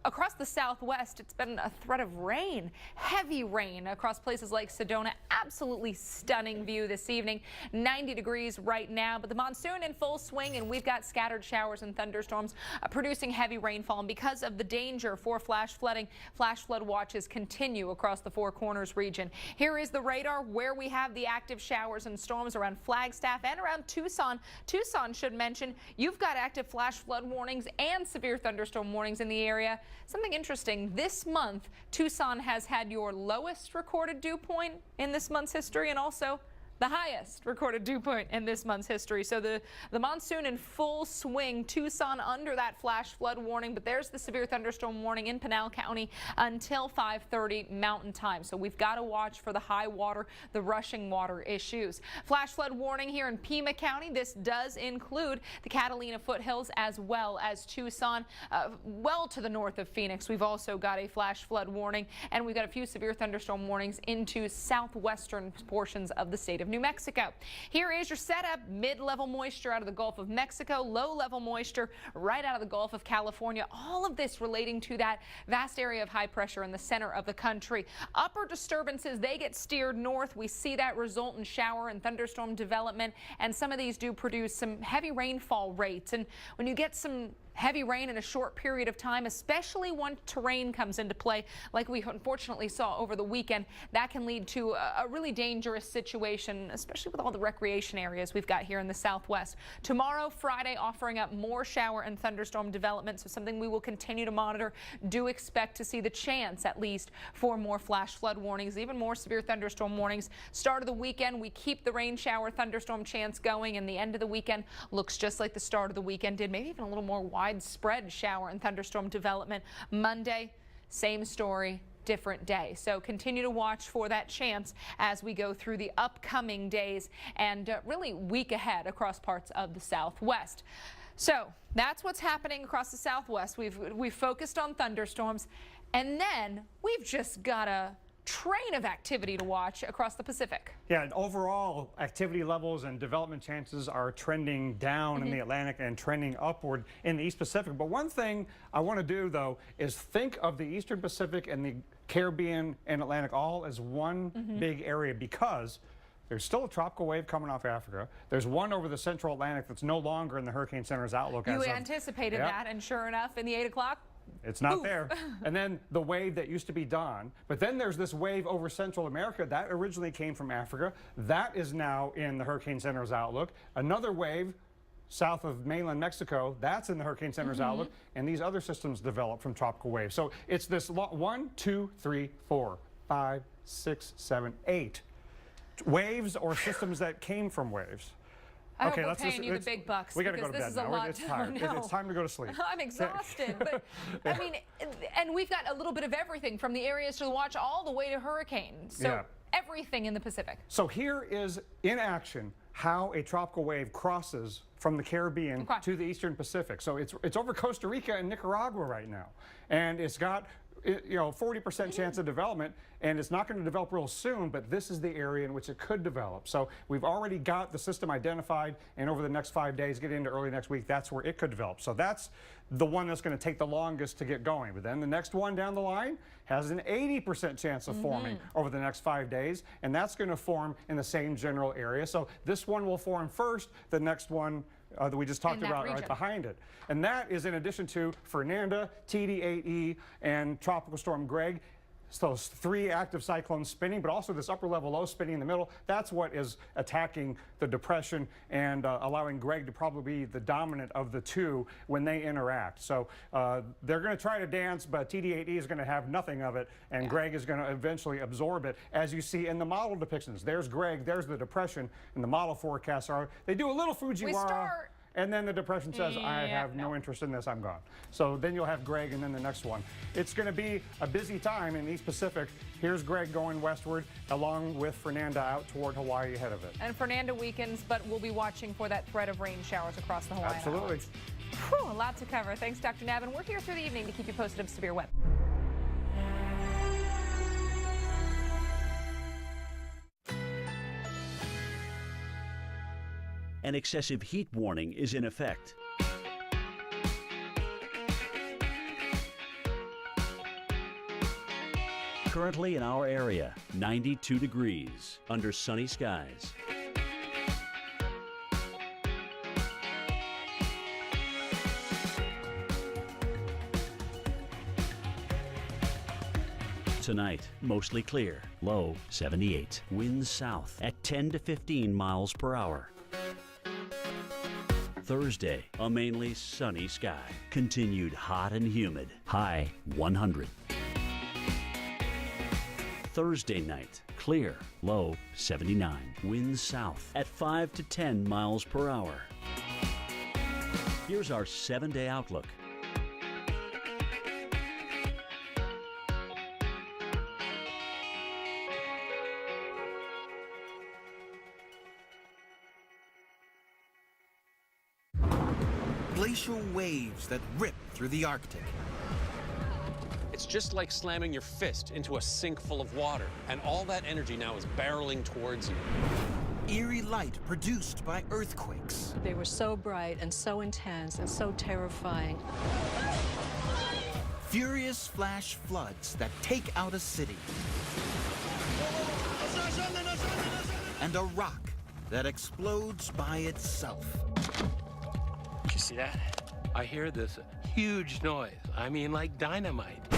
Across the southwest, it's been a threat of rain, heavy rain across places like Sedona. Absolutely stunning view this evening. 90 degrees right now, but the monsoon in full swing, and we've got scattered showers and thunderstorms producing heavy rainfall. And because of the danger for flash flooding, flash flood watches continue across the Four Corners region. Here is the radar where we have the active showers and storms around Flagstaff and around Tucson. Tucson should mention you've got active flash flood warnings and severe thunderstorm warnings in the area. Something interesting, this month Tucson has had your lowest recorded dew point in this month's history and also the highest recorded dew point in this month's history. So the monsoon in full swing. Tucson under that flash flood warning, but there's the severe thunderstorm warning in Pinal County until 5:30 Mountain Time. So we've got to watch for the high water, the rushing water issues. Flash flood warning here in Pima County. This does include the Catalina foothills as well as Tucson. Well to the north of Phoenix, we've also got a flash flood warning, and we've got a few severe thunderstorm warnings into southwestern portions of the state of New Mexico. Here is your setup. Mid-level moisture out of the Gulf of Mexico, low-level moisture right out of the Gulf of California. All of this relating to that vast area of high pressure in the center of the country. Upper disturbances, they get steered north. We see that result in shower and thunderstorm development, and some of these do produce some heavy rainfall rates. And when you get some Heavy rain in a short period of time, especially when terrain comes into play, like we unfortunately saw over the weekend. That can lead to a really dangerous situation, especially with all the recreation areas we've got here in the Southwest. Tomorrow, Friday, offering up more shower and thunderstorm development, so something we will continue to monitor. Do expect to see the chance, at least, for more flash flood warnings, even more severe thunderstorm warnings. Start of the weekend, we keep the rain shower thunderstorm chance going, and the end of the weekend looks just like the start of the weekend did, maybe even a little more widespread shower and thunderstorm development. Monday, same story, different day. So continue to watch for that chance as we go through the upcoming days and really week ahead across parts of the Southwest. So that's what's happening across the Southwest. We've focused on thunderstorms, and then we've just got a train of activity to watch across the Pacific. Yeah, and overall activity levels and development chances are trending down in the Atlantic and trending upward in the East Pacific. But one thing I want to do, though, is think of the Eastern Pacific and the Caribbean and Atlantic all as one big area, because there's still a tropical wave coming off Africa. There's one over the Central Atlantic that's no longer in the Hurricane Center's outlook. You anticipated that, and sure enough, in the 8 o'clock, it's not there. And then the wave that used to be Don. But then there's this wave over Central America that originally came from Africa. That is now in the Hurricane Center's outlook. Another wave south of mainland Mexico, that's in the Hurricane Center's outlook. And these other systems develop from tropical waves. So it's this 1, 2, 3, 4, 5, 6, 7, 8 waves or systems that came from waves. I hope we're paying you the big bucks. We got to go to this bed is now. A lot It's tired. It's time to go to sleep. I'm exhausted. But I mean, and we've got a little bit of everything from the areas to watch all the way to hurricanes. So everything in the Pacific. So here is in action how a tropical wave crosses from the Caribbean to the Eastern Pacific. So it's over Costa Rica and Nicaragua right now, and it's got 40% chance of development, and it's not going to develop real soon, but this is the area in which it could develop. So we've already got the system identified, and over the next 5 days, get into early next week, that's where it could develop. So that's the one that's going to take the longest to get going. But then the next one down the line has an 80% chance of forming over the next 5 days, and that's going to form in the same general area. So this one will form first, the next one that we just talked about right behind it. And that is in addition to Fernanda, TD8E, and Tropical Storm Greg. So those 3 active cyclones spinning, but also this upper level low spinning in the middle. That's what is attacking the depression and allowing Greg to probably be the dominant of the 2 when they interact. So they're going to try to dance, but TD8E is going to have nothing of it, and Greg is going to eventually absorb it, as you see in the model depictions. There's Greg, there's the depression, and the model forecasts are, they do a little Fujiwara. And then the depression says, I have no interest in this, I'm gone. So then you'll have Greg and then the next one. It's going to be a busy time in the East Pacific. Here's Greg going westward, along with Fernanda out toward Hawaii ahead of it. And Fernanda weakens, but we'll be watching for that threat of rain showers across the Hawaiian Islands. Whew, a lot to cover. Thanks, Dr. Navin. We're here through the evening to keep you posted of severe weather. An excessive heat warning is in effect. Currently in our area, 92 degrees under sunny skies. Tonight, mostly clear, low 78. Winds south at 10 to 15 miles per hour. Thursday, a mainly sunny sky. Continued hot and humid. High 100. Thursday night, clear. Low 79. Winds south at 5 to 10 miles per hour. Here's our 7-day outlook. Glacial waves that rip through the Arctic. It's just like slamming your fist into a sink full of water, and all that energy now is barreling towards you. Eerie light produced by earthquakes. They were so bright and so intense and so terrifying. Furious flash floods that take out a city. And a rock that explodes by itself. Did you see that? I hear this huge noise. I mean, like dynamite.